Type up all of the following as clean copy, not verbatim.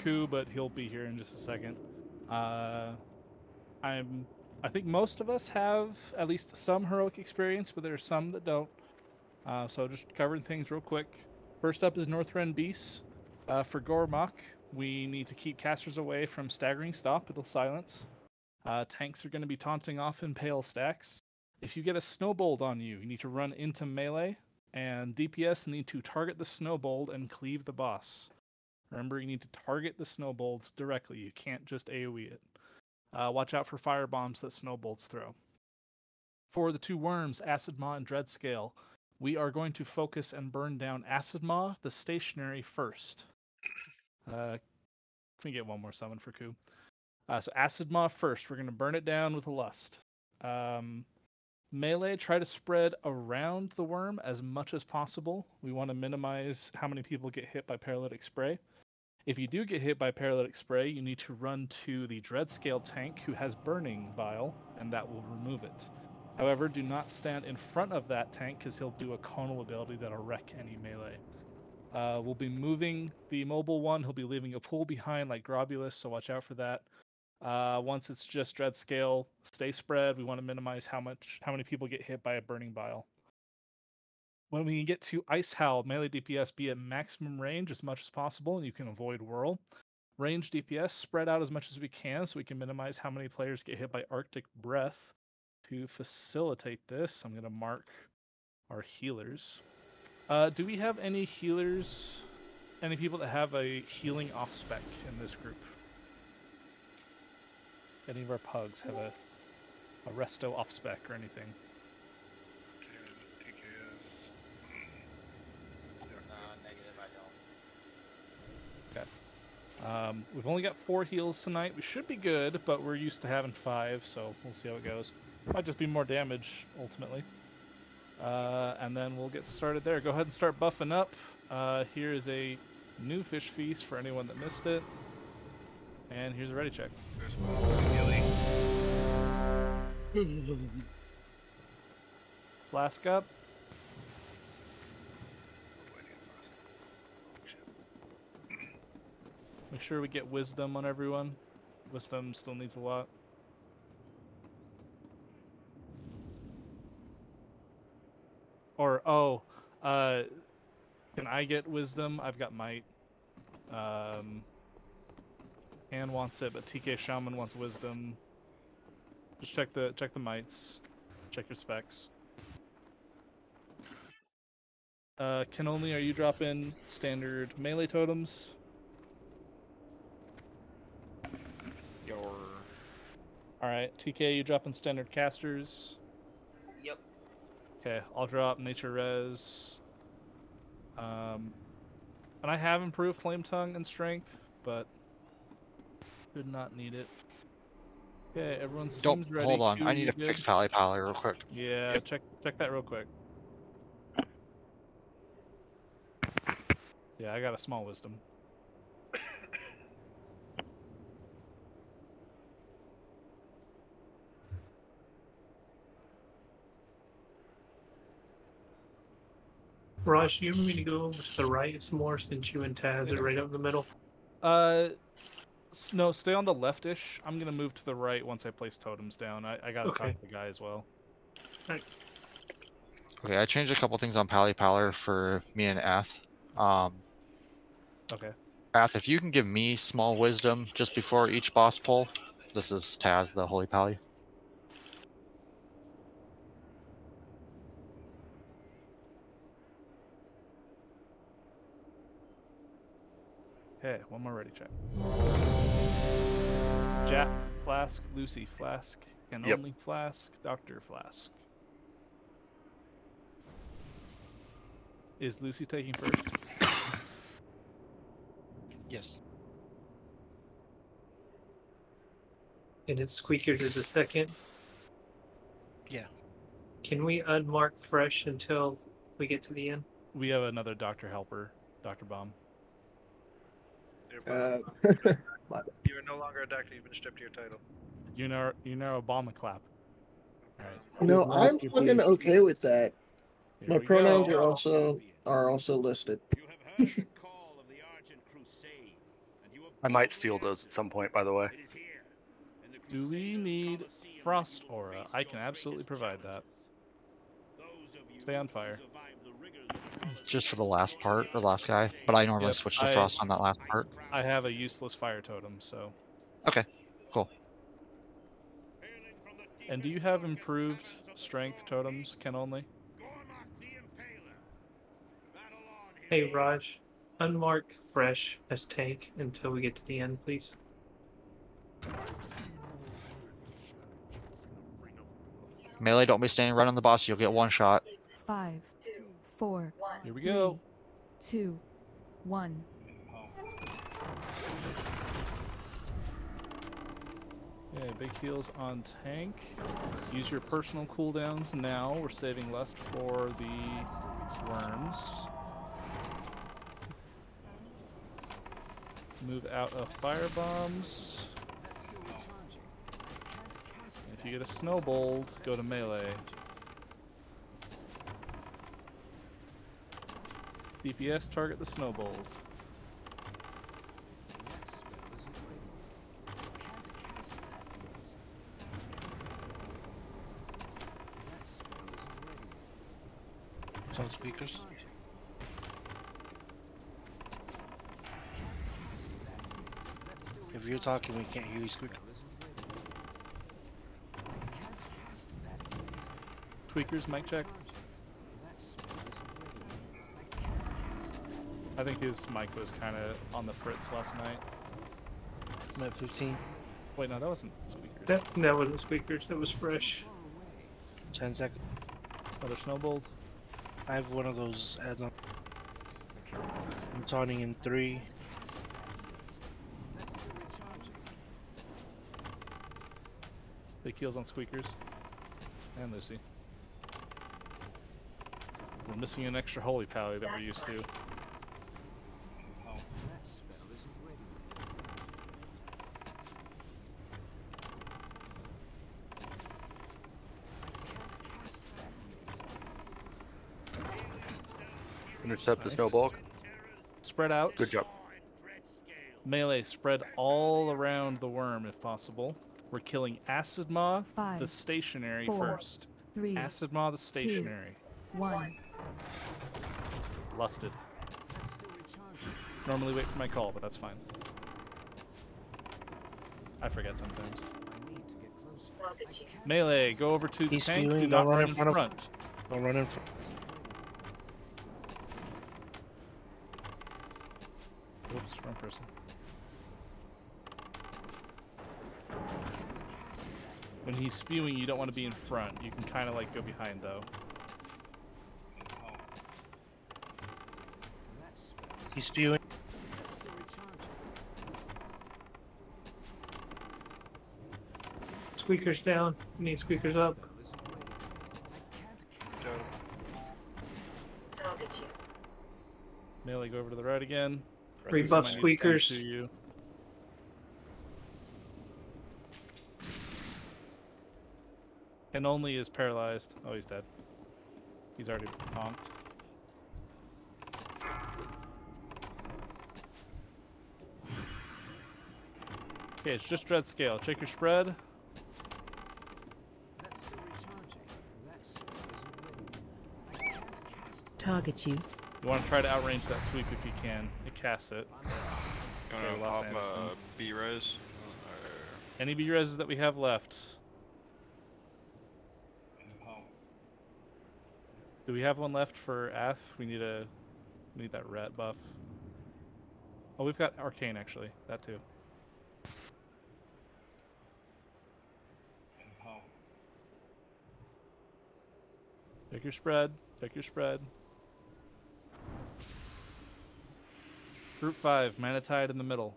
Ku, but he'll be here in just a second. I think most of us have at least some heroic experience, but there are some that don't. So just covering things real quick. First up is Northrend Beasts. For Gormok, we need to keep casters away from Staggering Stop. It'll silence. Tanks are going to be taunting off in pale stacks. If you get a snowbolt on you, you need to run into melee, and DPS need to target the snowbolt and cleave the boss. Remember, you need to target the snowbolt directly. You can't just AoE it. Watch out for fire bombs that snowbolts throw. For the two worms, Acid Maw and Dreadscale, we are going to focus and burn down Acid Maw, the stationary, first. Can we get one more summon for Ku? So Acid Maw first. We're going to burn it down with a Lust. Melee, try to spread around the worm as much as possible. We want to minimize how many people get hit by Paralytic Spray. If you do get hit by Paralytic Spray, you need to run to the Dreadscale tank who has Burning Bile, and that will remove it. However, do not stand in front of that tank because he'll do a conal ability that'll wreck any melee. We'll be moving the mobile one. He'll be leaving a pool behind like Grobulus, so watch out for that. Once it's just Dreadscale, stay spread. We want to minimize how many people get hit by a Burning Bile. When we get to Ice Howl, melee DPS be at maximum range as much as possible, and you can avoid Whirl. Range DPS spread out as much as we can so we can minimize how many players get hit by Arctic Breath. To facilitate this, I'm going to mark our healers. Do we have any healers, any people that have a healing off-spec in this group? Any of our pugs have a resto off-spec or anything? TKS. Negative, I don't. Okay. We've only got 4 heals tonight. We should be good, but we're used to having 5, so we'll see how it goes. Might just be more damage, ultimately. And then we'll get started there. Go ahead and start buffing up. Here is a new fish feast for anyone that missed it. And here's a ready check. There's one healing. Flask up. Make sure we get wisdom on everyone. Wisdom still needs a lot. Or, can I get wisdom? I've got might. Ann wants it, but TK Shaman wants wisdom. Just check the mights. Check your specs. Canoli, are you dropping standard melee totems? Alright, TK, you dropping standard casters? Yep. Okay, I'll drop nature res. And I have improved flame tongue and strength, but should not need it. Okay, everyone seems ready. Hold on, Q, I need you to good? fix Pally Pally real quick. Yeah, Yep. check that real quick. Yeah, I got a small wisdom. Raj, do you want me to go to the right some more since you and Taz are right up the middle? No, stay on the left-ish. I'm gonna move to the right once I place totems down. I gotta Okay. talk to the guy as well. Right. Okay, I changed a couple things on Pally Pally for me and Ath. Okay. Ath, if you can give me small wisdom just before each boss pull. This is Taz, the Holy Pally. Okay, one more ready check. Jack Flask, Lucy Flask, and Yep. only Flask, Dr. Flask. Is Lucy taking first? Yes. And it's Squeakers is the second. Yeah. Can we unmark fresh until we get to the end? We have another Dr. Helper, Dr. Bomb. You're no longer a doctor. You've been stripped of your title. You know, Obama clap. All right. You know, Well, I'm fucking okay with that. Here My we pronouns go. are also listed. I might steal those at some point, by the way. Do we need Frost Aura? I can absolutely provide that. Stay on fire. Just for the last part, or last guy. But I normally Yep, switch to Frost on that last part. I have a useless fire totem, so. Okay, cool. And do you have improved strength totems, Ken only? Hey, Raj, unmark fresh as tank until we get to the end, please. Melee, don't be standing right on the boss. You'll get one shot. 5, 4. Here we go. 3, 2, 1. Okay, big heals on tank. Use your personal cooldowns now. We're saving lust for the worms. Move out of fire bombs. If you get a snowball, go to melee. DPS, target the snowball. Some speakers. If you're talking, we can't hear you, Squeaker. Tweakers, mic check. I think his mic was kind of on the fritz last night. I'm at 15. Wait, no, that wasn't Squeakers. That wasn't Squeakers, that was fresh. 10 seconds. Another snowball. I have one of those ads on. I'm taunting in 3. Big heals on Squeakers. And Lucy. We're missing an extra holy pally that we're used to. Intercept the Nice. snowball. Spread out. Good job. Melee, spread all around the worm if possible. We're killing Acid Maw, the 5, stationary 4, first. 3, Acid Maw, the stationary. 1. Lusted. Normally wait for my call, but that's fine. I forget sometimes. Melee, go over to the He's tank. spewing, Do don't not run run in in front of- front. Don't run in front. Whoops, wrong person. When he's spewing, you don't want to be in front. You can kind of like go behind though. He's spewing. Squeakers down, we need Squeakers up. Melee, go over to the right again. Rebuff Somebody need to come Squeakers. to you. And only is paralyzed. Oh, he's dead. He's already honked. Okay, it's just dread scale. Check your spread. Target you. You want to try to outrange that sweep if you can. It casts it. Gonna Okay, lost pop Anderson. B-res. Any B-reses that we have left? Do we have one left for Ath? We need that rat buff. Oh, we've got Arcane actually. That too. Check your spread. Check your spread. Group 5, Manatide in the middle.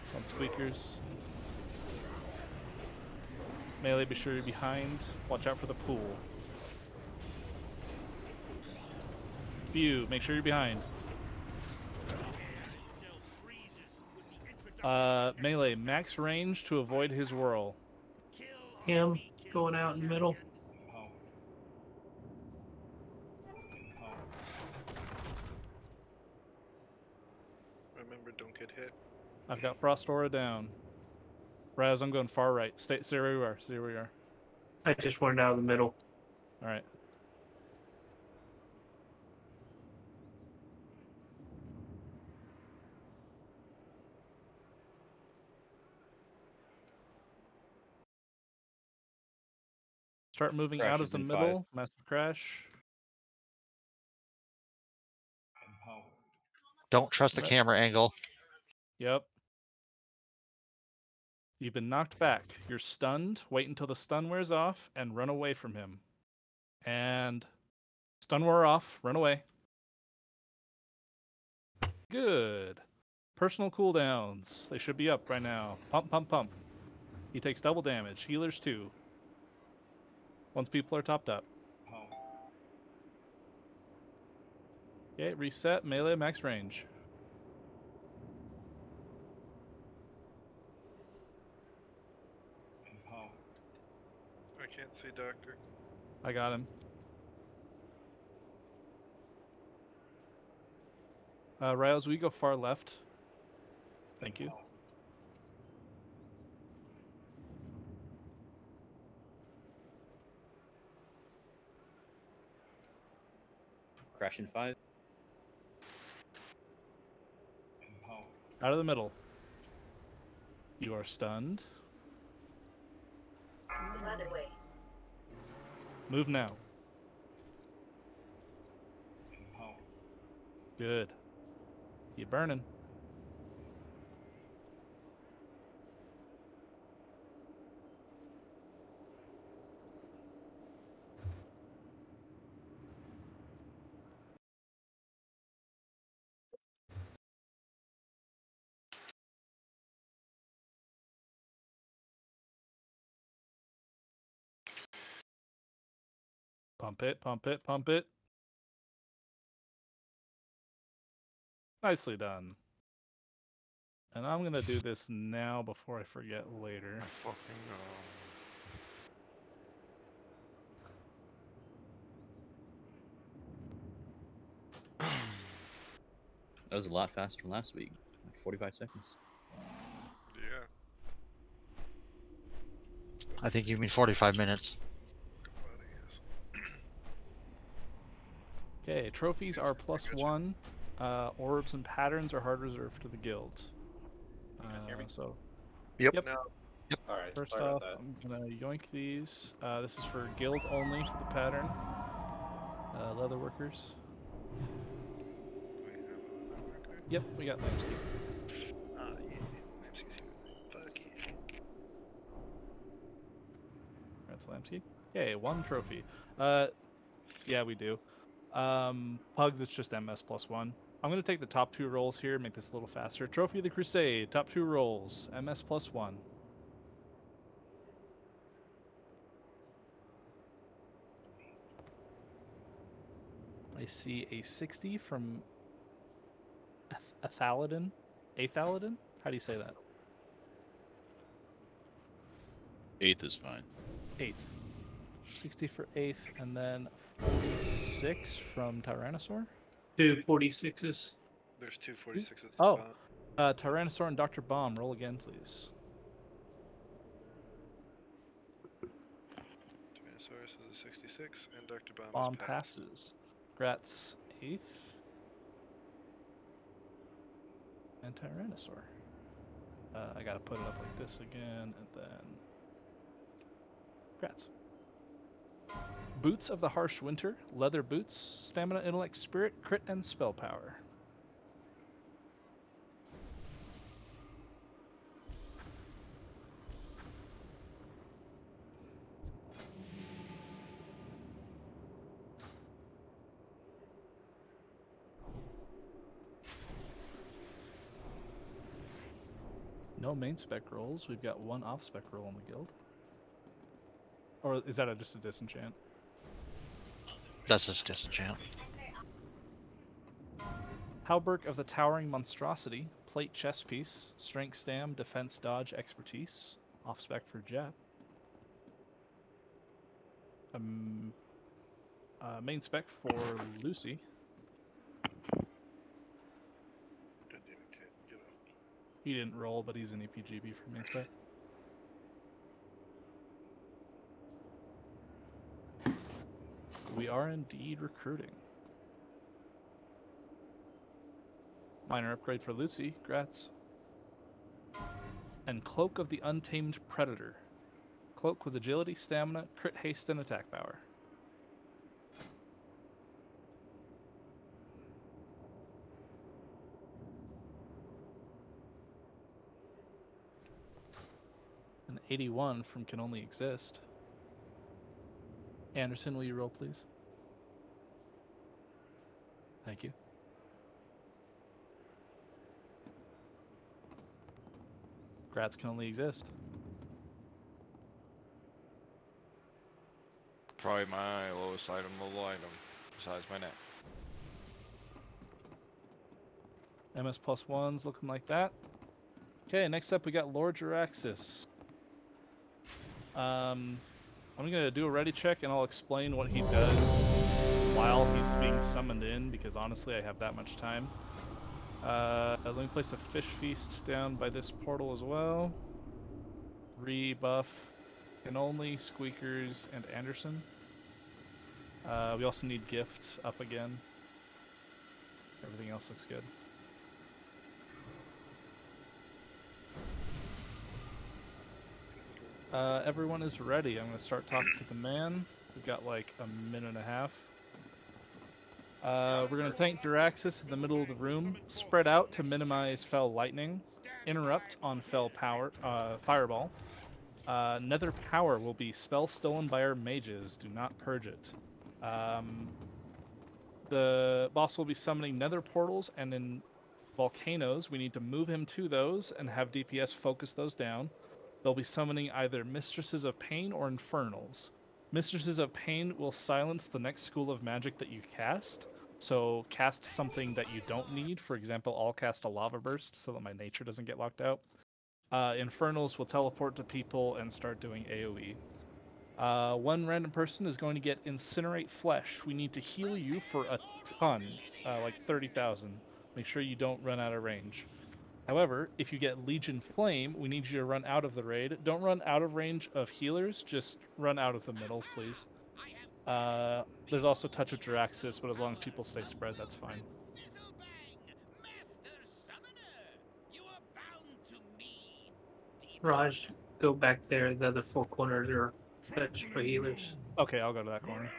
It's on Squeakers. Melee, be sure you're behind. Watch out for the pool. Spew, make sure you're behind. Melee, max range to avoid his whirl. Him going out in the middle. remember, don't get hit. I've got Frost Aura down. Raz, I'm going far right. Stay where you are. Stay where you are. I just went out of the middle. All right. Start moving out of Crashes the in middle. Massive crash. Don't trust the Right. camera angle. Yep. You've been knocked back. You're stunned. Wait until the stun wears off and run away from him. And stun wore off. Run away. Good. Personal cooldowns. They should be up by now. Pump, pump, pump. He takes double damage. Healers too. Once people are topped up. Okay, reset. Melee max range. I can't see Doctor. I got him. Riles, will you go far left? Thank you. Crash in 5. Out of the middle. You are stunned. Move now. Good. Keep burning. Pump it, pump it, pump it. Nicely done. And I'm going to do this now before I forget later. Fucking That was a lot faster than last week. Like 45 seconds. Yeah. I think you mean 45 minutes. Okay, trophies are +1. Orbs and patterns are hard reserved to the guild. So, Yep. Yep. Now, Alright, First sorry off, about that. I'm gonna yoink these. This is for guild only for the pattern. Leather workers. we have a worker. Yep, we got landscape. Ah, yeah. Ramsey's here. Fuck yeah. That's landscape. Okay, 1 trophy. Yeah, we do. Pugs, it's just MS +1. I'm gonna take the top 2 rolls here, make this a little faster. Trophy of the Crusade, top 2 rolls, MS +1. I see a 60 from Athaladin. Athaladin? How do you say that? 8th is fine. 8th. 60 for 8th, and then 46 from Tyrannosaur. 2 46s. There's 2 46s. Oh, Tyrannosaur and Dr. Bomb, roll again, please. Tyrannosaurus is a 66, and Dr. Bomb Bomb is passed. passes. Gratz 8th. And Tyrannosaur. I gotta put it up like this again, and then Gratz. Boots of the Harsh Winter, leather boots, stamina, intellect, spirit, crit, and spell power. No main spec rolls. We've got 1 off spec roll in the guild. Or is that just a disenchant? That's just disenchant. Halberg of the Towering Monstrosity, plate chest piece, strength stam, defense dodge, expertise, off spec for Jet. Main spec for Lucy. Good damn it, kid. He didn't roll, but he's an EPGB for main spec. We are indeed recruiting. Minor upgrade for Lucy, grats. And Cloak of the Untamed Predator. Cloak with agility, stamina, crit haste, and attack power. An 81 from Can Only Exist. Anderson, will you roll, please? Thank you. Grats Can Only Exist. Probably my lowest item, level item, besides my net. MS plus one's looking like that. Okay, next up we got Lord Jaraxxus. I'm gonna do a ready check and I'll explain what he does while he's being summoned in, because honestly I have that much time. Let me place a fish feast down by this portal as well. Rebuff Can Only, Squeakers, and Anderson. We also need Gift up again. Everything else looks good. Everyone is ready. I'm going to start talking to the man. We've got like a minute and a half. We're going to tank Jaraxxus in the middle of the room, spread out to minimize Fell Lightning, interrupt on Fell Power, Fireball. Nether Power will be spell stolen by our mages. Do not purge it. The boss will be summoning Nether portals, and in volcanoes, we need to move him to those and have DPS focus those down. They'll be summoning either Mistresses of Pain or Infernals. Mistresses of Pain will silence the next school of magic that you cast. So cast something that you don't need. For example, I'll cast a Lava Burst so that my nature doesn't get locked out. Infernals will teleport to people and start doing AoE. One random person is going to get Incinerate Flesh. We need to heal you for a ton, like 30,000. Make sure you don't run out of range. However, if you get Legion Flame, we need you to run out of the raid. Don't run out of range of healers, just run out of the middle, please. There's also Touch of Jaraxxus, but as long as people stay spread, that's fine. Raj, go back there. The other four corners are touch for healers. Okay, I'll go to that corner.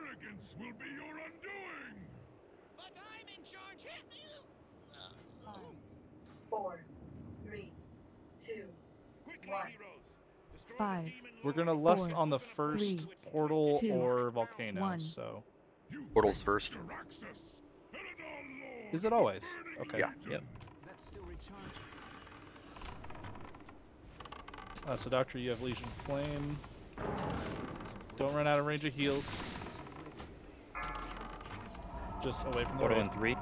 Four, three, two, one. 5. We're gonna lust 4, on the first 3, portal 2, or volcano, 1. so... Portals first. Is it always? Okay. Yeah. Yep. So Doctor, you have Legion Flame. Don't run out of range of heals. Just away from the Portal raid. in 3.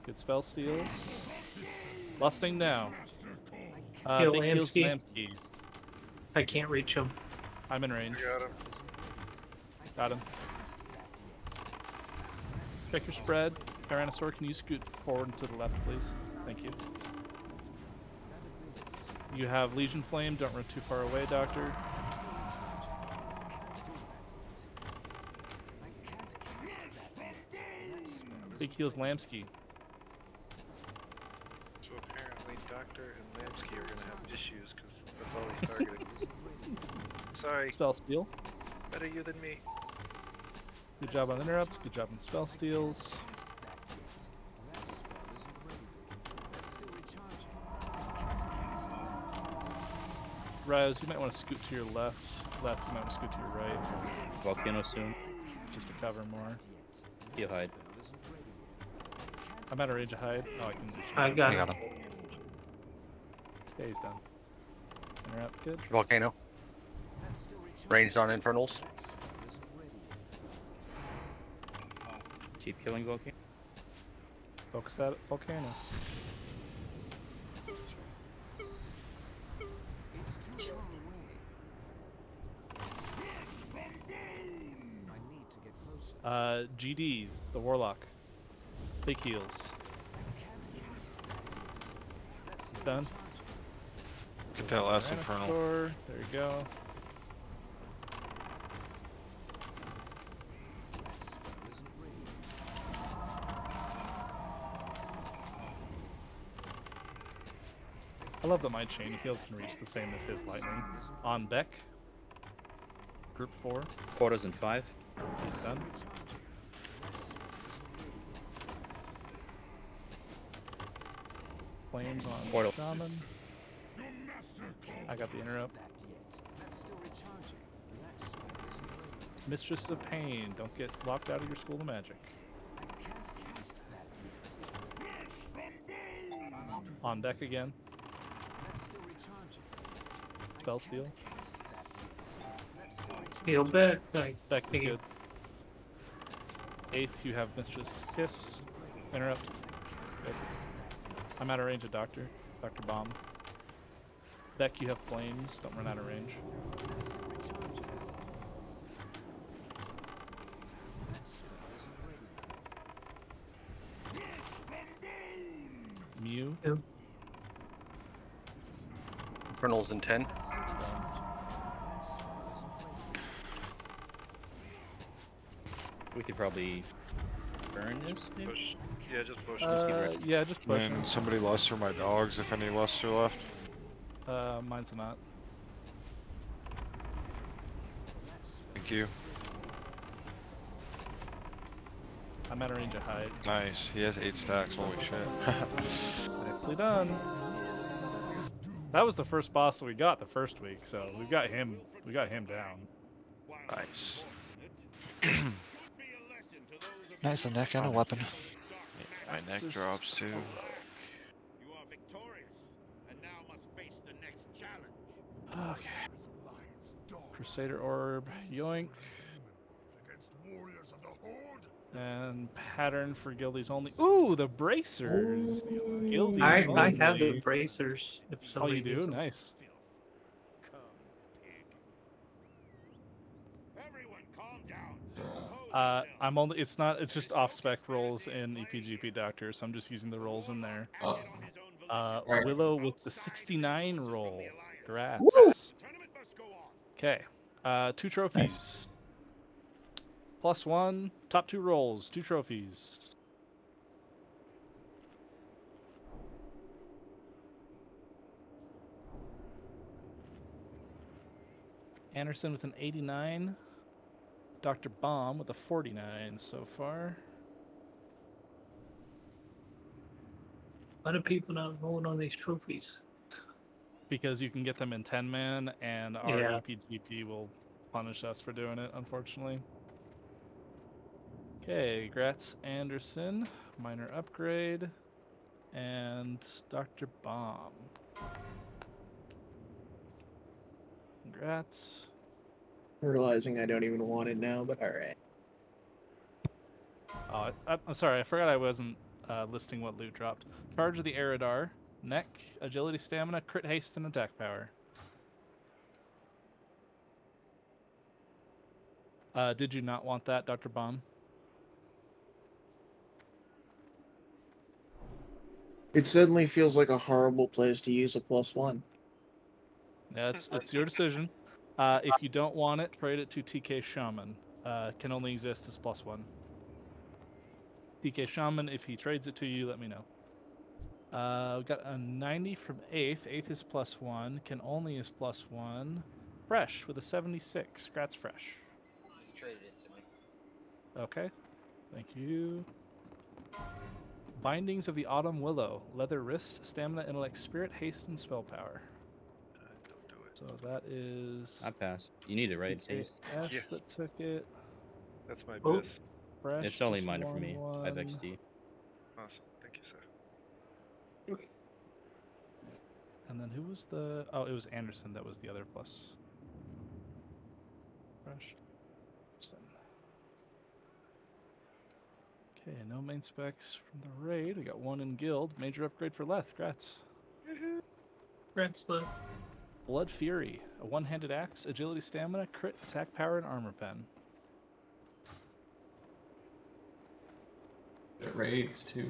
Good spell steals. Lusting now. Heal Big heals Lamsky. Lamsky. I can't reach him. I'm in range. Got him. Got him. Check your spread. Tyrannosaur, can you scoot forward and to the left, please? Thank you. You have Legion Flame. Don't run too far away, Doctor. Big heals Lamsky. So apparently Doctor and Lansky are gonna have issues because that's all he's targeting. Sorry, Spell steal. better you than me. Good job on interrupts. Good job on spell steals. Raz, you might want to scoot to your left. Left, you might want to scoot to your right. Volcano soon. Just to cover more. Heal hide. I'm out of range of hide. Oh, I can reach him. I got I got him. him. Okay, he's done. Interrupt, good. Volcano. Ranged on Infernals. Keep killing volcano. Focus that volcano. GD, the Warlock. Big heals. It's done. Get that last infernal. There you go. I love that my chain heal can reach the same as his lightning. On Beck. Group 4. Quarters in 5. He's done. Flames on Portal. Shaman. I got the interrupt. Mistress of Pain. Don't get locked out of your School of Magic. On deck again. Spell steal. Heal back. Beck is good. 8th, you have Mistress Kiss. Interrupt. Good. I'm out of range of Doctor. Dr. Bomb. Beck, you have Flames. Don't run out of range. Mew. Infernals in 10. We could probably burn this, maybe? Push. Yeah, just push. Yeah, just push. And somebody luster my dogs if any luster left. Mine's not. Thank you. I'm out of range of hide. Nice. He has 8 stacks. Holy shit. Nicely done. That was the first boss that we got the first week, so we got him down. Nice. Nice, a neck and a weapon. My neck drops too. Okay. Crusader Orb, yoink. And pattern for guildies only. Ooh, the bracers. Guildies I have only. the bracers. If Oh, somebody you do? needs them. Nice. I'm only. It's not. It's just off spec rolls in EPGP Doctor, so I'm just using the rolls in there. Willow with the 69 roll. Congrats. Okay. 2 trophies. +1. Top 2 rolls. 2 trophies. Anderson with an 89. Dr. Bomb with a 49 so far. A lot of people not rolling on these trophies. Because you can get them in 10-man, and our Yeah. EPGP will punish us for doing it, unfortunately. Okay, Gratz Anderson, minor upgrade, and Dr. Bomb. Congrats. Realizing I don't even want it now, but alright. Oh, I'm sorry, I forgot I wasn't listing what loot dropped. Charge of the Eridar, neck, agility, stamina, crit haste, and attack power. Did you not want that, Dr. Bomb? It suddenly feels like a horrible place to use a +1. Yeah, it's your decision. If you don't want it, trade it to TK Shaman. Can only exist as +1. TK Shaman, if he trades it to you, let me know. We got a 90 from 8th. 8th is +1. Can only is +1. Fresh with a 76. Grats Fresh. You traded it to me. Okay. Thank you. Bindings of the Autumn Willow. Leather wrist, stamina, intellect, spirit, haste, and spell power. Don't do it. So that is... I passed. You need it, right? It's haste. S Yes. that took it. That's my Oh. best. Fresh, It's only just minor for me. 1-1. 5 XD. Awesome. Thank you, sir. And then who was the... Oh, it was Anderson that was the other plus. Fresh. Okay, no main specs from the raid. We got 1 in guild. Major upgrade for Leth. Grats. Rats left. Blood Fury. A one-handed axe, agility, stamina, crit, attack power, and armor pen. It raids too.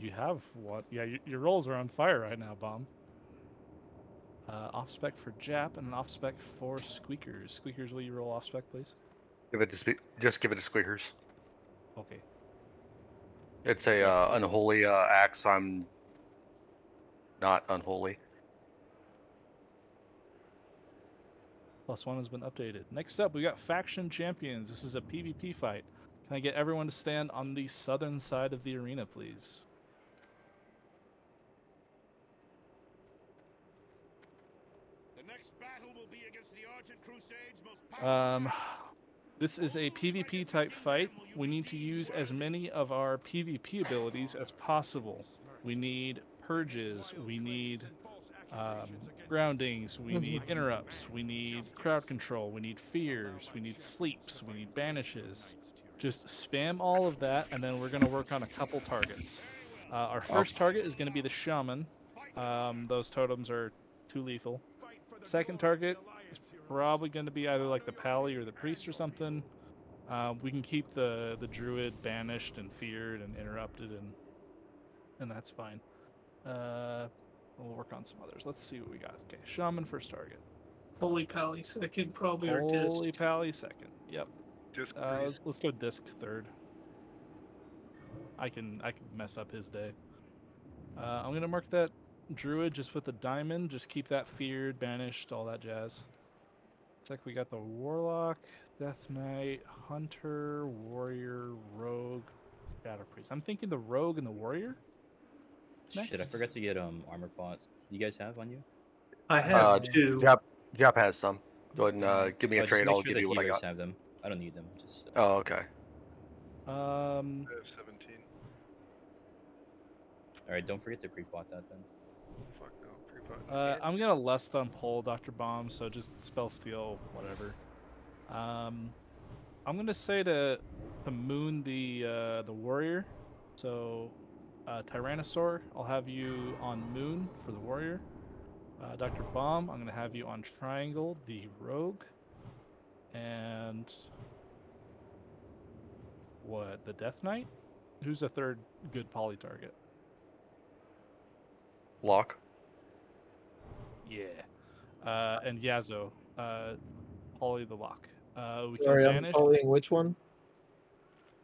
You have what? Yeah, your rolls are on fire right now, Bomb. Off spec for Jap and an off spec for Squeakers. Squeakers, will you roll off spec, please? Just give it to Squeakers. Okay. It's a unholy axe. I'm not unholy. +1 has been updated. Next up, we got Faction Champions. This is a PvP fight. Can I get everyone to stand on the southern side of the arena, please? The next battle will be against the Argent Crusade's most powerful. This is a PvP type fight. We need to use as many of our PvP abilities as possible. We need purges, we need groundings, we need interrupts, we need crowd control, we need fears, we need sleeps, we need banishes. Just spam all of that, and then we're going to work on a couple targets. Our first target is going to be the shaman. Those totems are too lethal. Second target is probably going to be either like the pally or the priest or something. We can keep the druid banished and feared and interrupted, and that's fine. We'll work on some others. Let's see what we got. Okay, shaman first target. Holy Pally second, probably, or Holy disc. Pally second. Yep. Disc let's go disc third. I can mess up his day. I'm gonna mark that druid just with a diamond. Just keep that feared, banished, all that jazz. It's like we got the warlock, death knight, hunter, warrior, rogue, shadow priest. I'm thinking the rogue and the warrior. Shit, I Next. forgot to get armor pots. You guys have on you? I have two. Jap has some. Go ahead and give me a just trade. make I'll sure give the you what I healers got. have them. I don't need them. Just. Oh, okay. I have 17. All right, don't forget to pre-plot that then. Fuck no, pre-button. I'm gonna lust on pull Dr. Bomb, so just spell steal, whatever. I'm gonna say to moon the warrior. So Tyrannosaur, I'll have you on moon for the warrior. Dr. Bomb, I'm gonna have you on triangle, the rogue. And what, the Death Knight? Who's the third good poly target? Lock. Yeah. And Yazo, poly the lock. We can Sorry, I'm banish. calling which one?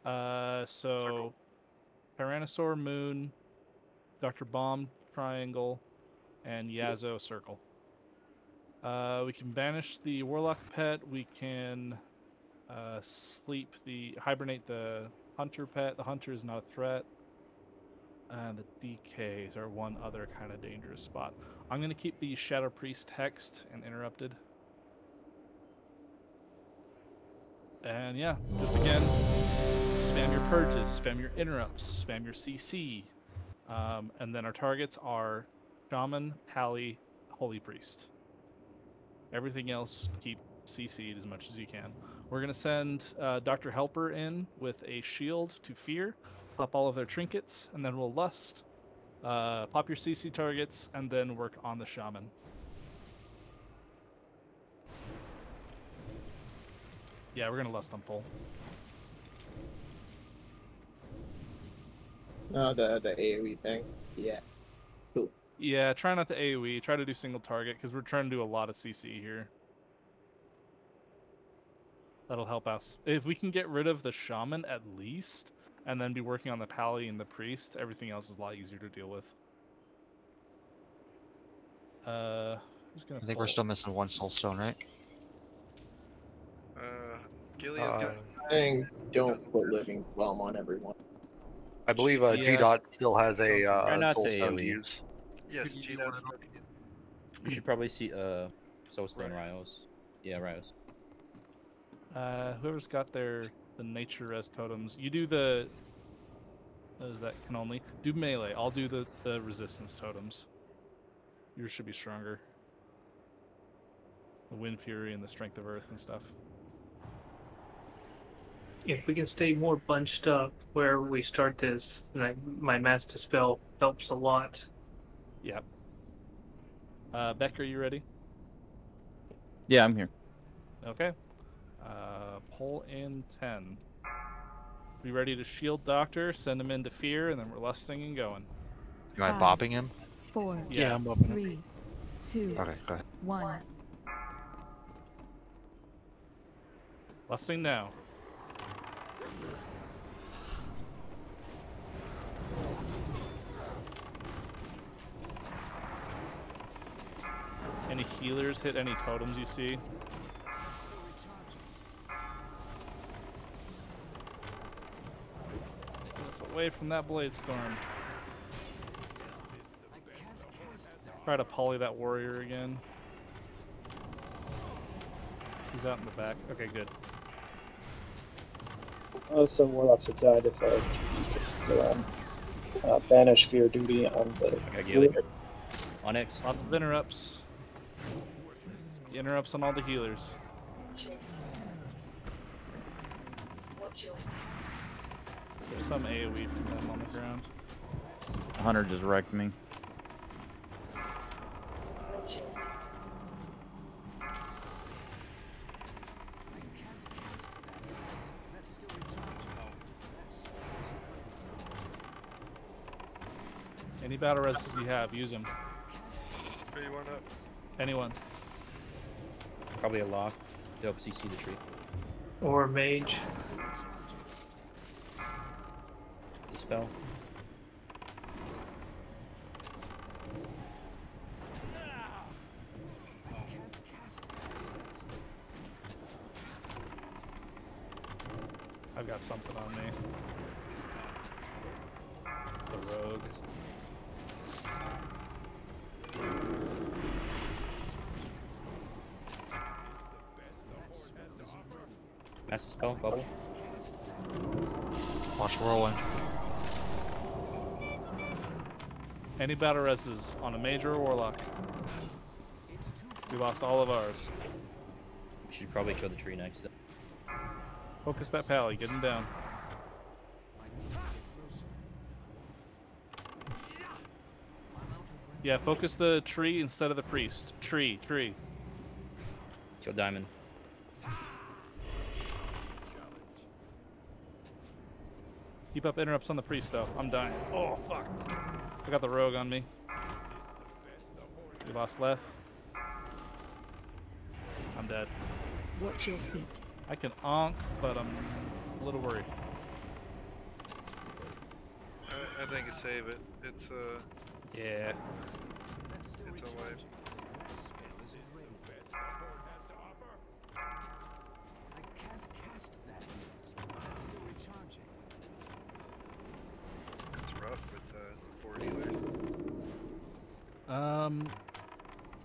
So Tyrannosaur moon, Dr. Bomb triangle, and Yazo circle. We can banish the warlock pet. We can hibernate the hunter pet. The hunter is not a threat. The DKs are one other kind of dangerous spot. I'm going to keep the Shadow Priest hexed and interrupted. And yeah, just again, spam your purges, spam your interrupts, spam your CC. And then our targets are Shaman, Pally, Holy Priest. Everything else, keep CC'd as much as you can. We're going to send Dr. Helper in with a shield to fear, pop all of their trinkets, and then we'll lust, pop your CC targets, and then work on the Shaman. Yeah, we're going to lust on pull. Oh, the AoE thing. Yeah. Cool. Yeah, try not to AoE. Try to do single target, because we're trying to do a lot of CC here. That'll help us. If we can get rid of the Shaman at least, and then be working on the Pally and the Priest, everything else is a lot easier to deal with. Who's gonna I think we're still missing one soulstone, right? Gilead's got. Saying don't put living whelm on everyone. I believe G Dot still has a soulstone to use. Yes, G-Dot's You should probably see Soulstone Rios. Yeah, Rios. Whoever's got the nature res totems, you do the. Those that can only do melee. I'll do the resistance totems. Yours should be stronger. The Wind Fury and the Strength of Earth and stuff. If we can stay more bunched up where we start this, my Mass Dispel helps a lot. Yep. Beck, are you ready? Yeah, I'm here. Okay. Pull in 10. Be ready to shield Doctor, send him into fear, and then we're lusting and going. You mind 5, bopping him? 4, Yeah, I'm bopping him. 3, 2, Okay, go ahead. 1. Lusting now. Any healers hit any totems you see? Get us away from that blade storm. Try to poly that warrior again. He's out in the back. Okay, good. Some warlocks have died if banish fear duty on the druid. Onyx. Lots of interrupts. Interrupts on all the healers. There's some AoE from them on the ground. Hunter just wrecked me. Any battle rests you have, use them. Where you want up? Anyone. Probably a lock. WCC the tree. Or mage. Dispel. I've got something on me. The rogue. Master spell, bubble. Watch whirlwind. Any battle rests on a major or warlock. We lost all of ours. We should probably kill the tree next. Focus that pally, get him down. Yeah, focus the tree instead of the priest. Tree. Kill diamond. Keep up interrupts on the priest though. I'm dying. Oh fuck. I got the rogue on me. We lost Leth. I'm dead. Watch your feet. I can onk, but I'm a little worried. I think it's save it. It's Yeah. it's a wipe. It's rough with 4 healers.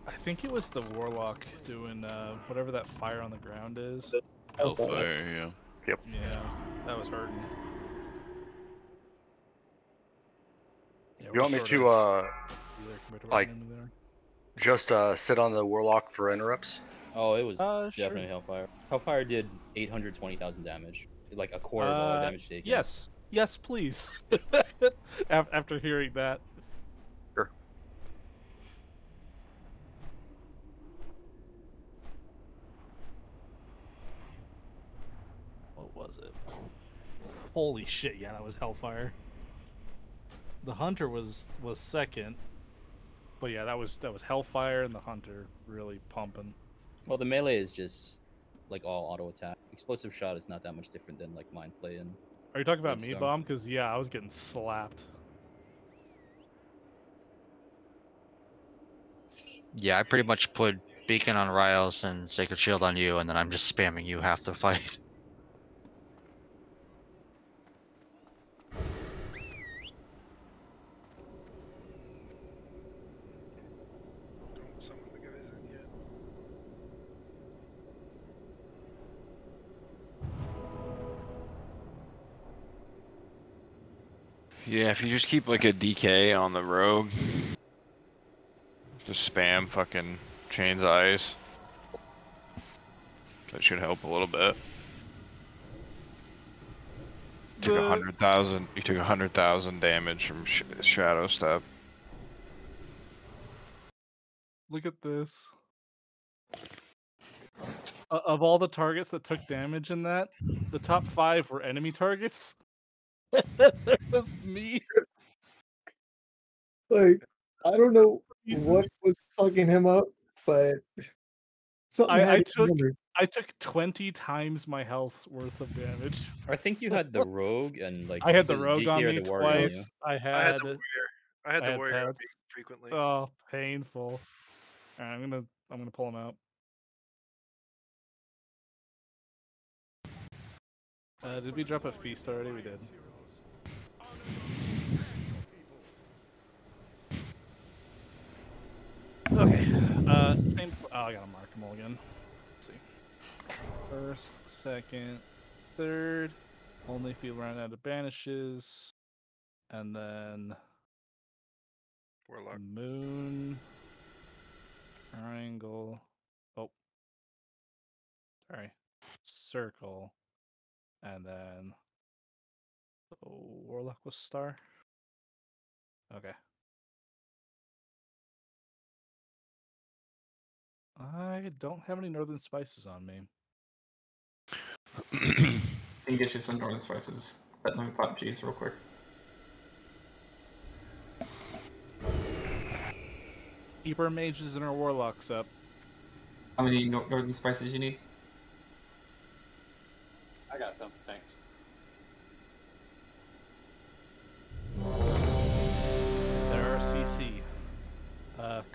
I think it was the warlock doing whatever that fire on the ground is. Hellfire, yeah. Yep. Yeah, that was hurting. Yeah, You want me to like just sit on the warlock for interrupts? Oh, it was sure. definitely Hellfire. Hellfire did 820,000 damage. Like a quarter of all our damage taken. Yes, please. After hearing that. Sure. What was it? Holy shit! Yeah, that was Hellfire. The Hunter was second, but yeah, that was Hellfire and the Hunter really pumping. Well, the melee is just like all auto attack. Explosive shot is not that much different than like mind play and. Are you talking about me, Bloodstorm. Bomb? Because yeah, I was getting slapped. Yeah, I pretty much put Beacon on Rios and Sacred Shield on you, and then I'm just spamming you half the fight. Don't summon the guys in yet. Yeah, if you just keep like a DK on the rogue, just spam fucking Chains of Ice. That should help a little bit. You took 100,000. You took 100,000 damage from Shadow Step. Look at this. Of all the targets that took damage in that, the top 5 were enemy targets. That was me. Like, I don't know what was fucking him up, but something had I took 20 times my health worth of damage. I think you had the rogue and like I had the either rogue DK on or me the warrior on you. twice. I I had had the warrior. I had the warrior on me pets. frequently. Oh, painful. All right, I'm gonna pull him out. Did we drop a feast already? We did. Okay. Same. Oh, I gotta mark them all again. Let's see. First, second, third. Only if you run out of banishes. And then Warlock. Moon. Triangle. Oh. Sorry. Circle. And then Warlock was star. Okay. I don't have any northern spices on me. I can get you some northern spices. Let me pop Jeeves real quick. Keep our mages and our warlocks up. How many northern spices you need? I got some, thanks. There are CC.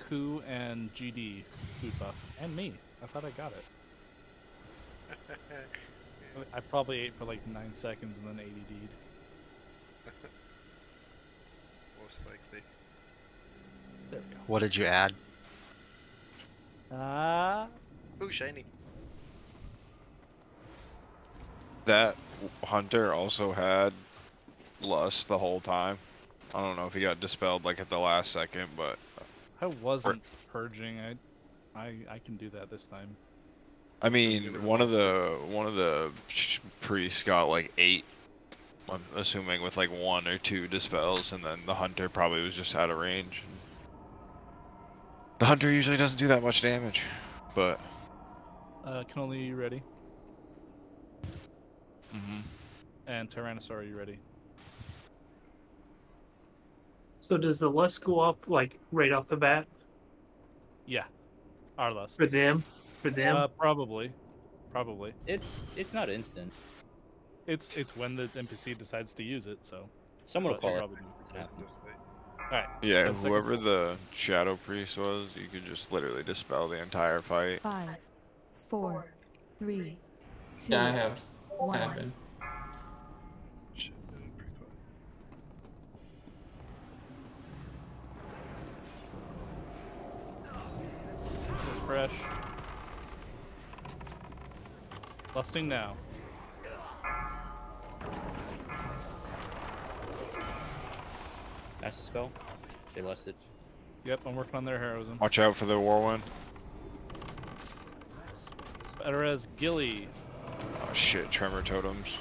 Ku and GD food buff. And me. I thought I got it. I probably ate for like 9 seconds and then ADD'd. Most likely. There we go. What did you add? Ooh, shiny. That hunter also had lust the whole time. I don't know if he got dispelled like at the last second, but I wasn't purging. I can do that this time. I mean, one of the priests got like 8. I'm assuming with like 1 or 2 dispels, and then the hunter probably was just out of range. The hunter usually doesn't do that much damage, but Cannoli, you ready? Mhm. And Tyrannosaur, are you ready? So does the lust go off like right off the bat Yeah. Our lust. for them? Probably. It's not instant. It's when the NPC decides to use it, so. Someone will call it. Probably. Alright. Yeah, whoever the Shadow Priest was, you could just literally dispel the entire fight. 5, 4, 3, 2, Yeah, I have 1. been. Just fresh. Lusting now. Master spell. They lusted. Yep, I'm working on their heroism. Watch out for the Whirlwind. Better as Gilly. Oh shit, Tremor Totems.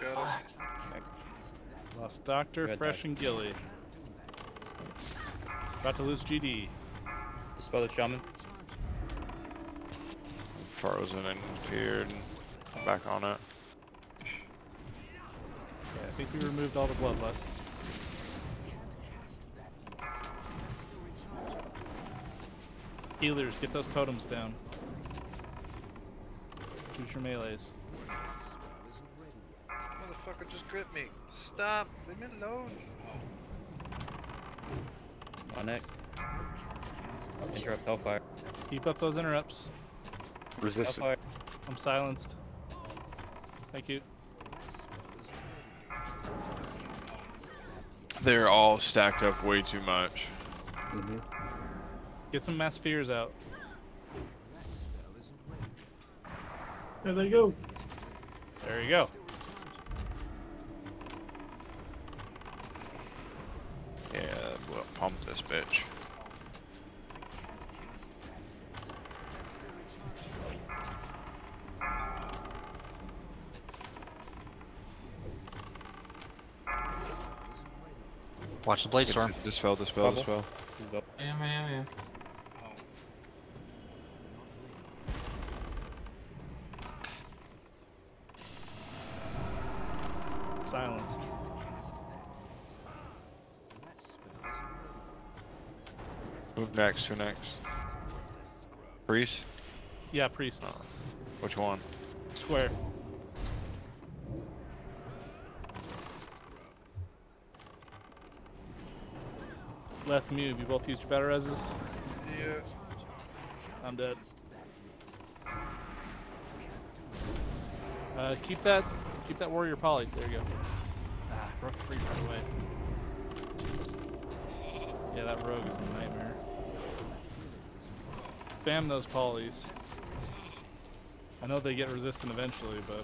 Got him. Lost Doctor, Fresh, and Gilly. About to lose GD. Dispel the Shaman. Frozen and feared. Back on it. Yeah, I think we removed all the bloodlust. Healers, get those totems down. Choose your melees. Motherfucker just gripped me. Stop. Leave me alone. On it. Interrupt Hellfire. Keep up those interrupts. Resist. Hellfire. I'm silenced. Thank you. They're all stacked up way too much. Get some mass fears out. There they go. There you go. Yeah, we'll pump this bitch. Watch the blade storm. Dispel. Yeah. silenced. Move next. Who next? Priest? Yeah, priest. Oh. Which one? Square. Left move. You both used your battle reses? Yeah. I'm dead. Keep that warrior poly. There you go. Ah, broke free right away. Yeah, that rogue is a nightmare. Spam those polys. I know they get resistant eventually, but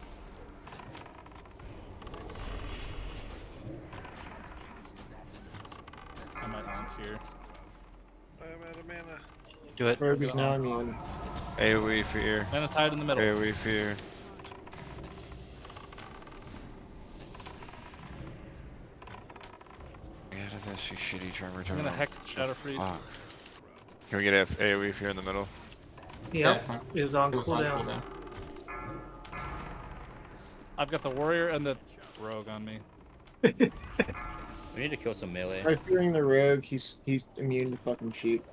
I might honk here. I'm out of mana. Do it. Rogue is now immune. AoE fear. Mana tied in the middle. AoE fear. Get out of this, you shitty tremor I'm terminal. gonna hex the Shadow Priest. Fuck. Can we get AoE fear in the middle? Yep, it was on cooldown. I've got the warrior and the rogue on me. We need to kill some melee. By fearing the rogue, he's immune to fucking sheep.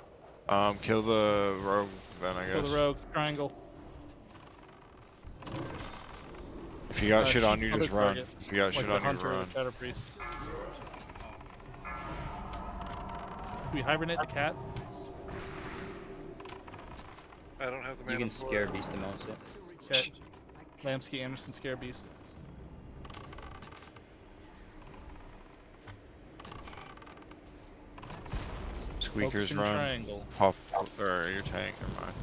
Kill the rogue then, I guess. Kill the rogue. Triangle. If you got shit shoot on you, just other run. targets, If you got like shit the on you, hunter or run. the Shadow Priest. Do we hibernate the cat? I don't have the mana. You can for scare it. beast them also. Okay. Lamsky, Anderson, Scare Beast. Squeakers Focusing run. triangle. Pop, or your tank, never mind.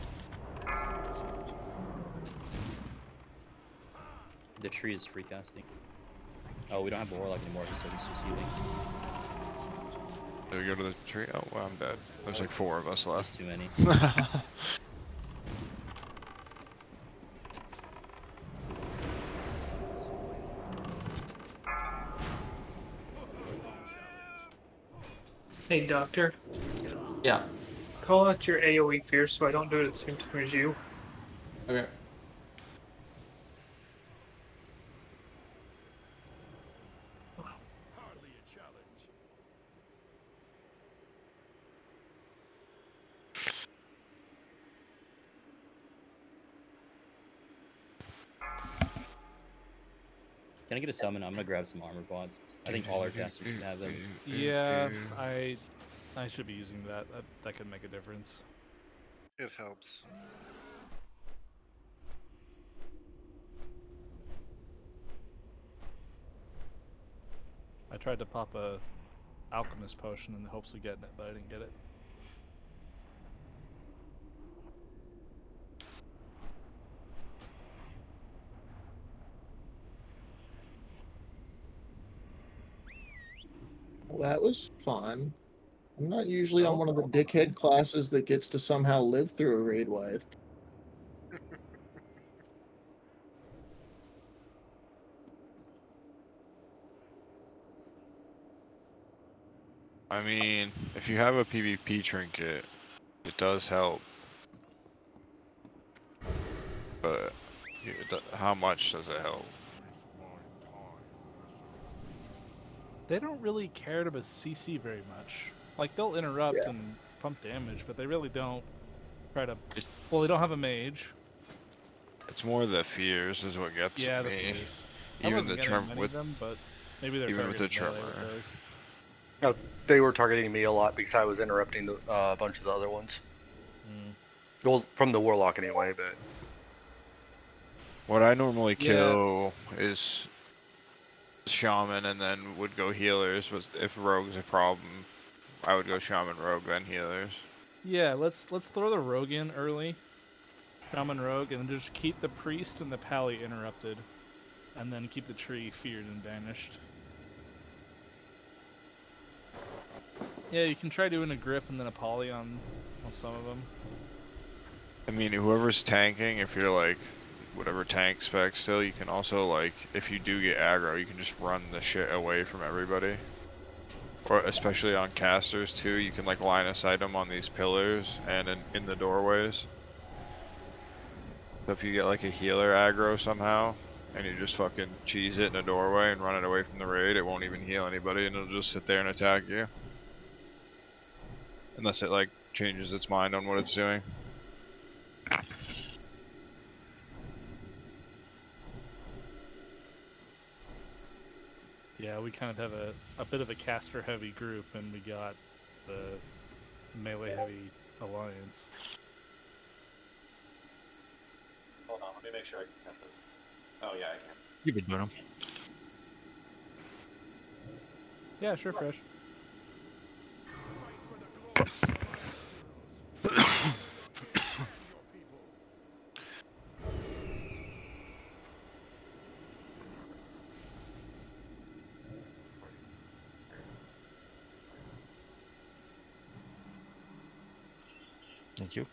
The tree is recasting. Oh, we don't have a warlock anymore, so he's just healing. Do we go to the tree? Oh, well, I'm dead. There's like 4 of us left. That's too many. Hey, Doctor. Yeah. Call out your AoE fear so I don't do it at the same time as you. Okay. Can I get a summon? I'm gonna grab some armor pods. I think all our casters should have them. Yeah, I should be using that. That could make a difference. It helps. I tried to pop a alchemist potion in the hopes of getting it, but I didn't get it. Well, that was fun. I'm not usually on one of the dickhead classes that gets to somehow live through a raid wave. I mean, if you have a PvP trinket, it does help. But how much does it help? They don't really care to CC very much. Like, they'll interrupt and pump damage, but they really don't try to... Well, they don't have a mage. It's more the fears is what gets Yeah, the me. fears. I Even wasn't the getting tremor many with of them, but maybe they're even with the targeting melee tremor. with those. No, they were targeting me a lot because I was interrupting a bunch of the other ones. Well, from the warlock anyway, but What I normally kill is shaman and then would go healers. But if rogue's a problem, I would go shaman, rogue, then healers. Yeah, let's throw the rogue in early. Shaman rogue, and then just keep the priest and the pally interrupted. And then keep the tree feared and banished. Yeah, you can try doing a grip and then a poly on some of them. I mean, whoever's tanking, if you're like whatever tank spec still, you can also like, if you do get aggro, you can just run the shit away from everybody. Or especially on casters too, you can like line of sight them on these pillars and in the doorways. So if you get like a healer aggro somehow, and you just fucking cheese it in a doorway and run it away from the raid, it won't even heal anybody, and it'll just sit there and attack you. Unless it like changes its mind on what it's doing. Yeah, we kind of have a bit of a caster-heavy group, and we got the melee-heavy alliance. Hold on, let me make sure I can cut this. Oh yeah, I can. You've been doing them. Yeah, sure, Fresh. Thank you.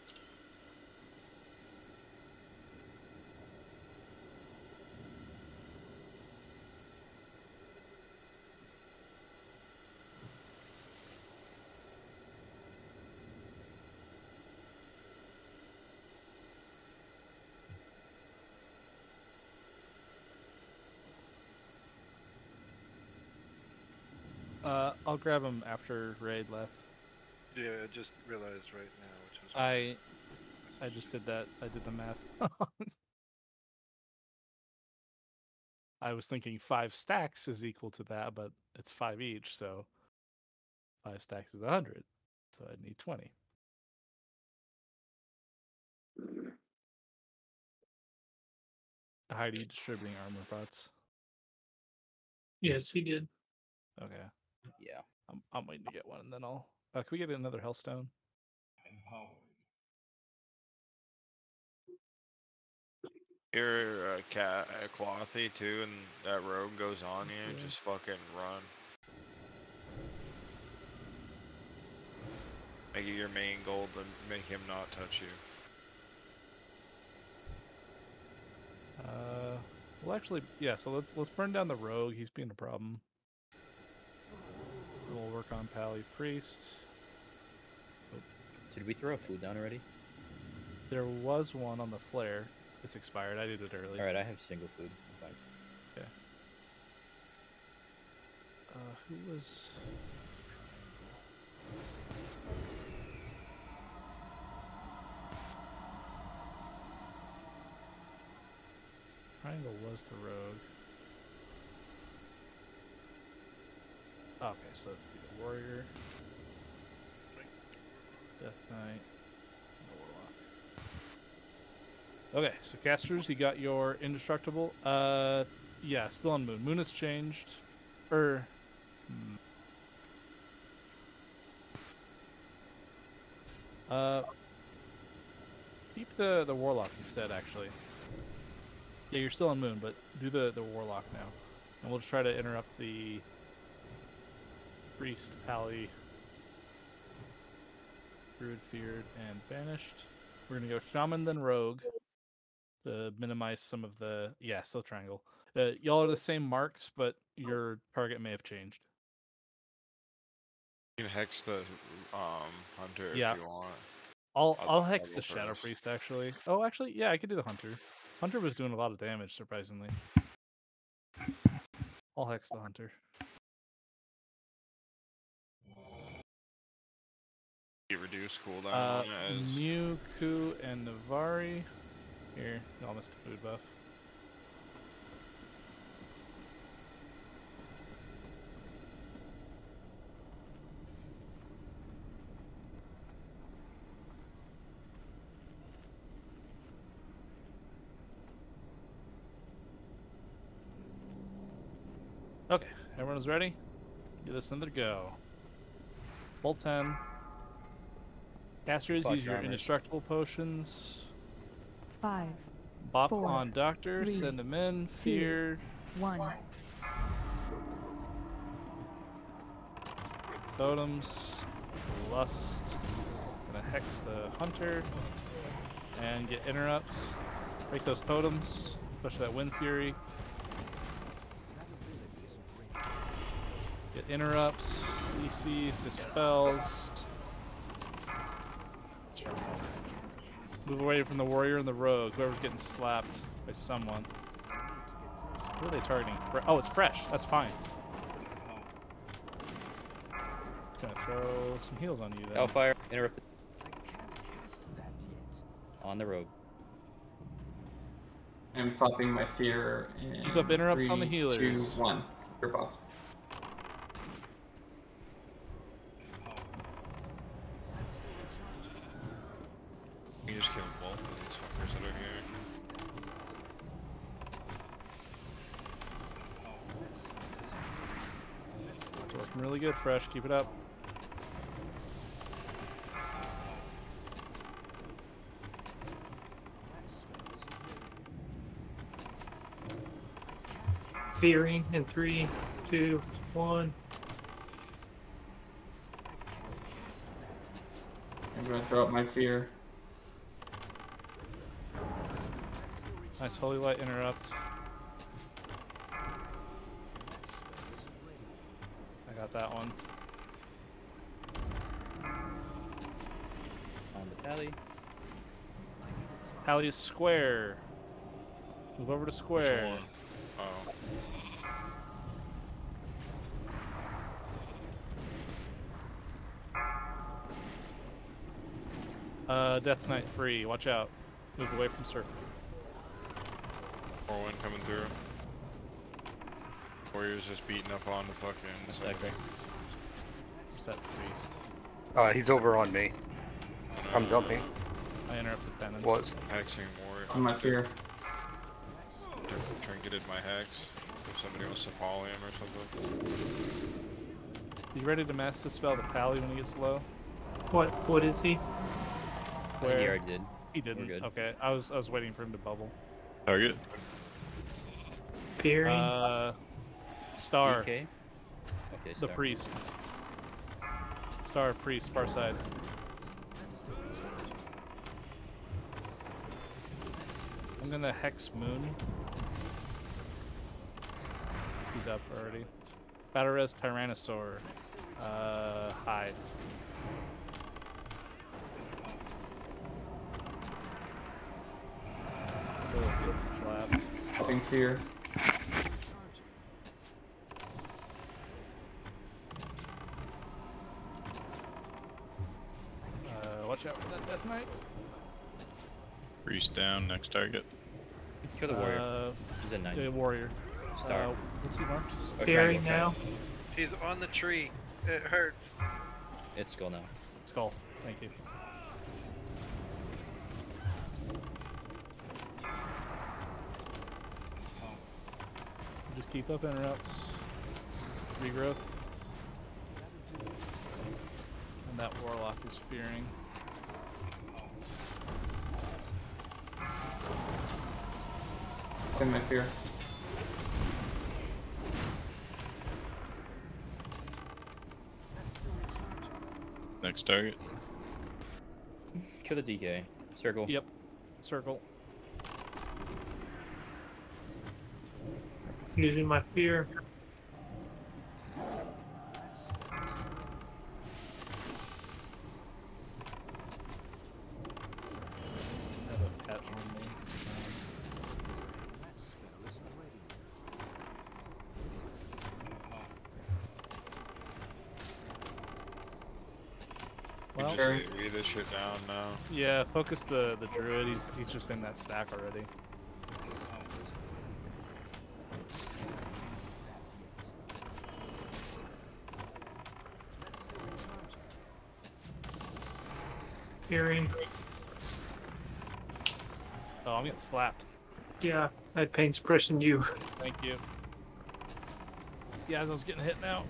I'll grab him after raid left. Yeah, I just realized right now, which was I just did that. I did the math. I was thinking 5 stacks is equal to that, but it's 5 each, so 5 stacks is 100. So I need 20. How are you distributing armor pots? Yes, he did. Okay. Yeah. I'm waiting to get one, and then I'll. Can we get another Hellstone? You're clothy too, and that rogue goes on you, just fucking run. Make it your main goal to make him not touch you. Well, actually, yeah. So let's burn down the rogue. He's being a problem. We'll work on Pally Priest. Oh. Did we throw food down already? There was one on the flare. It's expired. I did it early. All right, I have single food. I'm fine. Okay. Who was? Triangle was the rogue. Okay, so it'd be the warrior, Death Knight, and the warlock. Okay, so casters, you got your indestructible. Yeah, still on moon. Moon has changed, keep the warlock instead. Actually, yeah, you're still on moon, but do the warlock now, and we'll try to interrupt the priest, Pally, Druid, Feared, and Banished. We're gonna go Shaman, then Rogue to minimize some of the still triangle. Y'all are the same marks, but your target may have changed. You can hex the hunter if you want. I'll hex the Shadow Priest actually. Oh, actually, yeah, I could do the hunter. Hunter was doing a lot of damage, surprisingly. I'll hex the hunter. You reduce cooldown on it as Mew, Ku, and Navari. Here, y'all missed a food buff. Okay, everyone's ready? Give this another go. Full 10. Casters, use your indestructible potions. 5. Bop 4, on Doctor, 3, send him in. 2, Fear. 1. Totems. Lust. Gonna hex the Hunter. And get interrupts. Break those totems, especially that Wind Fury. Get interrupts, CCs, dispels. Move away from the warrior and the rogue, whoever's getting slapped by someone. Who are they targeting? Oh, it's fresh. That's fine. Gonna throw some heals on you then. Hellfire, interrupted. On the road. I'm popping my fear in Keep up interrupts 3, on the healers. 2, 1. Fear popped. You just kill both of these fuckers that are here. It's working really good, Fresh. Keep it up. Fearing in 3, 2, 1. I'm gonna throw up my fear. Nice Holy Light interrupt. I got that one. On the tally. Tally is square. Move over to square. Oh. Death Knight free. Watch out. Move away from circle. Whirlwind coming through. Warriors just beating up on the fucking. Second. Where's that priest? He's over on me. I'm jumping. I interrupted penance. Was. Hexing warrior. On my fear. Try and get in my hex. If somebody wants to poly him or something. You ready to mass dispel the pally when he gets low? What is he? Where? He already did. He didn't. We're good. Okay, I was waiting for him to bubble. Target. Fearing. Star. DK? Okay, The Star. priest. Star priest, far side. I'm gonna hex moon. He's up already. Battle res Tyrannosaur. Hide. Popping fear. Watch out for that Death Knight. Priest down, next target. Kill the warrior. He's at 9. The warrior. Star. What's he marked? Fearing now. He's on the tree. It hurts. It's skull now. Skull. Thank you. Just keep up interrupts. Regrowth. And that warlock is fearing. In my fear. Next target. Kill the DK. Circle. Yep. Circle. Using my fear. Well, just read this shit down now. Yeah, focus the druid. He's just in that stack already. Fearing. Oh, I'm getting slapped. Yeah, I had pain suppressing you. Thank you. Yeah, I was getting hit now.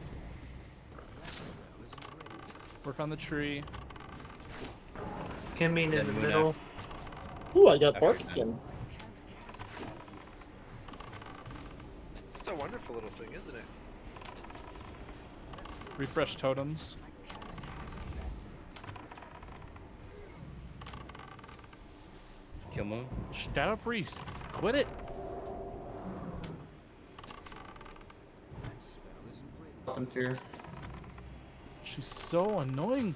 Work on the tree. Hemming in the middle. Ooh, I got barked again. It's a wonderful little thing, isn't it? Refresh totems. Kill moon. Shadow priest. Quit it. Popping fear. She's so annoying.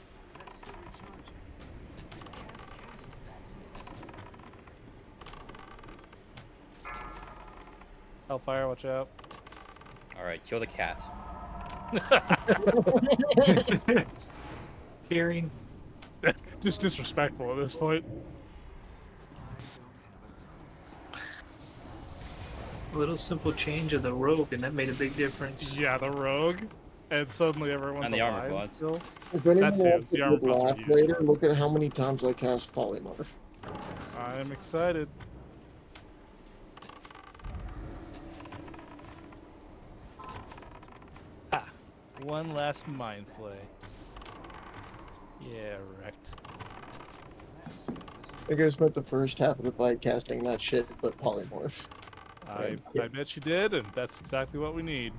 Hellfire, watch out. Alright, kill the cat. Fearing. Just disrespectful at this point. A little simple change of the rogue, and that made a big difference. Yeah, the rogue, and suddenly everyone's And the armor alive bots. still. If anyone That's it. wants The to armor get bots laugh are huge. later, look at how many times I cast Polymorph. I'm excited. Ah, one last mind play. Yeah, wrecked. I think I spent the first half of the fight casting not shit but Polymorph. I bet you did, and that's exactly what we need.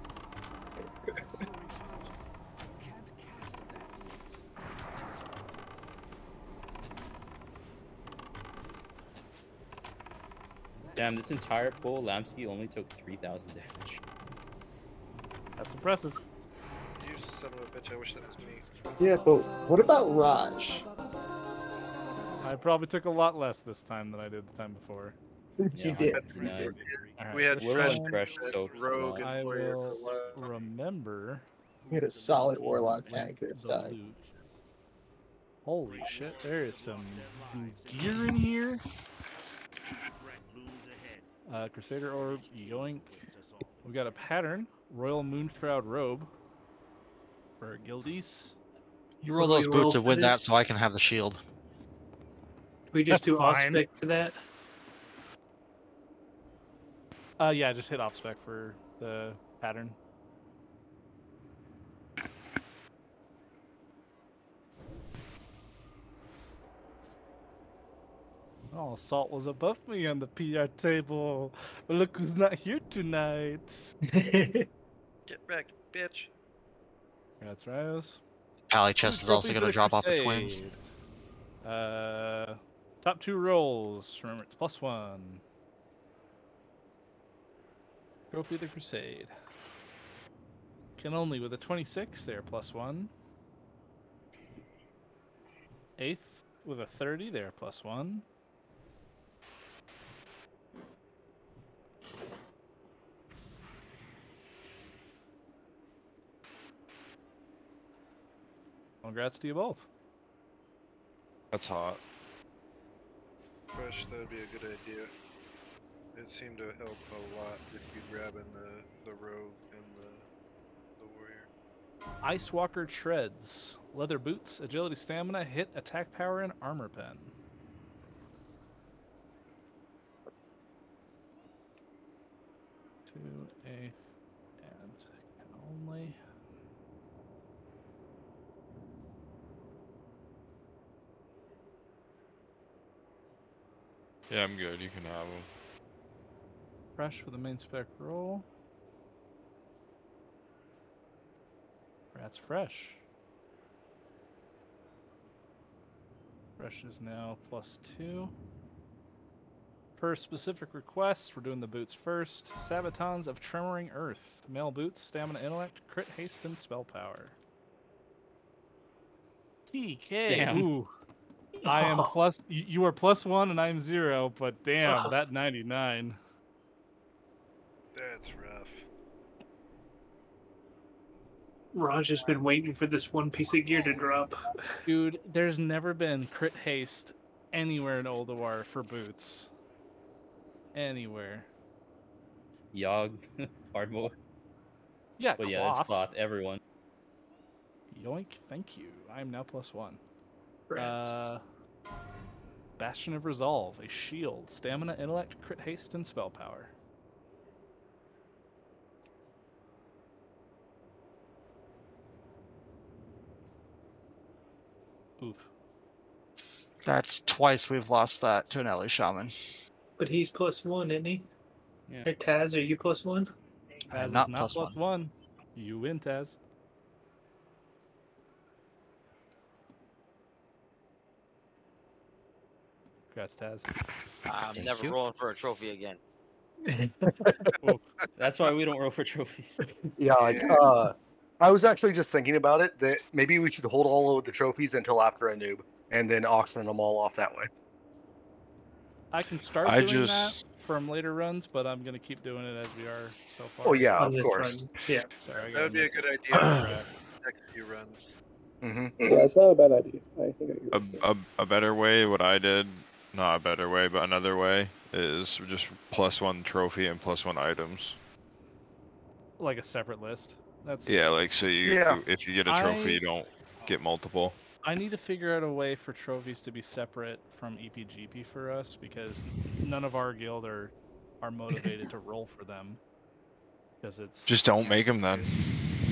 Damn, this entire pull, Lamsky only took 3,000 damage. That's impressive. You son of a bitch, I wish that was me. Yeah, but what about Raj? I probably took a lot less this time than I did the time before. You did. We had Willow and Stratton, Fresh soaked a Rogue, lot. and I Warrior will for remember. We had a solid Warlock tank this the time. loot. Holy shit, there is some gear in here. Crusader Orb, yoink. We got a pattern, Royal Mooncrowd Robe for Guildies. You roll those boots and win that so I can have the shield. We just do off Fine. spec for that. Yeah, just hit off spec for the pattern. Oh, Salt was above me on the PR table, but look who's not here tonight. Get wrecked, bitch. That's right. Pally chest is also going to drop off the twins. Top 2 rolls. Remember, it's +1. Trophy of the Crusade. Can only with a 26, they're +1. 8th with a 30, they're +1. Congrats to you both. That's hot. Fresh, that would be a good idea. It seemed to help a lot if you grabbing the rogue and the warrior. Ice Walker Treads. Leather boots, agility, stamina, hit, attack power, and armor pen. Two, 8th, and can only. Yeah, I'm good. You can have them. Fresh with a main spec roll. That's fresh. Fresh is now +2. Per specific request, we're doing the boots first. Sabatons of Tremoring Earth. Male boots, stamina, intellect, crit, haste, and spell power. TK. Damn. Ooh. I am plus. You are +1 and I'm 0, but damn, that 99. That's rough. Raj has been waiting for this one piece of gear to drop. Dude, there's never been crit haste anywhere in Oldawar for boots. Anywhere. Yogg, Hardmore. Yeah, But cloth. yeah, that's cloth, everyone. Yoink, thank you. I am now +1. Rats. Bastion of Resolve, a shield, stamina, intellect, crit haste, and spell power. Oof. That's twice we've lost that to an Ellie Shaman. But he's +1, isn't he? Yeah. Hey, Taz, are you +1? I am Taz not is not +1. +1. You win, Taz. Congrats, Taz. I'm Thank never you. rolling for a trophy again. That's why we don't roll for trophies. Yeah, like, I was actually just thinking about it that maybe we should hold all of the trophies until after a noob and then auction them all off that way. I can start I doing that. just from later runs, but I'm gonna keep doing it as we are so far. Oh yeah, On of this course. run. Yeah. Sorry, I That would be a good idea for next few runs. Mm-hmm. Yeah, it's not a bad idea. I think I agree with you. A better way, what I did, not a better way, but another way, is just +1 trophy and +1 items. Like a separate list. That's Yeah, like so Yeah. if you get a trophy, you don't get multiple. I need to figure out a way for trophies to be separate from EPGP for us because none of our guild are motivated to roll for them because it's Just don't make them then.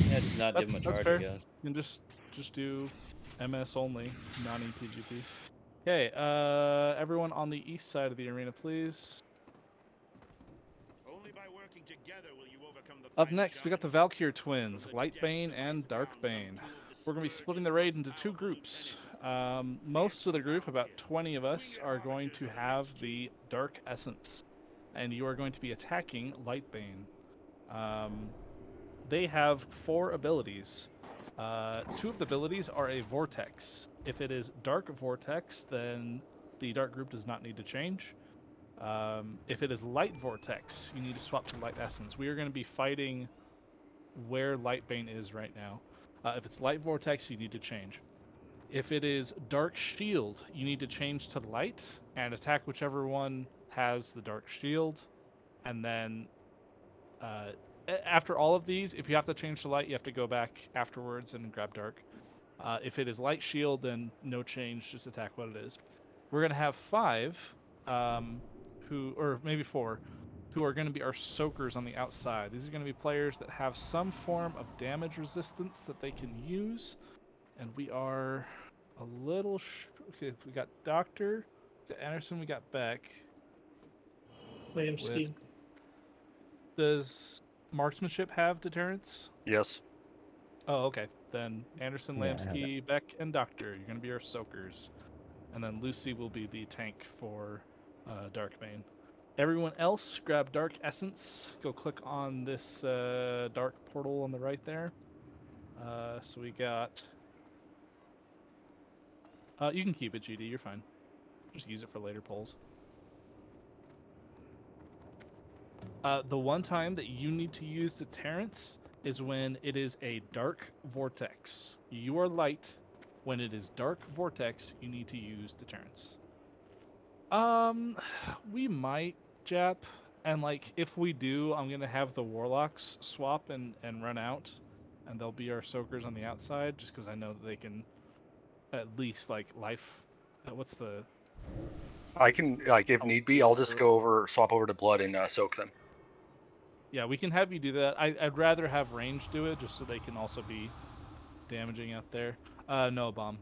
Yeah, just not give them a that's charge, fair. I guess. You can just do MS only, non-EPGP. Okay, everyone on the east side of the arena, please. Only by working together will you overcome the Up next, we got the Valkyr twins, Lightbane and Darkbane. We're going to be splitting the raid into 2 groups. Most of the group, about 20 of us, are going to have the Dark Essence, and you are going to be attacking Lightbane. They have 4 abilities. 2 of the abilities are a Vortex. If it is Dark Vortex, then the Dark group does not need to change. If it is Light Vortex, you need to swap to Light Essence. We are going to be fighting where Lightbane is right now. If it's Light Vortex, you need to change. If it is Dark Shield, you need to change to Light and attack whichever one has the Dark Shield. And then after all of these, if you have to change to Light, you have to go back afterwards and grab Dark. If it is Light Shield, then no change, just attack what it is. We're going to have 5 or maybe 4, who are going to be our soakers on the outside. These are going to be players that have some form of damage resistance that they can use. And we are a little... okay, we got Doctor, we got Anderson, we got Beck. Lamsky. Does marksmanship have deterrence? Yes. Oh, okay. Then Anderson, Yeah, I have Lamsky, Beck, and Doctor, you're going to be our soakers. And then Lucy will be the tank for Darkbane. Everyone else, grab Dark Essence. Go click on this dark portal on the right there. So we got... you can keep it, GD. You're fine. Just use it for later polls. The one time that you need to use Deterrence is when it is a Dark Vortex. You are light. When it is Dark Vortex, you need to use Deterrence. We might, Jap. And, like, if we do, I'm going to have the Warlocks swap and run out. And they'll be our soakers on the outside, just because I know that they can at least, like, life... what's the... I can, like, if need be, I'll just go over, swap over to Blood and soak them. Yeah, we can have you do that. I'd rather have range do it, just so they can also be damaging out there. No, Bomb.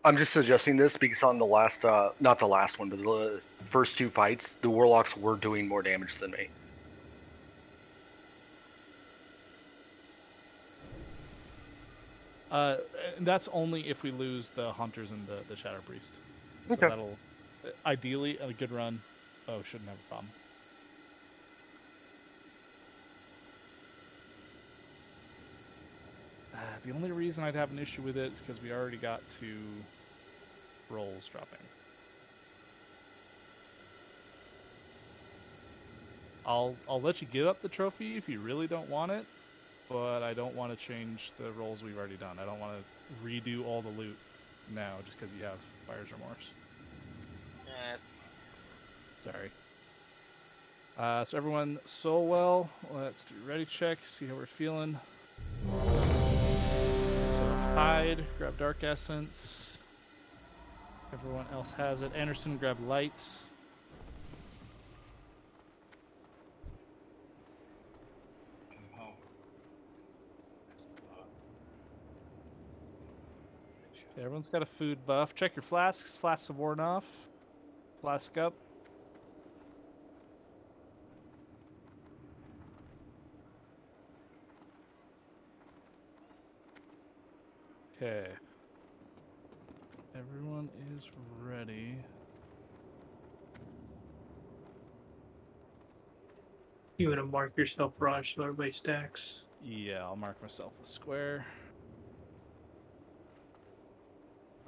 I'm just suggesting this because on the last, not the last one, but the first 2 fights, the Warlocks were doing more damage than me. That's only if we lose the Hunters and the Shadow Priest. So Okay. that'll, ideally, a good run. Oh, shouldn't have a problem. The only reason I'd have an issue with it is because we already got 2 rolls dropping. I'll let you give up the trophy if you really don't want it, but I don't want to change the rolls we've already done. I don't want to redo all the loot now just because you have Buyer's Remorse. Yes. Sorry. So everyone, soul well. Let's do ready check, see how we're feeling. So hide, grab Dark Essence. Everyone else has it. Anderson, grab light. Okay, everyone's got a food buff. Check your flasks. Flasks have worn off. Flask up. Okay. Everyone is ready. You want to mark yourself, Raj, so everybody stacks. Yeah, I'll mark myself a square.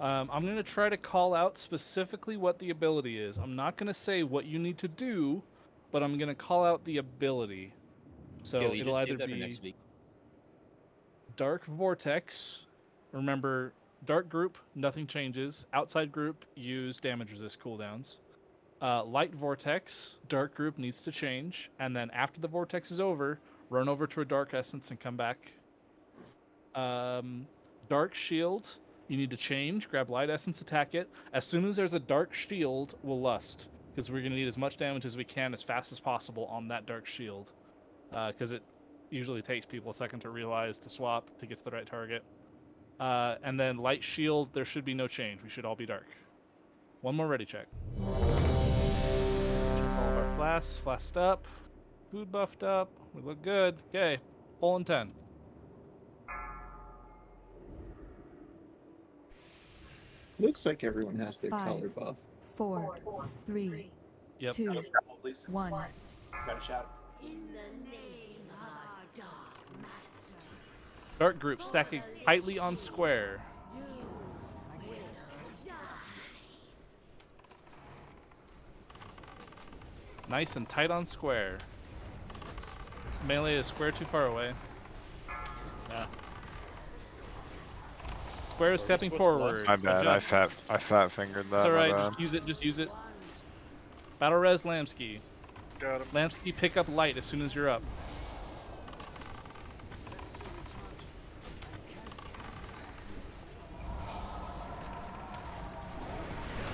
I'm going to try to call out specifically what the ability is. I'm not going to say what you need to do, but I'm going to call out the ability. So Gil, you it'll just either save that for be next week. Dark Vortex. Remember, Dark Group, nothing changes. Outside Group, use damage resist cooldowns. Light Vortex, Dark Group needs to change. And then after the Vortex is over, run over to a Dark Essence and come back. Dark Shield, you need to change. Grab Light Essence, attack it. As soon as there's a Dark Shield, we'll Lust. Because we're going to need as much damage as we can as fast as possible on that Dark Shield. Because it usually takes people a second to realize to swap to get to the right target. And then Light Shield, there should be no change. We should all be Dark. One more ready check. Check all of our flasks. Flasked up. Food buffed up. We look good. Okay. Full in 10. Looks like everyone has their 5, color buff. 4, 3, Yep. 2, Please. 1. Try to shout. Dark Group stacking tightly on square. Nice and tight on square. Melee is square too far away. Yeah. Square is stepping forward. My bad. Adjust. I fat fingered that. It's alright, my just bad. use it, just use it. Battle res Lamsky. Got him. Lamsky, pick up light as soon as you're up.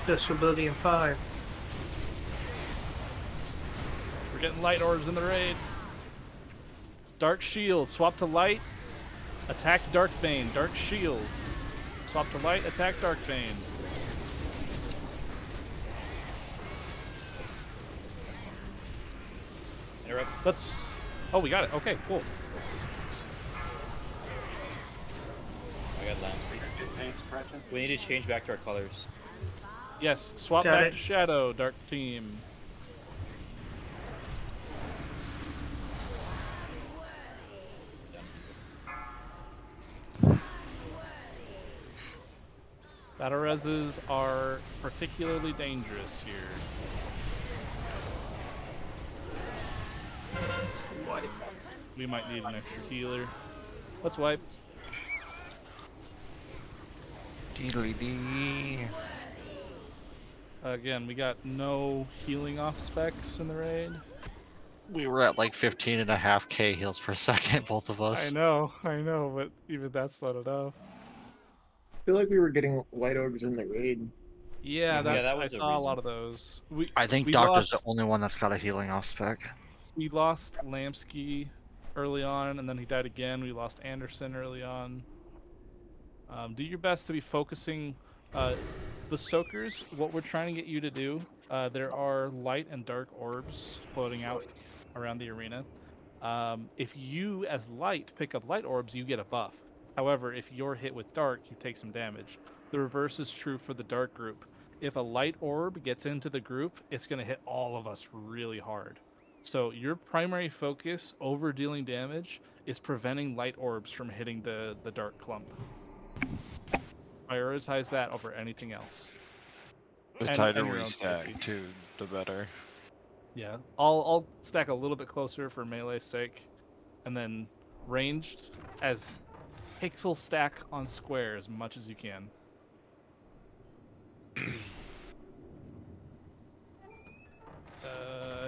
Special ability in 5. We're getting light orbs in the raid. Dark Shield, swap to light. Attack Darkbane, Dark Shield. Swap to light, attack Darkbane. Interrupt. Let's... Oh, we got it. Okay, cool. I got Lance. We need to change back to our colors. Yes, swap Got back it. to Shadow, Dark Team. Battle reses are particularly dangerous here. Wipe. We might need an extra healer. Let's wipe. Deedly dee. Again, we got no healing off specs in the raid. We were at like 15.5k heals per second, both of us. I know, but even that's not enough. I feel like we were getting white orbs in the raid. Yeah, that's, that I was the saw a reason. lot of those. I think we Doctor's lost, the only one that's got a healing off spec. We lost Lamsky early on, and then he died again. We lost Anderson early on. Do your best to be focusing. The soakers, what we're trying to get you to do, there are light and dark orbs floating out around the arena. If you, as light, pick up light orbs, you get a buff. However, if you're hit with dark, you take some damage. The reverse is true for the dark group. If a light orb gets into the group, it's going to hit all of us really hard. So your primary focus over dealing damage is preventing light orbs from hitting the dark clump. Prioritize that over anything else. The And- tighter and your we own safety. stack, too, the better. Yeah, I'll stack a little bit closer for melee's sake, and then ranged as pixel stack on square as much as you can.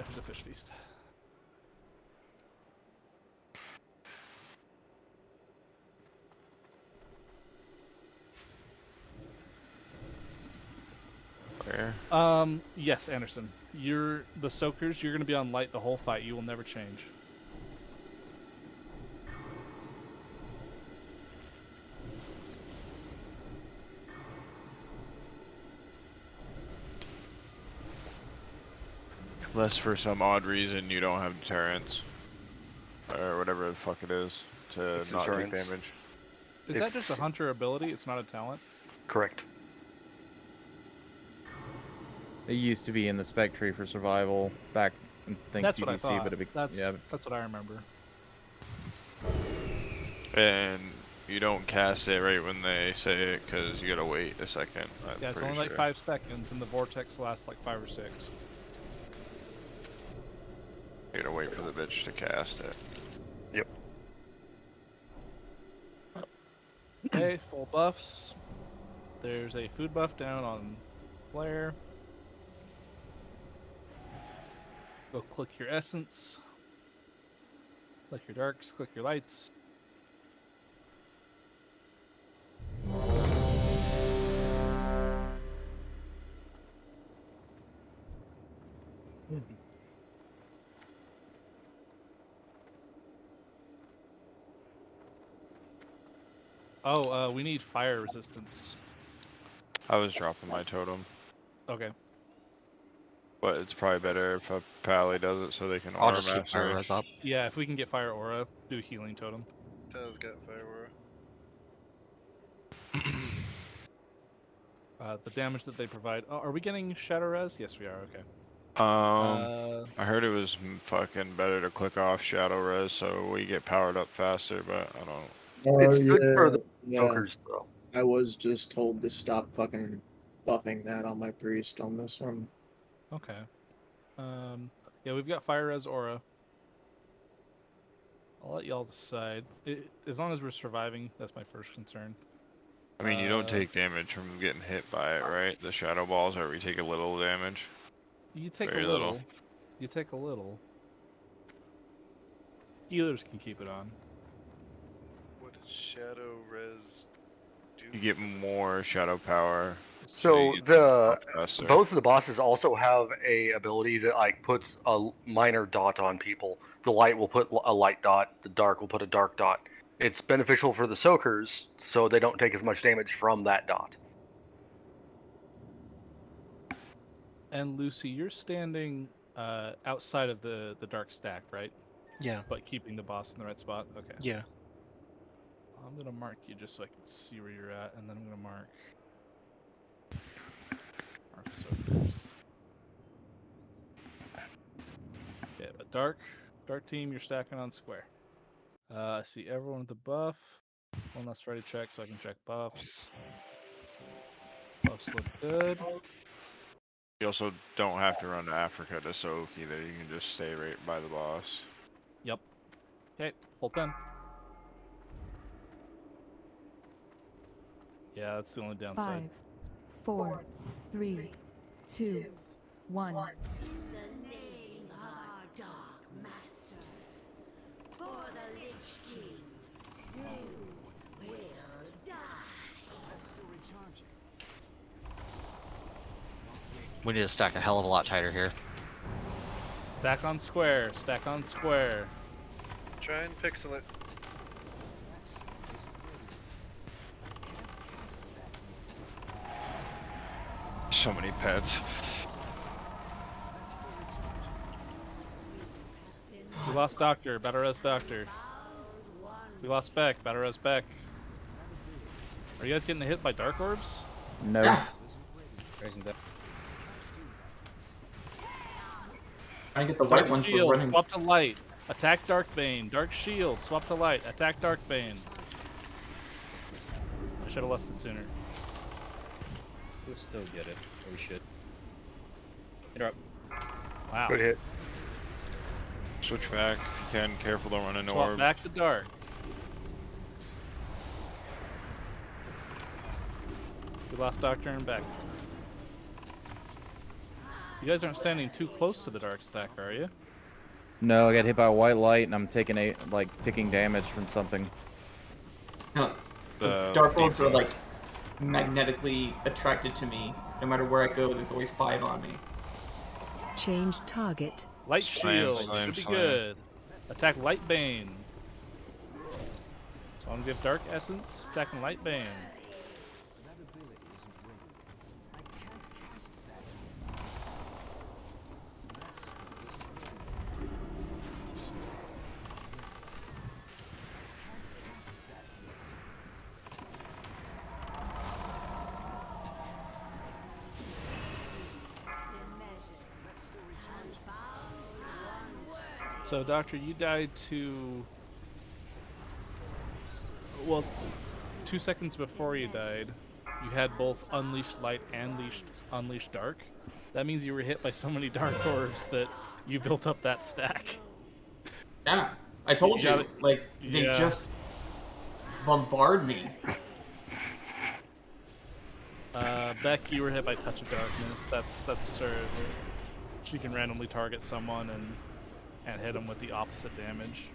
Here's a fish feast. Where? Yes, Anderson. You're the soakers. You're gonna be on light the whole fight. You will never change. Unless for some odd reason you don't have deterrence. Or whatever the fuck it is. To It's not take deterrence. damage. Is that just a hunter ability? It's not a talent? Correct. It used to be in the spec tree for survival back in That's what I TOGC, thought. but it That's yeah. what I remember. And you don't cast it right when they say it because you gotta wait a second. I'm Yeah, it's pretty only like sure. 5 seconds, and the vortex lasts like 5 or 6. You gotta wait for the bitch to cast it. Yep. Okay, full buffs. There's a food buff down on Flare. Go click your essence. Click your darks, click your lights. Oh, we need fire resistance. I was dropping my totem, Okay. but it's probably better if a pally does it so they can I'll aura just keep fire mastery. res up. Yeah, if we can get fire aura, do a healing totem. Taz got fire aura. The damage that they provide. Oh, are we getting shadow res? Yes, we are. Okay. I heard it was fucking better to click off shadow res so we get powered up faster, but I don't. It's good for yeah, the yeah. jokers though. I was just told to stop fucking buffing that on my priest on this one. Okay. Yeah, we've got fire res aura. I'll let y'all decide. As long as we're surviving, that's my first concern. I mean, you don't take damage from getting hit by it, right? The shadow balls, or we take a little damage. You take Very a little. You take a little. Healers can keep it on. What does shadow res do? You get more shadow power. So you get the faster. both of the bosses also have a ability that like puts a minor dot on people. The light will put a light dot. The dark will put a dark dot. It's beneficial for the soakers, so they don't take as much damage from that dot. And Lucy, you're standing outside of the dark stack, right? Yeah. But keeping the boss in the right spot? Okay. Yeah. I'm going to mark you just so I can see where you're at, and then I'm going to mark our soakers. Yeah, but dark team, you're stacking on square. I see everyone with the buff. One last ready check so I can check buffs. Buffs look good. You also don't have to run to Africa to soak either. You can just stay right by the boss. Yep. Okay, hold 10. Yeah, that's the only downside. 5, 4, 3, 2, 1. We need to stack a hell of a lot tighter here. Stack on square, stack on square. Try and pixel it. So many pets. We lost Doctor, better res Doctor. We lost Beck, better res Beck. Are you guys getting hit by dark orbs? No. I get the white Dark ones for shield, running. swap to light. Attack Darkbane. Dark shield, swap to light. Attack Darkbane. I should have listed sooner. We'll still get it, or we should. Hit her up. Wow. Good hit. Switch back if you can. Careful, don't run into Swap orbs. back to dark. We lost Doctor and Beck. You guys aren't standing too close to the dark stack, are you? No, I got hit by a white light and I'm taking ticking damage from something. No, the dark orbs are like magnetically attracted to me. No matter where I go, there's always 5 on me. Change target. Light shield should be good. Attack Lightbane. As long as you have Dark Essence, attacking Lightbane. So, Doctor, you died to Well, 2 seconds before you died, you had both Unleashed Light and Unleashed Dark. That means you were hit by so many Dark Orbs that you built up that stack. Yeah, I told you. Like, they Yeah. just bombard me. Beck, you were hit by Touch of Darkness. That's her. She can randomly target someone and hit them with the opposite damage.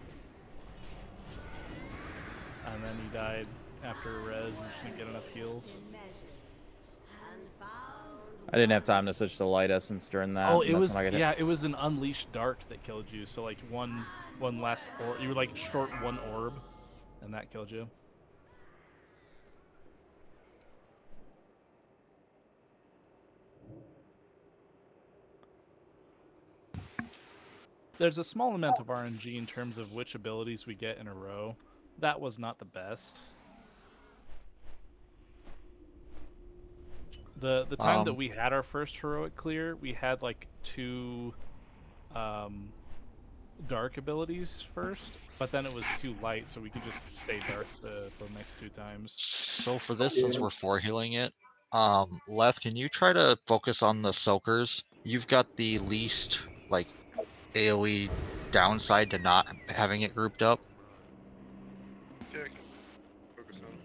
And then you died after a res and she didn't get enough heals. I didn't have time to switch to light essence during that. Oh, and it that's was when I got hit. it was an Unleashed Dark that killed you. So like one last orb, you were like short one orb, and that killed you. There's a small amount of RNG in terms of which abilities we get in a row. That was not the best. The time that we had our first heroic clear, we had like 2 dark abilities first, but then it was too light, so we could just stay dark the next 2 times. So for this, since we're 4 healing it, Left, can you try to focus on the soakers? You've got the least like AoE downside to not having it grouped up. Yeah, I can focus on it.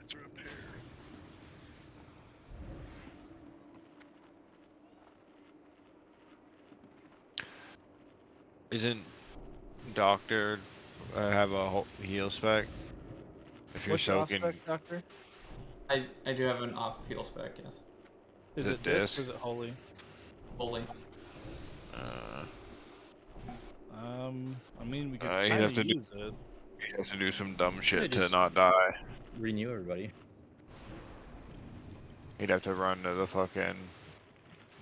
It's repaired. Isn't Doctor have a heal spec? If you're What's your soaking, spec, Doctor? I do have an off heal spec, yes. Is it disc or is it holy? Holy. I mean, we could he'd kind have of to use it. he has to do some dumb shit to just not die. Renew everybody. He'd have to run to the fucking,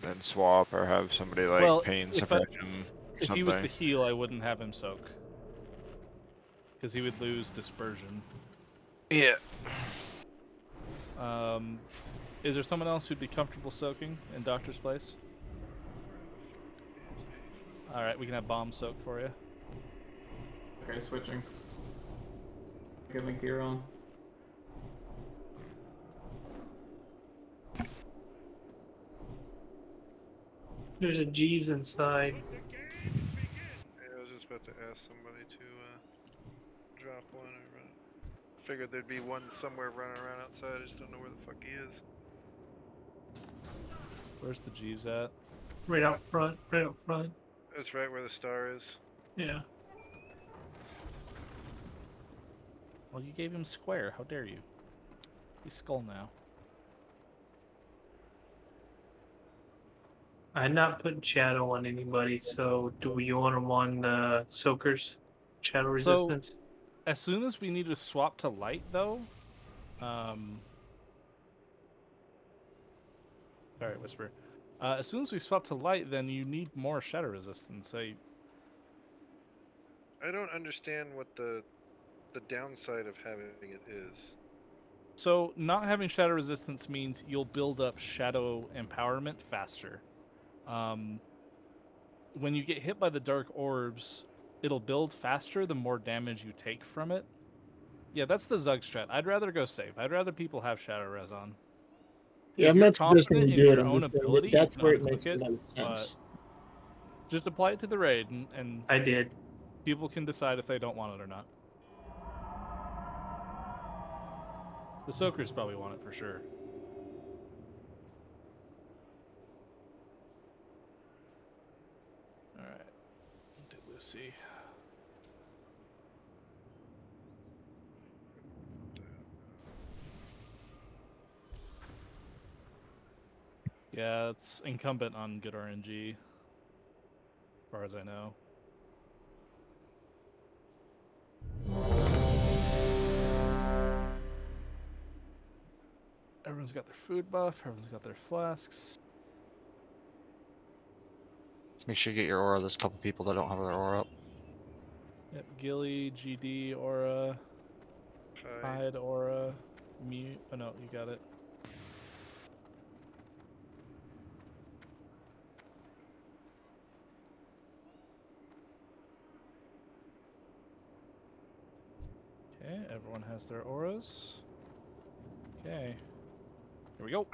then swap or have somebody like Well, pain if suppress him. if he was to heal, I wouldn't have him soak, because he would lose dispersion. Yeah. Is there someone else who'd be comfortable soaking in Doctor's place? All right, we can have bomb soak for you. Okay, switching. Get my gear on. There's a Jeeves inside. Yeah, I was just about to ask somebody to drop one or run. Figured there'd be one somewhere running around outside. I just don't know where the fuck he is. Where's the Jeeves at? Right out front. Right out front. That's right where the star is. Yeah. Well, you gave him square. How dare you? He's skull now. I'm not putting shadow on anybody, so do you want them on the soakers? Shadow resistance? So, as soon as we need to swap to light, though, Alright, Whisper. As soon as we swap to light, then you need more shadow resistance. I don't understand what the downside of having it is. So, not having shadow resistance means you'll build up shadow empowerment faster. When you get hit by the dark orbs, it'll build faster the more damage you take from it. Yeah, that's the Zug strat. I'd rather go safe. I'd rather people have shadow res on. Yeah, If I'm you're not suggesting confident you in do it. your I'm own just saying ability, that's you where can it makes the unhook most sense. but just apply it to the raid, and I did. people can decide if they don't want it or not. The soakers probably want it for sure. Alright. To Lucy. Yeah, it's incumbent on good RNG, as far as I know. Everyone's got their food buff, everyone's got their flasks. Make sure you get your aura. There's a couple people that don't have their aura up. Yep, Gilly, GD, Aura, Hide, Aura, Mute. Oh no, you got it. Okay, everyone has their auras. Okay. Here we go.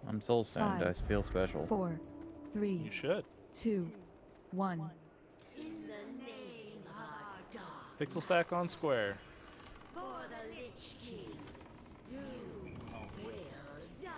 I'm soul stoned. I feel special. 4, 3. You should. 2, 1. Pixel stack on square. For the Lich King, you will die.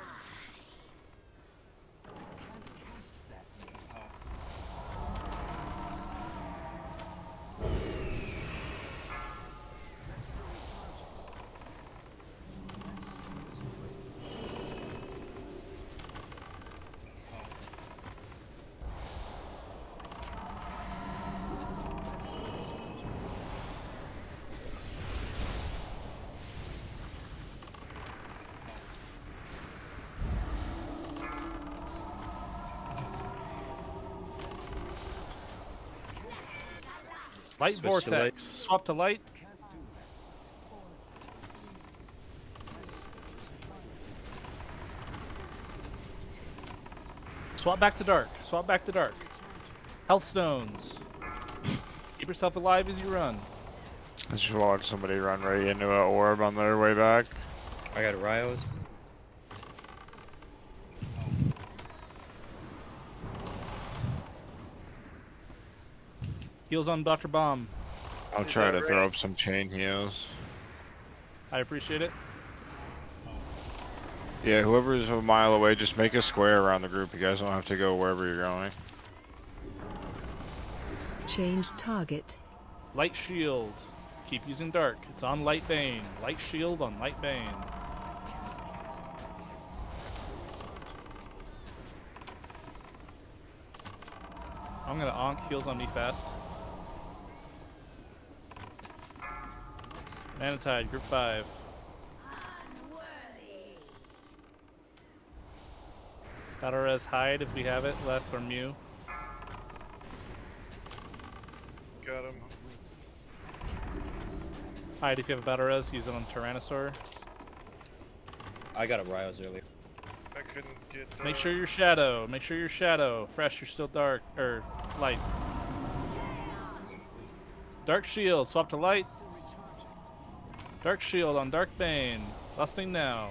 Light Switch to vortex. light. Swap to light. Swap back to dark. Swap back to dark. Health stones. Keep yourself alive as you run. I just watched somebody run right into an orb on their way back. I got Ryos. Heals on Dr. Bomb. I'll try to throw up some chain heals. I appreciate it. Yeah, whoever's a mile away, just make a square around the group. You guys don't have to go wherever you're going. Change target. Light shield. Keep using dark. It's on light bane. Light shield on light bane. I'm gonna onk. Heals on me fast. Manatide, group 5. Battle res hide if we have it left or Mew. Got him. Hide if you have a battle res, use it on Tyrannosaur. I got a Ryos earlier. I couldn't get. Make sure your shadow. Make sure your shadow. Fresh, you're still dark or light. Dark shield, swap to light. Dark shield on Dark Bane. Lusting now.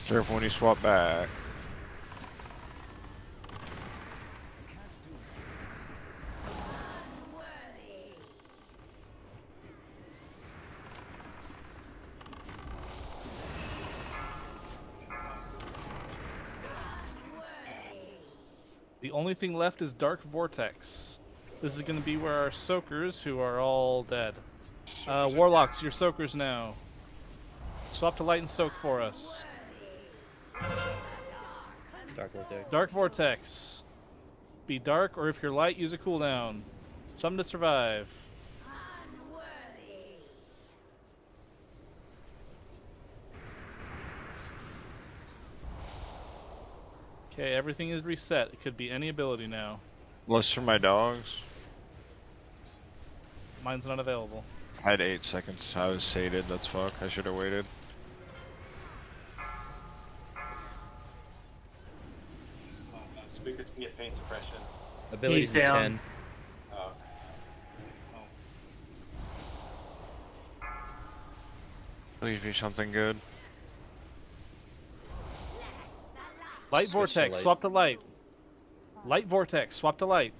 Careful when you swap back. The only thing left is Dark Vortex. This is going to be where our soakers, who are all dead. Warlocks, your soakers now. Swap to light and soak for us. Dark Vortex. Dark Vortex. Be dark, or if you're light, use a cooldown. Something to survive. Okay, everything is reset. It could be any ability now. Less for my dogs. Mine's not available. I had 8 seconds. I was sated. That's fuck. I should have waited. Speakers can get pain suppression. Abilities in 10. Oh. Please be something good. Light Switch Vortex, to light. swap to light. Light Vortex, swap to light.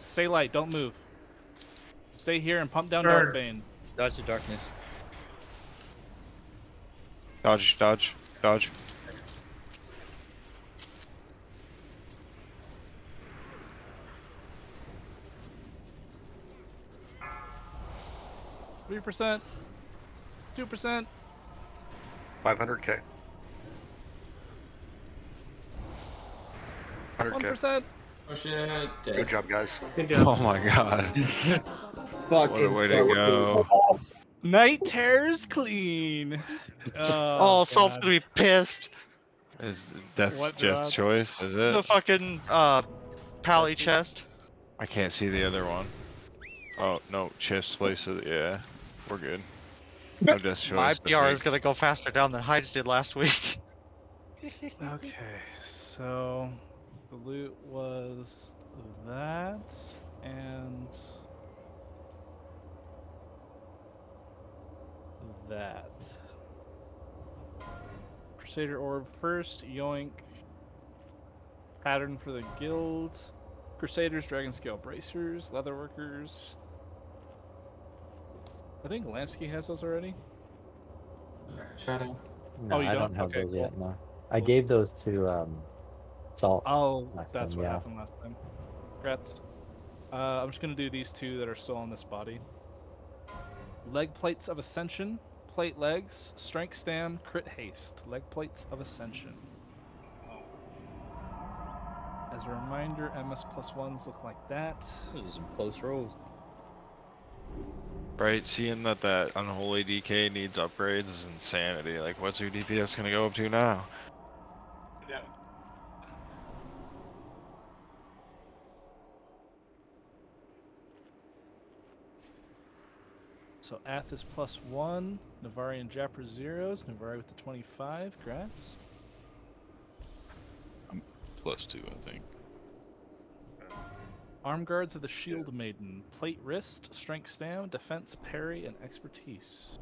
Stay light, don't move. Stay here and pump down Sure. Darkbane. Dodge the darkness. Dodge, dodge, dodge. %, 2%. 500k. 100k. 1%. Oh shit. Good job, guys. Good job. Oh my god. Fuck, What a way to go. Night Terror's clean. Oh, Salt's God. gonna be pissed. Is Death's What, Jeff's Rob? choice? Is it? The fucking pally chest. I can't see the other one. Oh no, chest place. Yeah. We're good. I've just My chose PR is gonna go faster down than Hyde's did last week. Okay, so the loot was that and that. Crusader Orb first, yoink. Pattern for the guild. Crusaders, Dragon Scale Bracers, Leatherworkers. I think Lampsky has those already. Shadow. No, Oh, you I don't? don't have Okay, those cool. yet. No, I gave those to Salt. Oh, last that's time, what yeah. happened last time. Congrats. I'm just gonna do these two that are still on this body. Leg plates of ascension, plate legs, strength stam, crit haste. Leg plates of ascension. As a reminder, MS plus ones look like that. Those are some close rolls. Right, seeing that unholy DK needs upgrades is insanity. Like, what's your DPS gonna go up to now? Yeah. So Ath is plus one, Navari and Japper zeros, Navari with the 25, grats. I'm +2, I think. Arm guards of the Shield Maiden, plate wrist, strength stam, defense, parry, and expertise.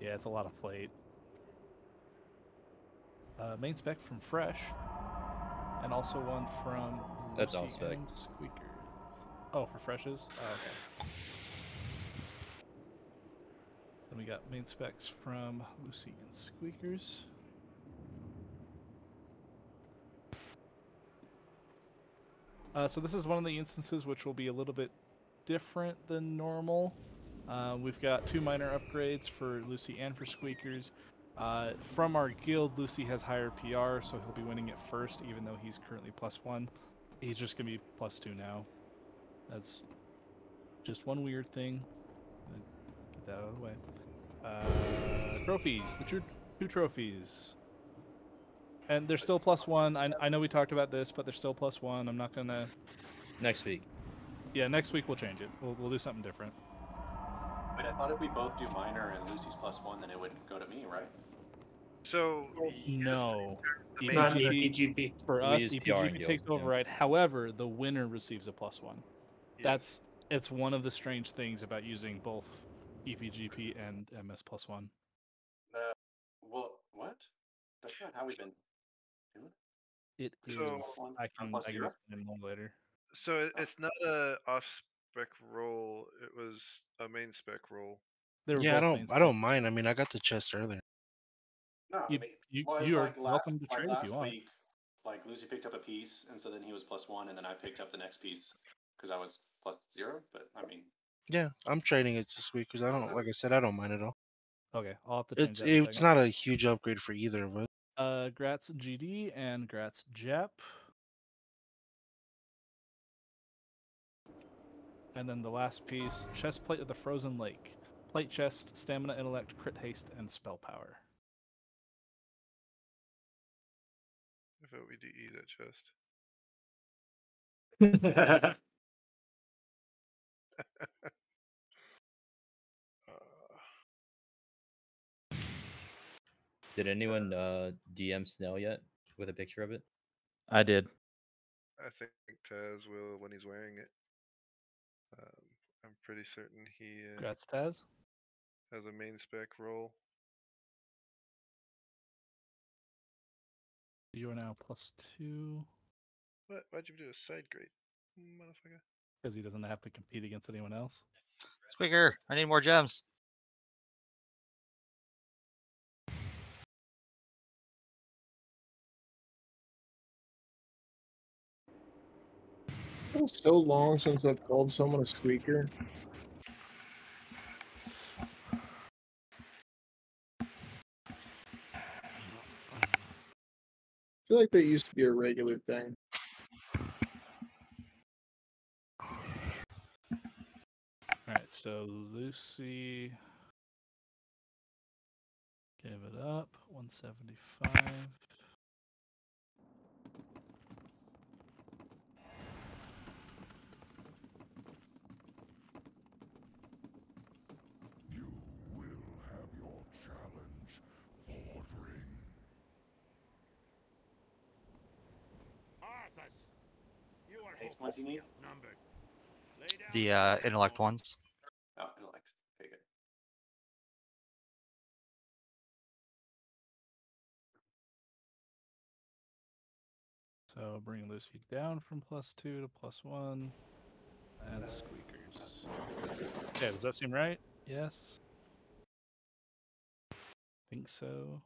Yeah, it's a lot of plate. Main spec from Fresh, and also one from That's Lucy all spec. and Squeaker. Oh, for Freshes? Oh, okay. Then we got main specs from Lucy and Squeakers. So this is one of the instances which will be a little bit different than normal. We've got 2 minor upgrades for Lucy and for Squeakers. From our guild, Lucy has higher PR, so he'll be winning it first, even though he's currently +1. He's just going to be +2 now. That's just one weird thing. Get that out of the way. Trophies. The two trophies. And they're still +1. I know we talked about this, but they're still +1. I'm not going to... Next week. Yeah, next week we'll change it. We'll do something different. Wait, I thought if we both do minor and Lucy's +1, then it would go to me, right? So No. Not in EPGP, EPGP. for We us, use PR in EPGP guild, takes yeah. override. However, the winner receives a +1. Yeah. It's one of the strange things about using both EPGP and MS +1. Well, what? That's not how we've been doing it. It is. So- I can +0? explain more later. So it's not a off spec roll. It was a main spec roll. They were Yeah, both main I don't specs. mind. I mean, I got the chest earlier. No, I You mean, well, it's you are like welcome to trade if you last want. week, like Lucy picked up a piece, and so then he was +1, and then I picked up the next piece because I was +0. But I mean, Yeah, I'm trading it this week because I don't, like I said, I don't mind at all. Okay, I'll have to change It's that in a it's second. not a huge upgrade for either of us. Grats GD and Grats Jep. And then the last piece, chest plate of the Frozen Lake. Plate chest, stamina, intellect, crit haste, and spell power. I vote we DE that chest. Did anyone DM Snell yet with a picture of it? I did. I think Taz will when he's wearing it. I'm pretty certain he Grats Taz. has a main spec roll. You are now +2. What? Why'd you do a side grade, motherfucker? Because he doesn't have to compete against anyone else. Squeaker, I need more gems. It's been so long since I've called someone a squeaker. I feel like that used to be a regular thing. Alright, so Lucy gave it up. 175. Ace ones you need? The intellect ones. Oh, intellect. Okay, good. So bring Lucy down from +2 to +1. And squeakers. Okay, does that seem right? Yes. Think so.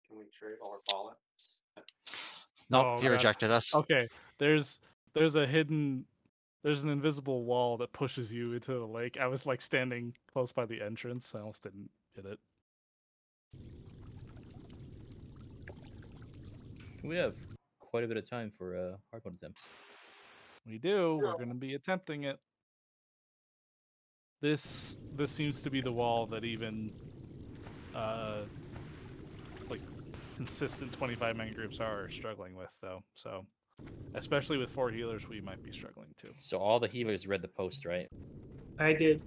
Can we trade while we're falling? Nope, Oh, he God. rejected us. Okay, there's an invisible wall that pushes you into the lake. I was like standing close by the entrance. I almost didn't hit it. We have quite a bit of time for hardmode attempts. We do. We're going to be attempting it. This seems to be the wall that even like consistent 25-man groups are struggling with, though. So, especially with 4 healers, we might be struggling too. So all the healers read the post, right? I did.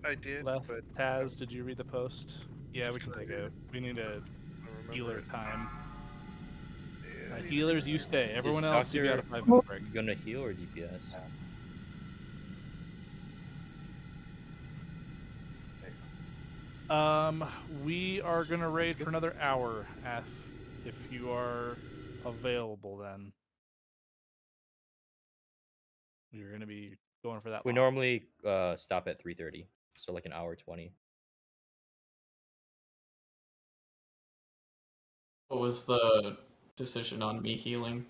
I did. Left, but Taz, did you read the post? Yeah, we can take a. We need a healer time. Healers, you stay. Everyone else, you got a 5-minute break. You gonna heal or DPS? We are gonna raid for another hour, if you are available. Then we're gonna be going for that. We long. normally stop at 3:30, so like an hour 20. What was the decision on me healing?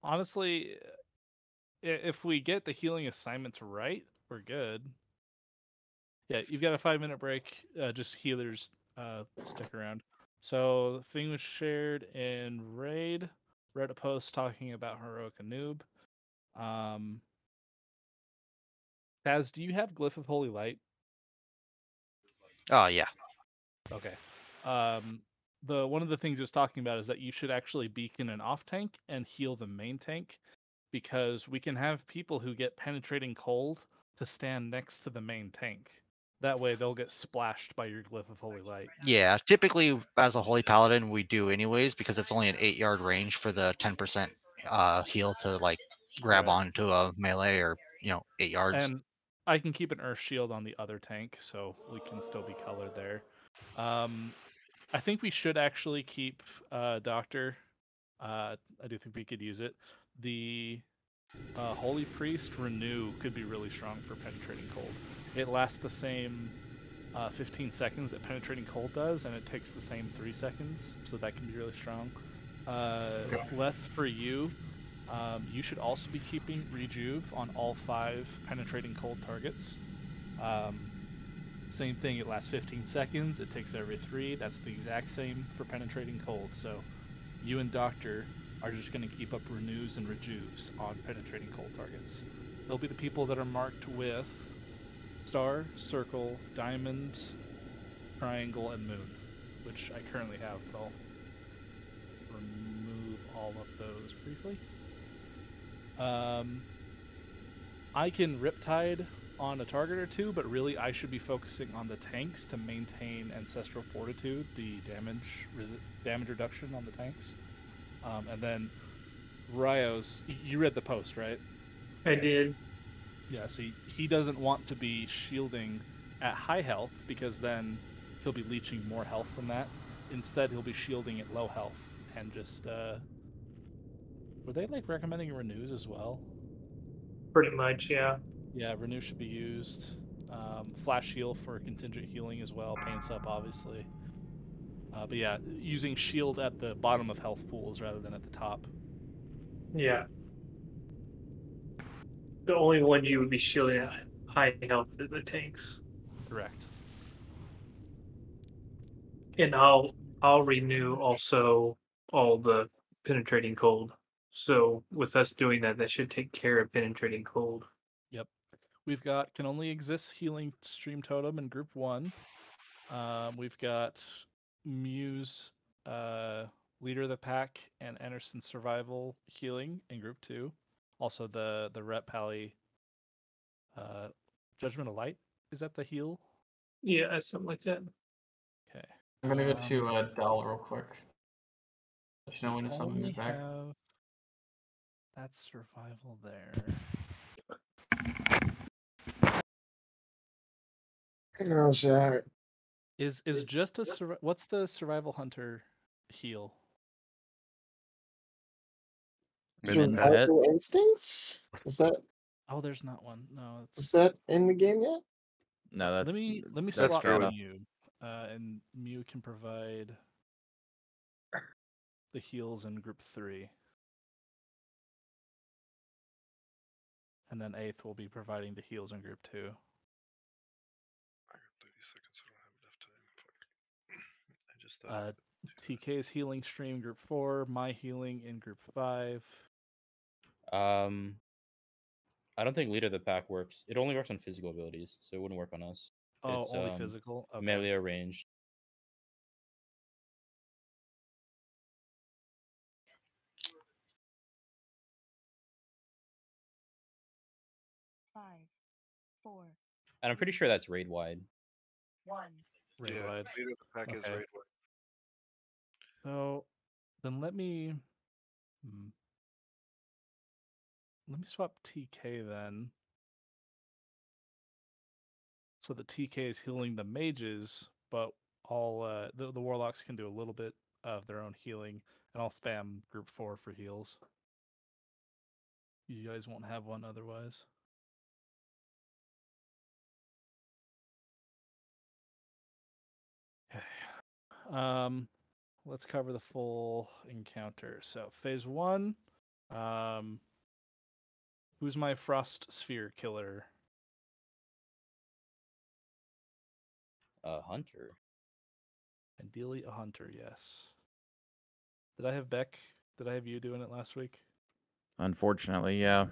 Honestly, if we get the healing assignments right, we're good. Yeah, you've got a 5-minute break. Just healers, stick around. So the thing was shared in raid. Read a post talking about heroic noob. Taz, do you have Glyph of Holy Light? Oh yeah. Okay. One of the things it was talking about is that you should actually beacon an off tank and heal the main tank, because we can have people who get penetrating cold to stand next to the main tank. That way they'll get splashed by your Glyph of Holy Light. Yeah, typically as a Holy Paladin we do anyways, because it's only an 8-yard range for the 10% heal to like grab Right. onto a melee or 8 yards. And I can keep an Earth Shield on the other tank, so we can still be colored there. I think we should actually keep Doctor. I do think we could use it. The Holy Priest Renew could be really strong for penetrating cold. It lasts the same 15 seconds that penetrating cold does, and it takes the same 3 seconds, so that can be really strong. Left, for you, you should also be keeping Rejuve on all 5 penetrating cold targets. Same thing, it lasts 15 seconds, it takes every 3. That's the exact same for penetrating cold. So you and Doctor are just going to keep up Renews and Rejuves on penetrating cold targets. They'll be the people that are marked with star, circle, diamond, triangle, and moon, which I currently have, but I'll remove all of those briefly. I can Riptide on a target or 2, but really I should be focusing on the tanks to maintain Ancestral Fortitude, the damage reduction on the tanks. And then Ryos, you read the post, right? I did. Yeah, so he doesn't want to be shielding at high health, because then he'll be leeching more health from that. Instead, he'll be shielding at low health and just were they like recommending Renews as well? Pretty much, yeah. Yeah, Renew should be used. Flash heal for contingent healing as well. Pain Sup, obviously. But yeah, using shield at the bottom of health pools rather than at the top. Yeah. The only ones you would be shielding at high health are the tanks. Correct. And I'll renew also all the penetrating cold. So with us doing that, that should take care of penetrating cold. Yep. We've got can only exist healing stream totem in group 1. We've got Muse, leader of the pack, and Anderson survival healing in group 2. Also the rep pally, Judgment of Light. Is that the heal? Yeah, something like that. Okay. I'm gonna go to Dell real quick. Let you know when it's on the only move back. have that survival there. Oh, sorry. Is just a what's the survival hunter heal? Survival instincts? Is that? Oh, there's not one. No, Is that in the game yet? No, that's let me that's swap straight up. Mew, and Mew can provide the heals in group 3, and then Eighth will be providing the heals in group 2. TK's healing stream group 4, my healing in group 5. I don't think leader of the pack works. It only works on physical abilities, so it wouldn't work on us. Oh, It's only physical? Okay. melee or ranged. Five, 4, And I'm pretty sure that's raid wide. 1. Raid Yeah, wide. leader of the pack is Okay. raid wide. So then let me swap TK then. So the TK is healing the mages, but all the warlocks can do a little bit of their own healing, and I'll spam group 4 for heals. You guys won't have one otherwise. Okay. Let's cover the full encounter. So phase 1, who's my frost sphere killer? A hunter. Ideally a hunter, yes. Did I have Beck? Did I have you doing it last week? Unfortunately, yeah.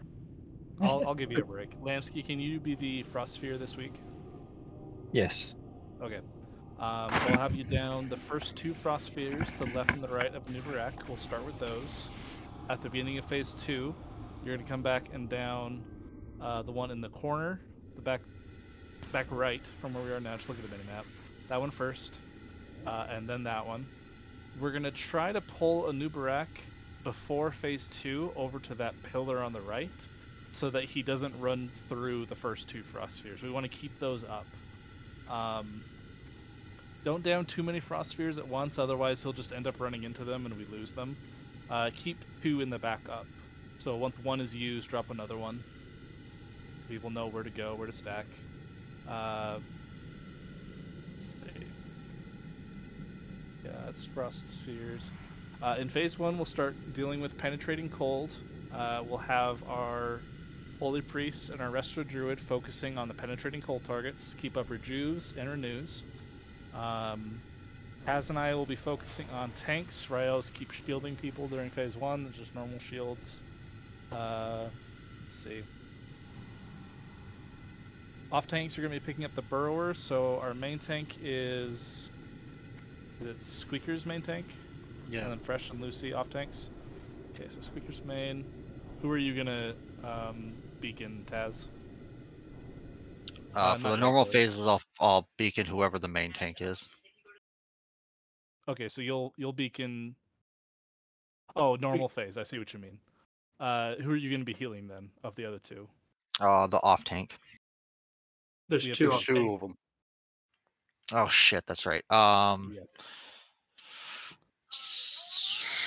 I'll give you a break. Lansky, can you be the frost sphere this week? Yes. Okay. So I'll have you down the first 2 frost spheres to the left and the right of Nubarak. We'll start with those. At the beginning of phase 2, you're going to come back and down the one in the corner, the back right from where we are now. Just look at the minimap. That one first, and then that one. We're going to try to pull a Nubarak before phase 2 over to that pillar on the right so that he doesn't run through the first 2 frost spheres. We want to keep those up. Don't down too many frost spheres at once, otherwise he'll just end up running into them and we lose them. Keep 2 in the backup. So once one is used, drop another one. People know where to go, where to stack. Let's see. Yeah, that's frost spheres. In phase 1, we'll start dealing with penetrating cold. We'll have our holy priest and our resto druid focusing on the penetrating cold targets. Keep up rejuves and renews. Kaz and I will be focusing on tanks. Raels keep shielding people during phase 1. They're just normal shields. Let's see. Off tanks are going to be picking up the burrowers. So our main tank is it Squeaker's main tank? Yeah. And then Fresh and Lucy off tanks. Okay, so Squeaker's main. Who are you gonna beacon, Taz? For the normal phases, I'll beacon whoever the main tank is. Okay, so you'll beacon. Oh, normal phase. I see what you mean. Who are you going to be healing then of the other 2? The off tank. There's 2 off tank. of them. Oh shit, that's right. Yes.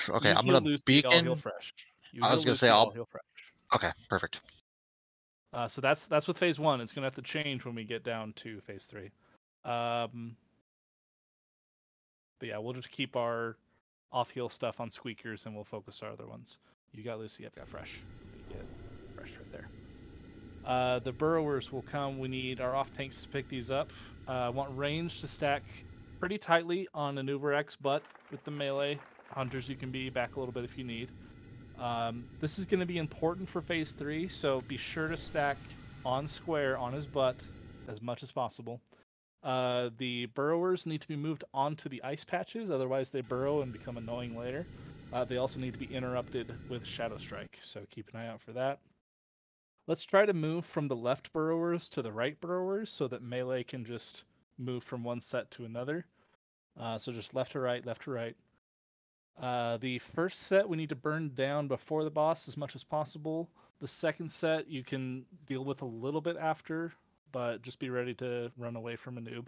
Okay, You I'm heal gonna Lucy, beacon. I'll heal Fresh. You I heal was gonna Lucy, say I'll heal Fresh. Okay, perfect. So that's with phase 1. It's gonna have to change when we get down to phase 3. But yeah, we'll just keep our off heal stuff on Squeakers and we'll focus our other ones. You got Lucy, I've got Fresh. We get Fresh right there. The burrowers will come. We need our off tanks to pick these up. Want range to stack pretty tightly on a Nubarak's butt with the melee. Hunters, you can be back a little bit if you need. This is going to be important for phase 3, so be sure to stack on square on his butt as much as possible. The burrowers need to be moved onto the ice patches, otherwise they burrow and become annoying later. They also need to be interrupted with Shadow Strike, so keep an eye out for that. Let's try to move from the left burrowers to the right burrowers so that melee can just move from one set to another. So just left to right, left to right. The first set we need to burn down before the boss as much as possible. The second set you can deal with a little bit after, but just be ready to run away from a noob.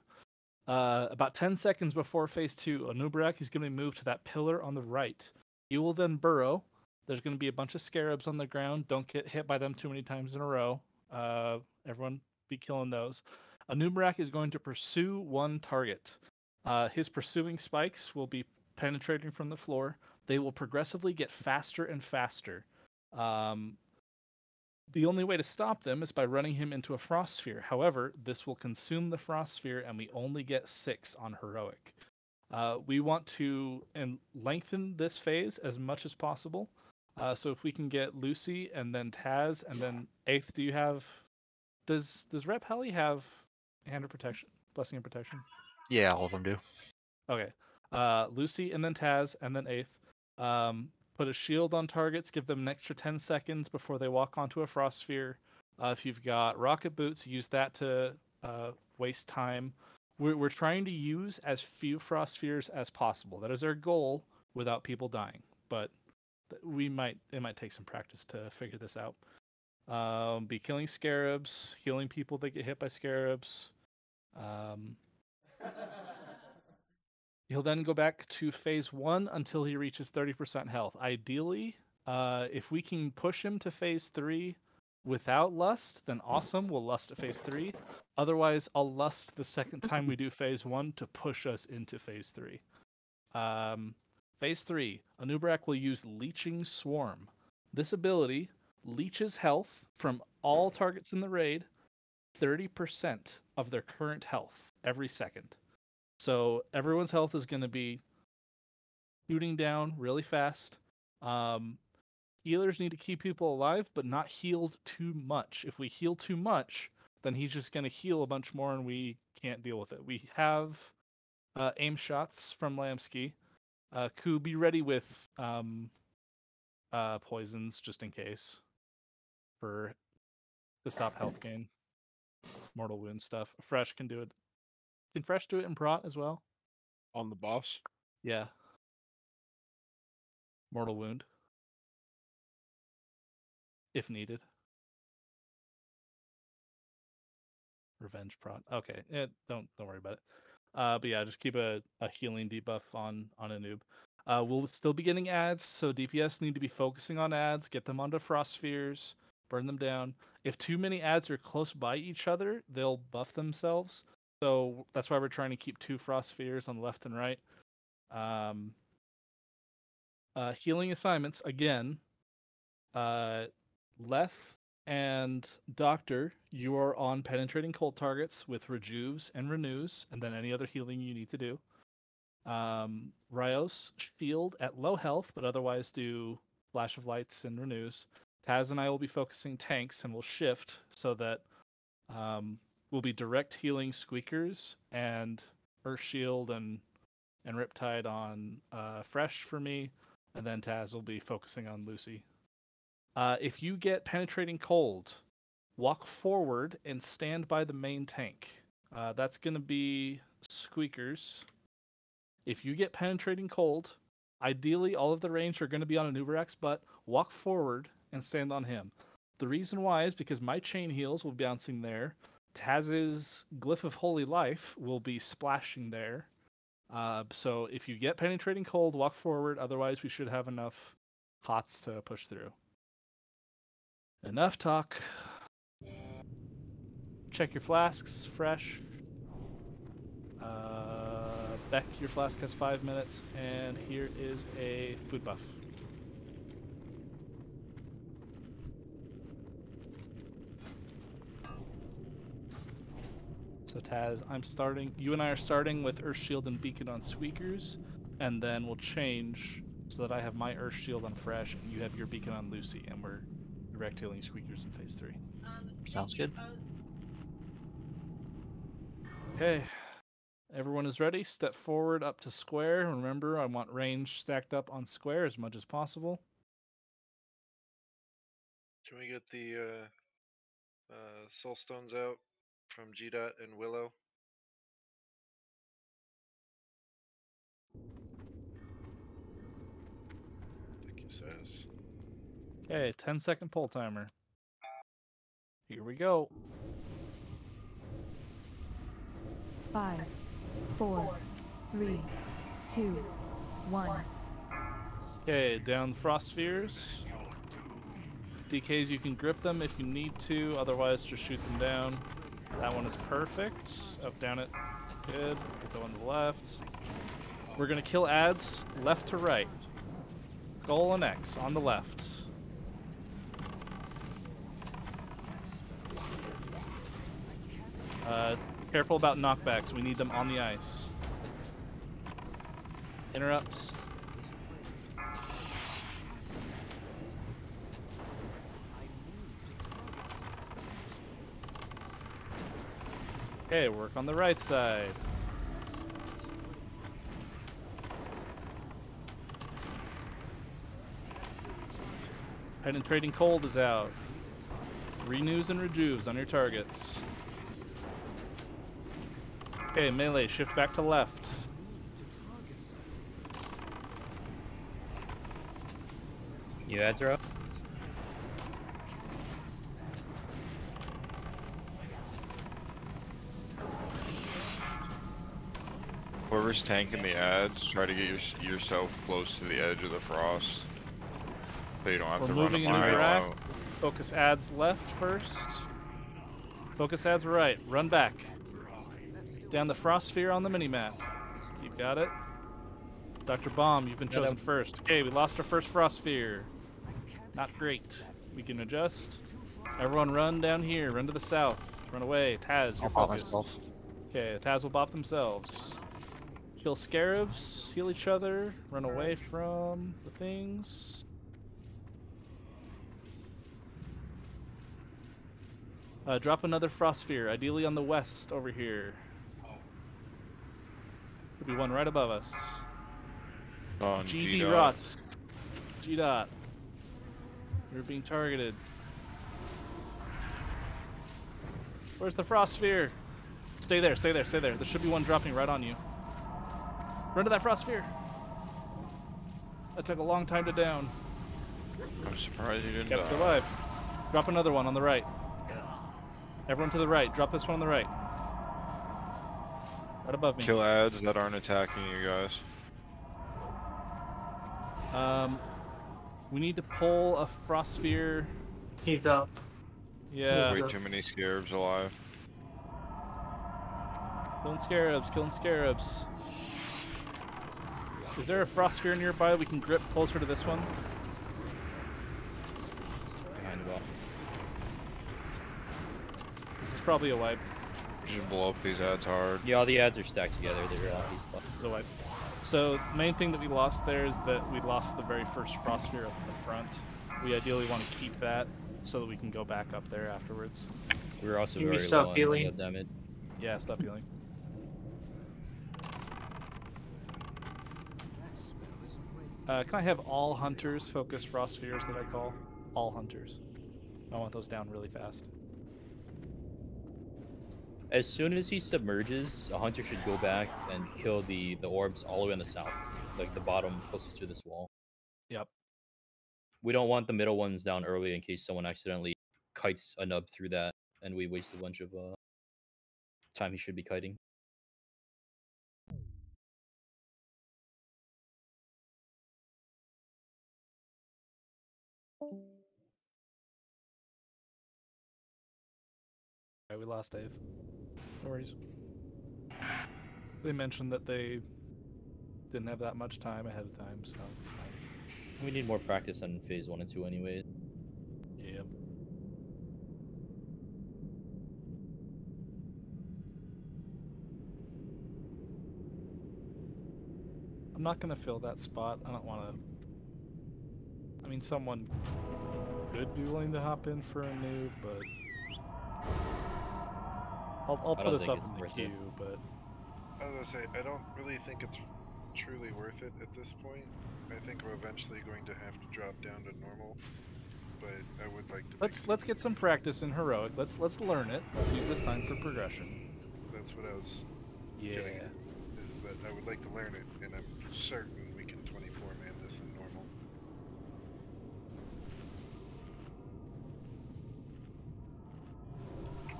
About 10 seconds before phase 2, a Nubarak is going to move to that pillar on the right. You will then burrow. There's going to be a bunch of scarabs on the ground. Don't get hit by them too many times in a row. Everyone be killing those. A Nubarak is going to pursue one target. His pursuing spikes will be penetrating from the floor. They will progressively get faster and faster. The only way to stop them is by running him into a frost sphere. However, this will consume the frost sphere, and we only get 6 on heroic. We want to lengthen this phase as much as possible. So if we can get Lucy and then Taz and then 8th, do you have? Does Rep Helly have Hand of Protection, Blessing of Protection? Yeah, all of them do. Okay. Lucy and then Taz and then 8th. Put a shield on targets, give them an extra 10 seconds before they walk onto a frost sphere. If you've got rocket boots, use that to waste time. We're trying to use as few frost spheres as possible. That is our goal without people dying. But it might take some practice to figure this out. Be killing scarabs, healing people that get hit by scarabs. He'll then go back to phase 1 until he reaches 30% health. Ideally, if we can push him to phase 3 without lust, then awesome. We'll lust at phase 3. Otherwise, I'll lust the second time we do phase 1 to push us into phase 3. Phase 3, Anubarak will use Leeching Swarm. This ability leeches health from all targets in the raid, 30% of their current health every second. So everyone's health is going to be shooting down really fast. Healers need to keep people alive, but not healed too much. If we heal too much, then he's just going to heal a bunch more, and we can't deal with it. We have aim shots from Lamsky. Ku, be ready with poisons just in case to stop health gain. Mortal wound stuff. Fresh can do it. Can Fresh do it in Prot as well? On the boss? Yeah. Mortal wound. If needed. Revenge Prot. Okay. Don't worry about it. But yeah, just keep a healing debuff on a noob. We'll still be getting ads, so DPS need to be focusing on ads, get them onto frost spheres, burn them down. If too many ads are close by each other, they'll buff themselves. So that's why we're trying to keep 2 frost spheres on the left and right. Healing assignments again. Leth and Doctor, you are on penetrating cold targets with rejuves and renews, and then any other healing you need to do. Rios, shield at low health, but otherwise do flash of lights and renews. Taz and I will be focusing tanks, and we'll shift so that we'll be direct healing squeakers and Earth Shield and Riptide on Fresh for me, and then Taz will be focusing on Lucy. If you get penetrating cold, walk forward and stand by the main tank. That's going to be squeakers. If you get penetrating cold, ideally all of the range are going to be on a Nubarak's butt. Walk forward and stand on him. The reason why is because my chain heals will be bouncing there. Taz's Glyph of Holy Life will be splashing there. So if you get penetrating cold, walk forward. Otherwise, we should have enough hots to push through. Enough talk. Check your flasks, Fresh. Beck, your flask has 5 minutes, and here is a food buff. So Taz, you and I are starting with Earth Shield and Beacon on Squeakers, and then we'll change so that I have my Earth Shield on Fresh, and you have your Beacon on Lucy, and we're direct healing Squeakers in phase 3. Sounds good. Okay. Everyone is ready. Step forward up to square. Remember, I want range stacked up on square as much as possible. Can we get the soul stones out from GDOT and Willow? Okay, 10-second pull timer. Here we go. 5, 4, 3, 2, 1. Okay, down the frost spheres. DKs, you can grip them if you need to, otherwise just shoot them down. That one is perfect. Up, down it. Good. Get the one to the left. We're gonna kill ads left to right. Skull and X on the left. Careful about knockbacks. We need them on the ice. Interrupts. Okay, work on the right side. Penetrating cold is out. Renews and rejuves on your targets. Okay, melee, shift back to left. You ads are up. Whoever's tanking the ads, try to get yourself close to the edge of the frost, so you don't have We're to run a moving into mile rack. out. Focus ads left first. Focus ads right. Run back. Down the frost sphere on the minimap. You've got it. Dr. Bomb, you've been chosen first. Okay, we lost our first frost sphere. Not great. We can adjust. Everyone run down here. Run to the south. Run away. Taz, you're focused. Okay, Taz will bop themselves. Kill scarabs. Heal each other. Run away from the things. Drop another frost sphere, ideally on the west over here. Could be one right above us. On GD G-Dot. Rot. G-Dot. You're being targeted. Where's the frost sphere? Stay there, stay there, stay there. There should be one dropping right on you. Run to that frost sphere. That took a long time to down. I'm surprised you didn't Kept die. it alive. Drop another one on the right. Everyone to the right. Drop this one on the right. Right above me. Kill ads that aren't attacking you guys. We need to pull a frost sphere. He's up. Yeah. Way too many scarabs alive. Killing scarabs, killing scarabs. Is there a frost sphere nearby we can grip closer to this one? Behind well. This is probably a wipe. Just blow up these ads hard. Yeah, all the ads are stacked together. They're all these spots. This is a wipe. So, main thing that we lost there is that we lost the very first frost sphere up in the front. We ideally want to keep that so that we can go back up there afterwards. We were also Can you very stop low on healing? heal damage. Yeah, stop healing. Can I have all hunters focus frost spheres that I call? All hunters. I want those down really fast. As soon as he submerges, a hunter should go back and kill the orbs all the way on the south, like the bottom closest to this wall. Yep. We don't want the middle ones down early in case someone accidentally kites a nub through that, and we waste a bunch of time he should be kiting. Okay, we lost Dave. No worries. They mentioned that they didn't have that much time ahead of time, so it's fine. We need more practice on phase 1 and 2 anyways. Yeah. I'm not gonna fill that spot. I don't want to. I mean, someone could be willing to hop in for a noob, but I'll put us up in the queue. But I was gonna say, I don't really think it's truly worth it at this point. I think we're eventually going to have to drop down to normal, but I would like to. let's get some practice in heroic. Let's learn it. Let's use this time for progression. That's what I was. Yeah. Getting at, is that I would like to learn it, and I'm certain we can 24-man this in normal.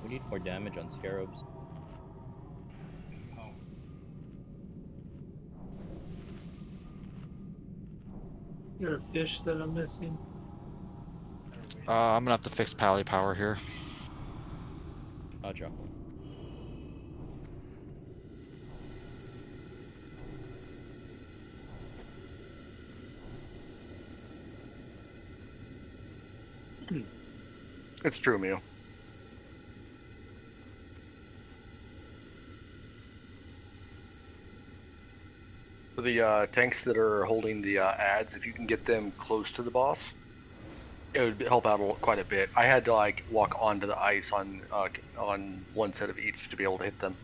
We need more damage on scarabs. There a fish that I'm missing. I'm gonna have to fix pally power here. I'll drop one. It's true, Mew. For the tanks that are holding the ads, if you can get them close to the boss, it would help out quite a bit. I had to like walk onto the ice on one set of each to be able to hit them.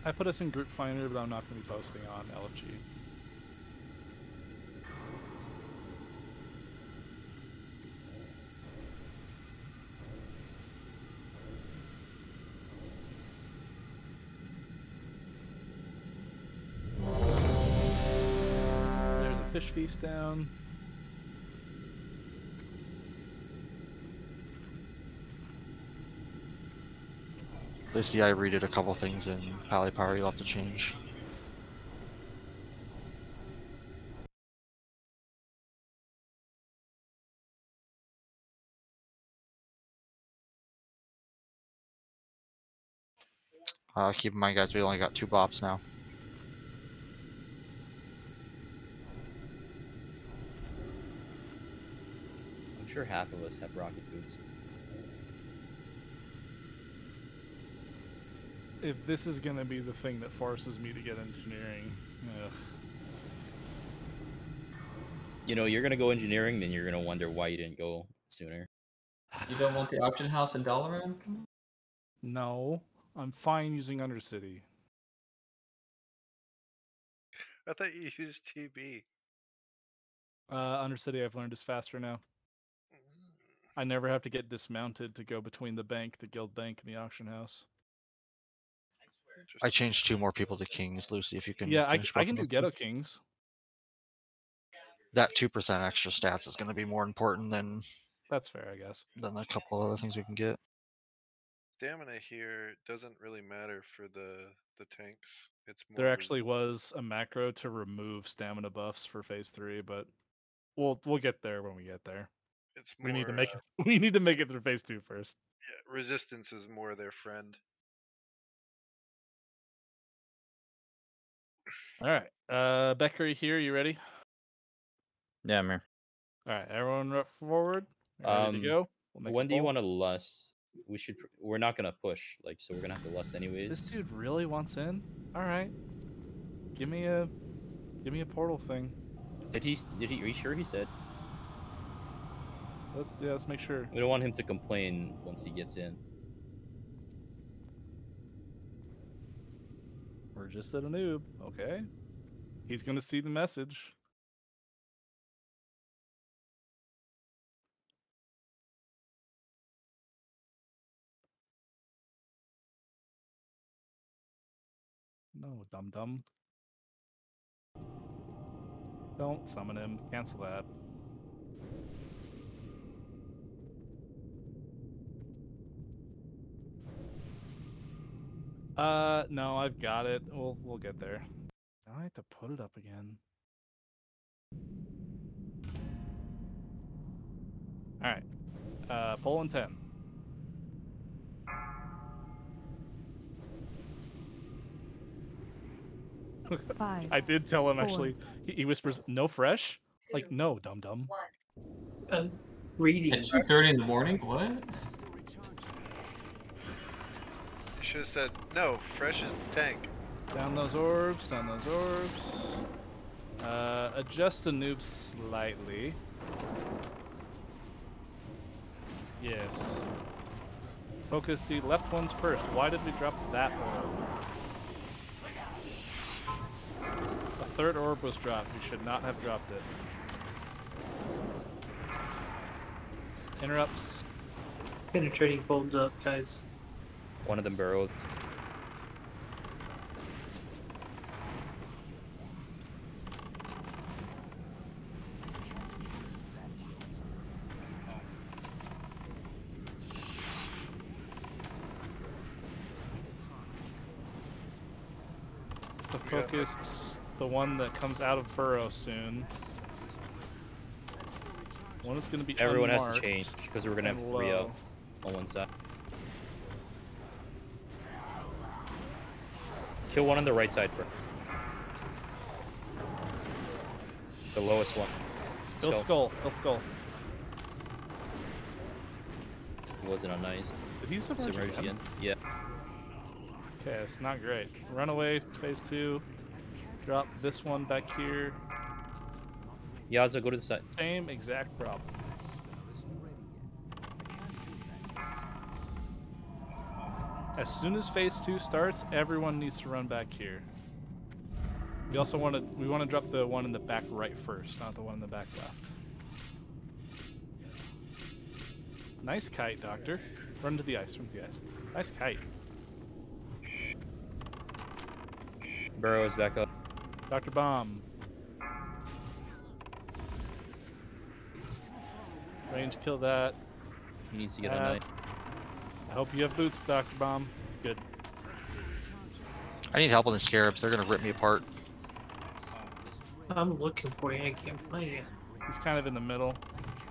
I put us in Group Finder, but I'm not going to be posting on LFG. There's a fish feast down. Lucy, I redid a couple things in pally power you'll have to change. Keep in mind, guys, we only got 2 bops now. I'm sure half of us have rocket boots. If this is going to be the thing that forces me to get engineering, ugh. You know, you're gonna go engineering, then you're gonna wonder why you didn't go sooner. You don't want the auction house in Dalaran? No, I'm fine using Undercity. I thought you used TB. Undercity, I've learned, is faster now. I never have to get dismounted to go between the bank, the guild bank, and the auction house. I changed 2 more people to kings, Lucy, if you can Yeah, finish I both can of do those Ghetto two. Kings. That 2% extra stats is going to be more important than That's fair, I guess. Than a couple other things we can get. Stamina here doesn't really matter for the tanks. It's more There actually was a macro to remove stamina buffs for phase 3, but we'll get there when we get there. It's We need to more, make it. We need to make it through phase 2 first. yeah, resistance is more their friend. All right, Becker, here. You ready? Yeah, I'm here. All right, everyone up forward. Ready to go? We'll make When a do you poll. want to lust? We should. We're not gonna push, like, so we're gonna have to lust anyways. This dude really wants in. All right, give me a portal thing. Did he? Are you sure he said? Let's make sure. We don't want him to complain once he gets in. We're just at a noob. Okay, he's gonna see the message. No, dum-dum. Don't summon him. Cancel that. No, I've got it. We'll get there. Now I have to put it up again. All right. Poll in 10. Five, I did tell him 4, actually. He whispers, "No fresh." Like, no, dum dum. Reading. At 2:30 in the morning? What? You should have said, no, fresh is the tank. Down those orbs. Down those orbs. Adjust the noob slightly. Yes. Focus the left ones first. Why did we drop that orb? A third orb was dropped. We should not have dropped it. Interrupts. Penetrating folds up, guys. One of them burrowed. to focus the one that comes out of burrow soon. One is going to be Everyone has unmarked to change because we're going to have and 3 low. up on one side. Kill one on the right side first. The lowest one. Kill skull. Kill skull. It wasn't a nice. Did he submerge again? Yeah. Okay, it's not great. Run away, phase 2. Drop this one back here. Yaza, go to the side. Same exact problem. As soon as phase 2 starts, everyone needs to run back here. We also want to drop the one in the back right first, not the one in the back left. Nice kite, Doctor. Run to the ice, run to the ice. Nice kite. Burrow is back up. Dr. Bomb. Range kill that. He needs to get a knife. I hope you have boots, Dr. Bomb. Good. I need help on the scarabs. They're gonna rip me apart. I'm looking for you. I can't find you. He's kind of in the middle.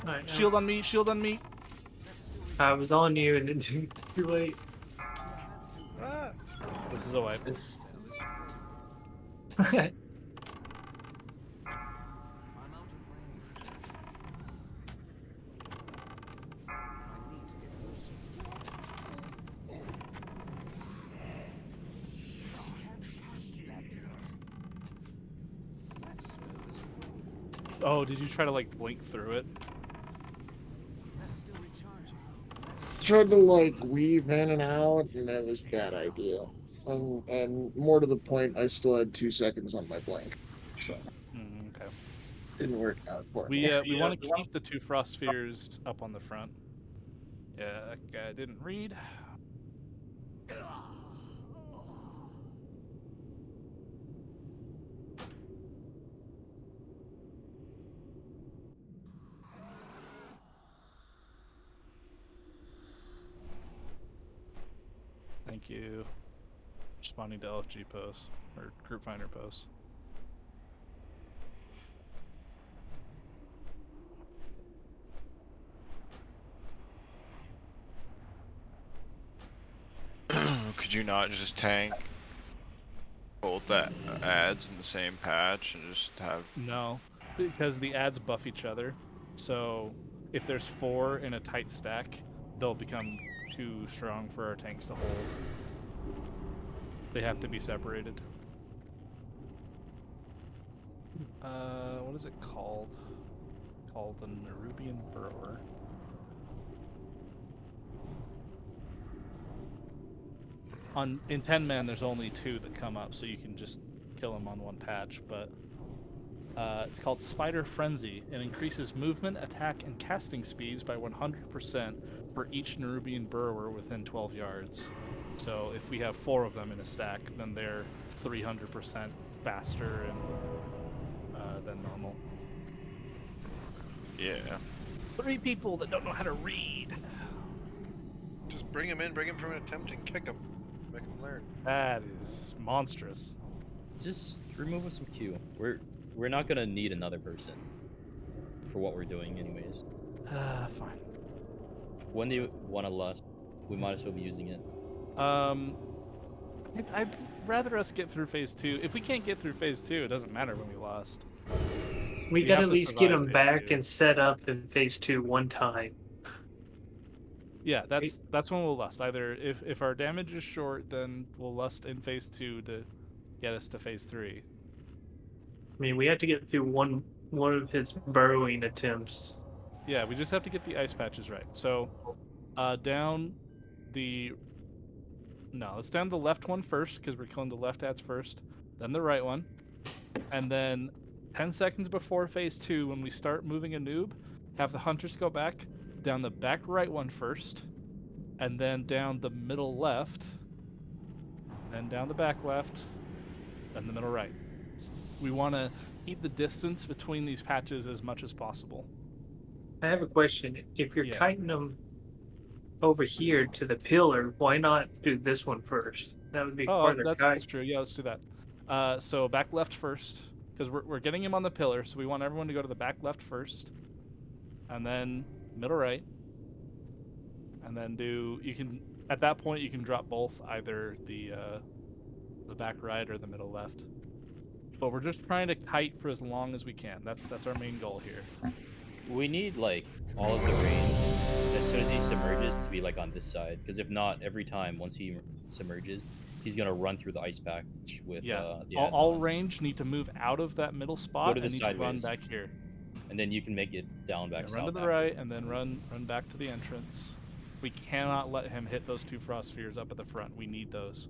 I know. Shield on me. Shield on me. I was on you and then too late. This is a wipe. Oh, did you try to like blink through it? Tried to like weave in and out, and that was a bad idea. And more to the point, I still had 2 seconds on my blink, so Okay. didn't work out for We me. we want to keep the 2 frost spheres up on the front. Yeah, that guy didn't read. Thank you. Responding to LFG posts or group finder posts. Could you not just tank both the ads in the same patch and just have... No, because the ads buff each other. So if there's 4 in a tight stack, they'll become too strong for our tanks to hold. They have to be separated. What is it called? Called the Nerubian Burrower. In 10 man, there's only 2 that come up, so you can just kill them on one patch. But it's called Spider Frenzy. It increases movement, attack, and casting speeds by 100% for each Nerubian Burrower within 12 yards. So if we have 4 of them in a stack, then they're 300% faster than normal. Yeah. 3 people that don't know how to read. Just bring him in, bring him from an attempt and kick him. Make him learn. That is monstrous. Just remove some Q. We're not gonna need another person for what we're doing anyways. Fine. When do you want to lust? We might as well be using it. I'd rather us get through phase 2. If we can't get through phase 2, it doesn't matter when we lost. We gotta at least get them back and set up in phase 2 one time. Yeah, that's when we'll lust. Either if our damage is short, then we'll lust in phase 2 to get us to phase 3. I mean, we have to get through one of his burrowing attempts. Yeah, we just have to get the ice patches right. So, down the... No, let's down the left one first, because we're killing the left ads first. Then the right one. And then 10 seconds before phase 2, when we start moving a noob, have the hunters go back, down the back right one first, and then down the middle left, then down the back left, then the middle right. We want to keep the distance between these patches as much as possible. I have a question. If you're kiting them over here to the pillar, why not do this one first? That would be farther that's true. Yeah, let's do that. So back left first, because we're getting him on the pillar, so we want everyone to go to the back left first, and then middle right, and then you can at that point you can drop both, either the back right or the middle left. But we're just trying to kite for as long as we can. That's our main goal here. We need like all of the range as soon as he submerges to be like on this side, because if not, every time once he submerges, he's gonna run through the ice patch with the ads all on. range need to move out of that middle spot Go to the and need to run sideways. back here. And then you can make it down back south. Run to the after. right and then run back to the entrance. We cannot let him hit those 2 frost spheres up at the front. We need those.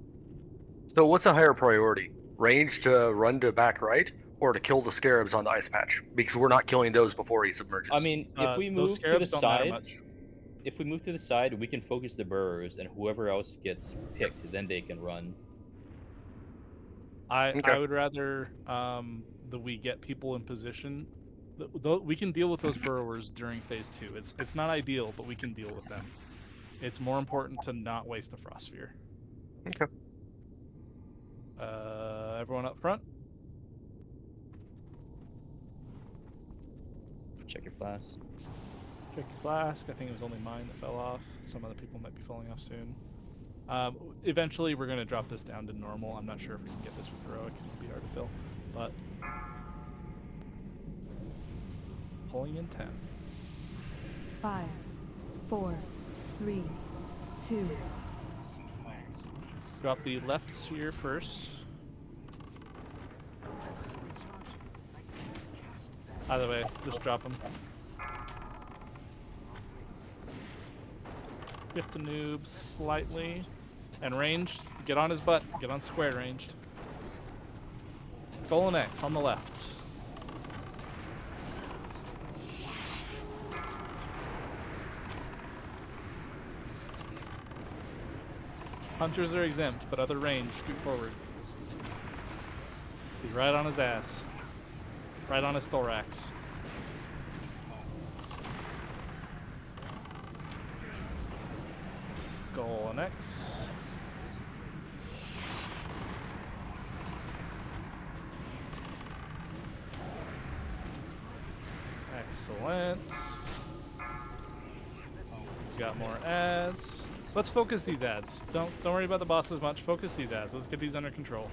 So what's a higher priority? Range to run to back right, or to kill the scarabs on the ice patch? Because we're not killing those before he submerges. I mean, if we move to the side, if we move to the side, we can focus the burrowers, and whoever else gets picked, then they can run. I would rather that we get people in position. We can deal with those burrowers during phase 2. It's not ideal, but we can deal with them. It's more important to not waste a frost sphere. Okay. Everyone up front. Check your flask. Check your flask. I think it was only mine that fell off. Some other people might be falling off soon. Eventually, we're going to drop this down to normal. I'm not sure if we can get this with heroic. It'll be hard to fill. But pulling in 10. 5, 4, 3, 2. Drop the left sphere first. Either way, just drop them. Get the noob slightly. And ranged. Get on his butt. Get on square ranged. Golem X on the left. Hunters are exempt, but other range, scoot forward. Be right on his ass. Right on his thorax. Golem X. Excellent. Got more ads. Let's focus these ads. Don't worry about the boss as much. Focus these ads. Let's get these under control.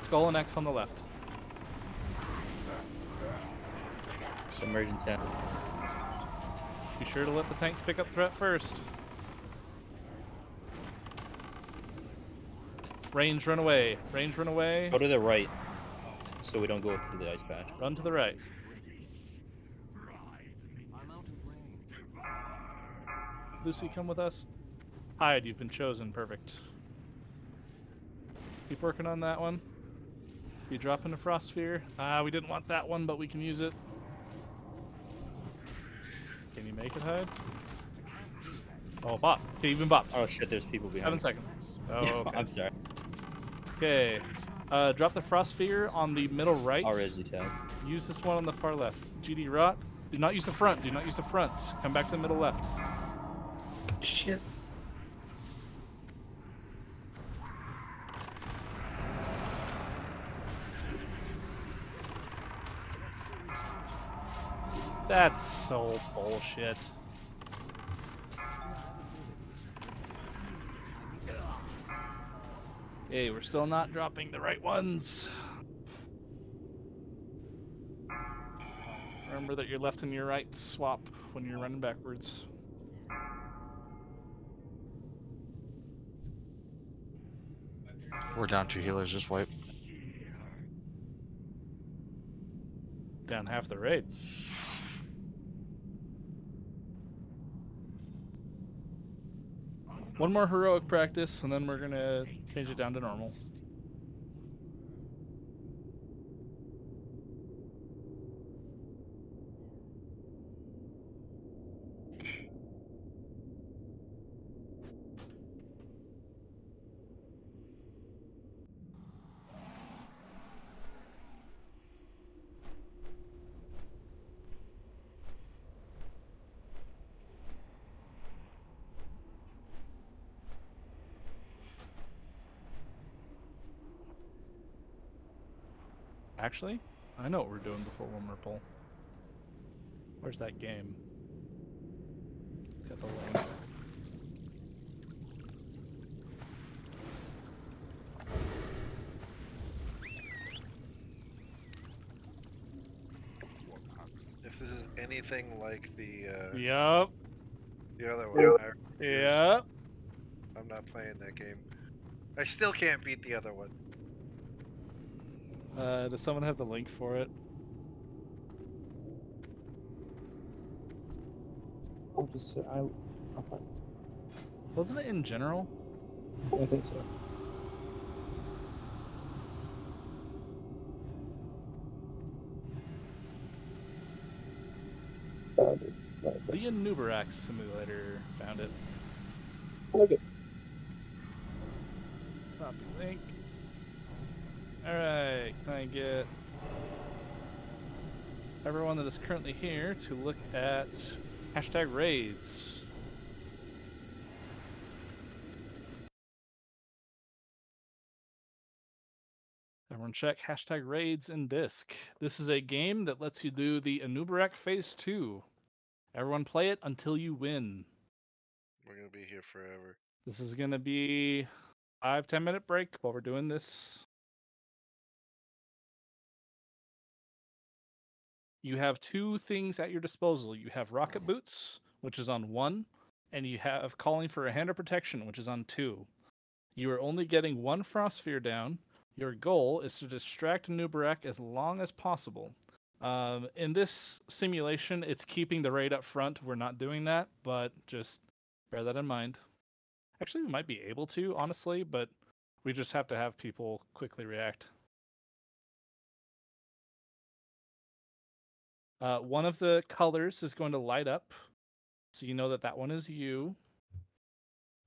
Skull and X on the left. Submersion 10. Be sure to let the tanks pick up threat first. Range, run away. Range, run away. Go to the right, so we don't go to the ice patch. Run to the right. Lucy, come with us. Hide, you've been chosen. Perfect. Keep working on that one. You drop into Frost Sphere. We didn't want that one, but we can use it. Can you make it, Hide? Oh, bop. Okay, even bop. Oh shit, there's people behind. 7 seconds. Oh, okay. I'm sorry. Okay. Drop the Frost Sphere on the middle right. I'll res you, Taz. Use this one on the far left. GD Rot. Do not use the front. Do not use the front. Come back to the middle left. Shit. That's so bullshit. Hey, we're still not dropping the right ones. Remember that your left and your right swap when you're running backwards. We're down 2 healers, just wipe. Down half the raid. One more heroic practice, and then we're gonna change it down to normal. Actually, I know what we're doing before warmer pull. Where's that game? Got the link. If this is anything like the Yup. the other one, Yep. I refuse. Yep. I'm not playing that game. I still can't beat the other one. Does someone have the link for it? I'll just I'll find it. Wasn't it in general? I think so. Found it. Right, The Anuberax simulator found it. Okay. Copy link. Alright, can I get everyone that is currently here to look at hashtag raids? Everyone check hashtag raids in disc. This is a game that lets you do the Anuberac Phase 2. Everyone play it until you win. We're gonna be here forever. This is gonna be 5-10 minute break while we're doing this. You have two things at your disposal. You have rocket boots, which is on 1, and you have calling for a hand of protection, which is on 2. You are only getting 1 frost sphere down. Your goal is to distract Nubarak as long as possible. In this simulation, it's keeping the raid up front. We're not doing that, but just bear that in mind. Actually, we might be able to, honestly, but we just have to have people quickly react. One of the colors is going to light up, so you know that that one is you.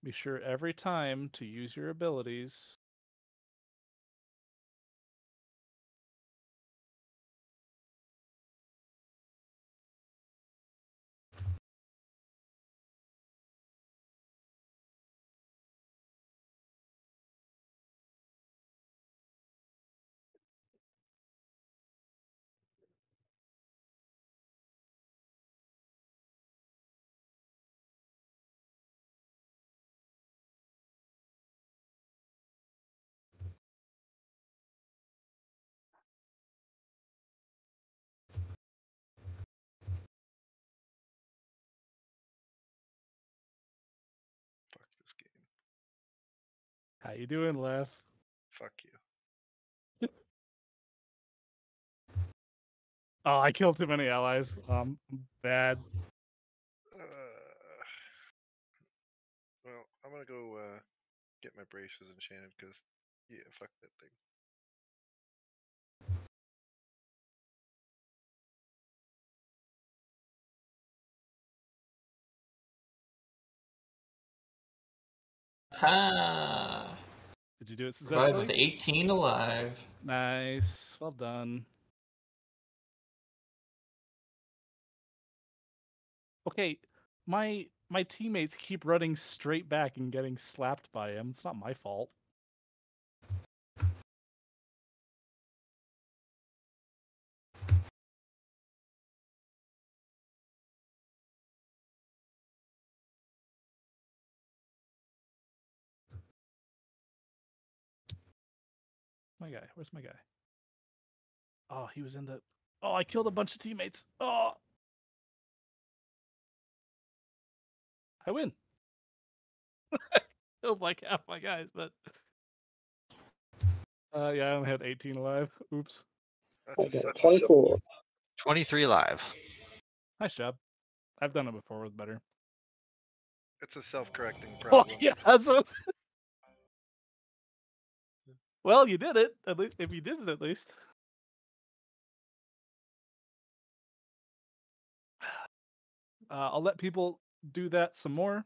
Be sure every time to use your abilities. Fuck this game. How you doing, Lev? Fuck you. Oh, I killed too many allies. Bad. Well, I'm gonna go get my braces enchanted because yeah, fuck that thing. Ha! Did you do it Survived successfully? with 18 alive. Nice. Well done. Okay, my teammates keep running straight back and getting slapped by him. It's not my fault. My guy. Where's my guy? Oh, he was in the... Oh, I killed a bunch of teammates. Oh! I win. Killed like half my guys, but... yeah, I only had 18 alive. Oops. I got 24. 23 live. Nice job. I've done it before with better. It's a self-correcting Oh, problem. yeah, so... Well, you did it. At least, if you did it, at least. I'll let people do that some more.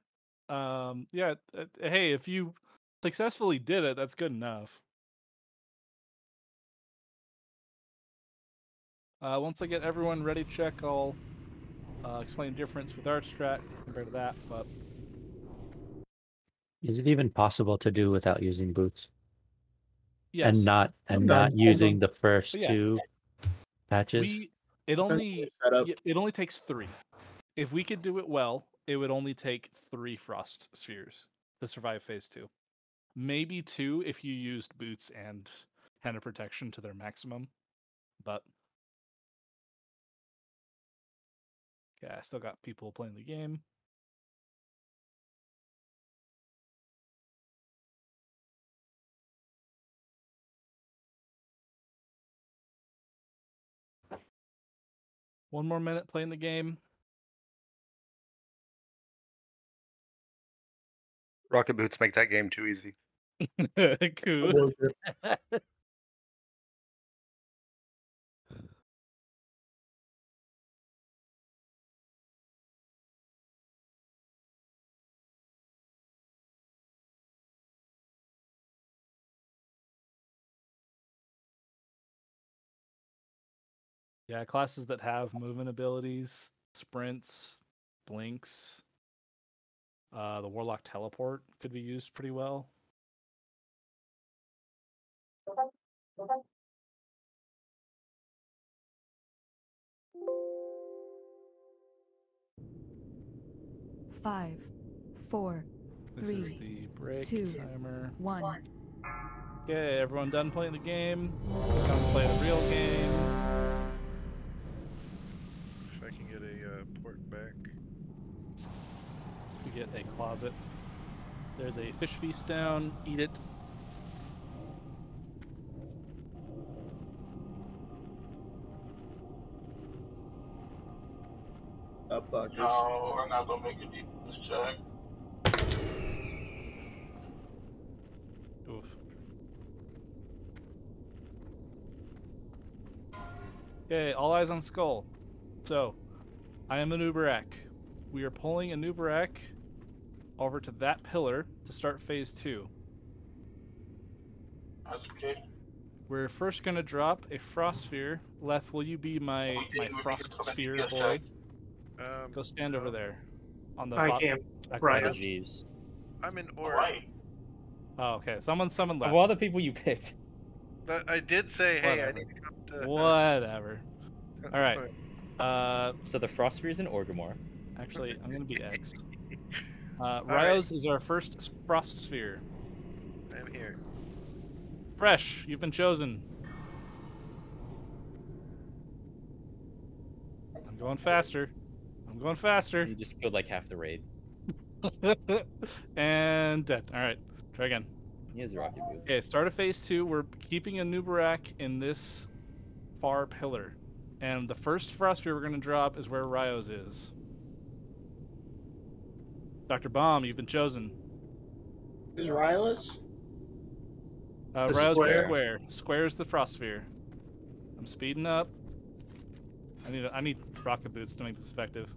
Yeah, hey, if you successfully did it, that's good enough. Once I get everyone ready to check, I'll explain the difference with our strat compared to that. But is it even possible to do without using boots? Yes. and not Okay. using the first But yeah, two patches. It only takes 3. If we could do it well, it would only take 3 frost spheres to survive phase 2. Maybe 2 if you used boots and hand of protection to their maximum. But yeah, I still got people playing the game. One more minute playing the game. Rocket boots make that game too easy. Cool. Yeah, classes that have movement abilities, sprints, blinks. The Warlock teleport could be used pretty well. Five, four, This three, is the break 2, timer. 1. Okay, everyone done playing the game? Come play the real game. If I can get a port back. We get a closet. There's a fish feast down. Eat it. No, I'm not gonna make a defense check. Oof. Okay, all eyes on Skull. So, I am an Uberak. We are pulling a Uberak over to that pillar to start phase 2. That's okay. We're first going to drop a frost sphere. Leth, will you be my frost sphere boy? Go stand over there. On the I bottom. can. Back Right. right. Jeeves. I'm in Aura. Oh, okay. Someone summoned Leth. Of all the people you picked. But I did say, hey, Whatever. I need to come to... Whatever. All right. So the frost sphere is in Orgrimmar. Actually, I'm going to be X. Ryos is our first frost sphere. I'm here. Fresh, you've been chosen. I'm going faster. I'm going faster. You just killed like half the raid. And dead. All right, try again. He has rocket boots. Okay, start of phase 2. We're keeping a Nubarak in this far pillar. And the first frost sphere we're going to drop is where Ryos is. Dr. Bomb, you've been chosen. Is Rylus? Ryos is square. Square is the frost sphere. I'm speeding up. I need rocket boots to make this effective.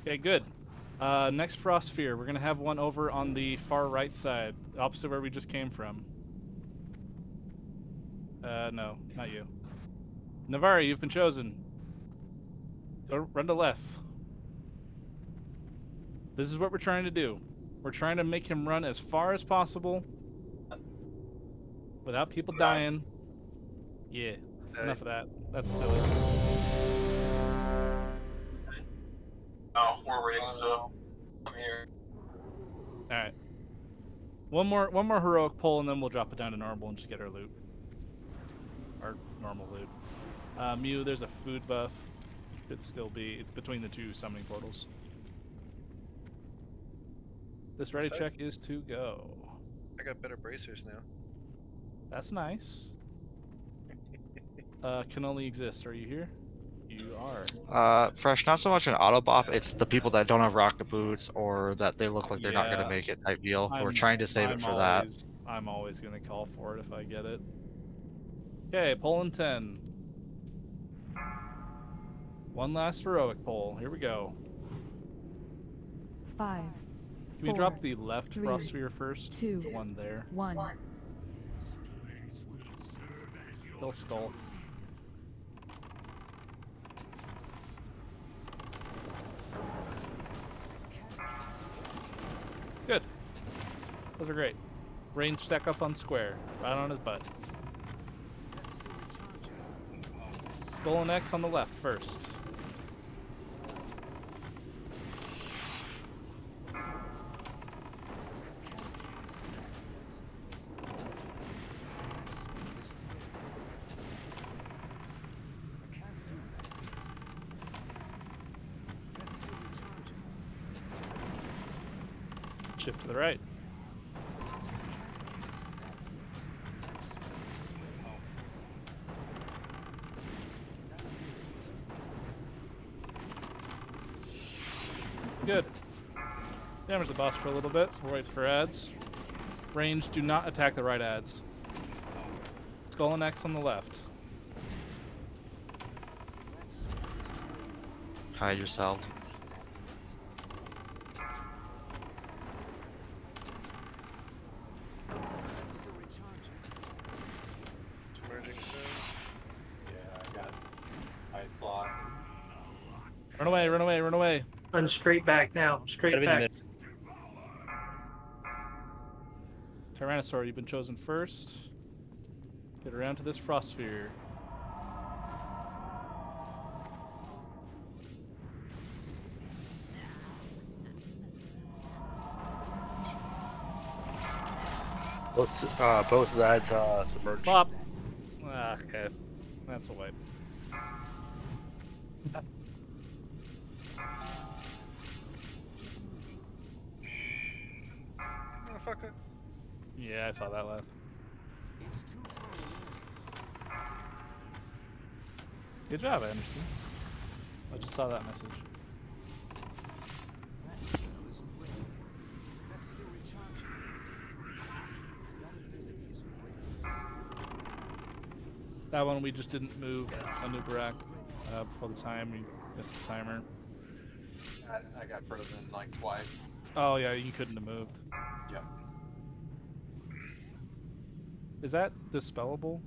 Okay, good. Next frost sphere, we're gonna have one over on the far right side, opposite where we just came from. No, not you. Navari, you've been chosen. Go run to left. This is what we're trying to do. We're trying to make him run as far as possible without people dying. Yeah, enough of that. That's silly. No, we're waiting, so I'm here. All right. One more heroic pull, and then we'll drop it down to normal and just get our loot. Our normal loot. Mew, there's a food buff. Could still be. It's between the 2 summoning portals. This ready check is to go. I got better bracers now. That's nice. Can only exist. Are you here? You are. Fresh, not so much an auto buff, it's the people that don't have rocket boots or that they look like they're not gonna make it type deal. We're trying to save it for that. I'm always gonna call for it if I get it. Okay, pulling 10. One last heroic pull. Here we go. 5. Can we drop the left frost sphere first? 2, the one there. 1. Kill Skull. Good. Those are great. Range stack up on square. Right on his butt. Skull and X on the left first. Shift to the right. Good. Damage the boss for a little bit. We'll wait for ads. Range, do not attack the right ads. Skull and X on the left. Hide yourself. Merging soon. Yeah, I got ice blocked. Run away, run away, run away. Run straight back now. Straight back. Tyrannosaur, you've been chosen first. Get around to this frost sphere. Both of that's submerged. Pop. Ah, okay. That's a wipe. Motherfucker. Yeah, I saw that laugh. Good job, Anderson. I just saw that message. That one we just didn't move a new Barak before the time. We missed the timer. I got frozen like twice. Oh yeah, you couldn't have moved. Yep. Is that dispellable?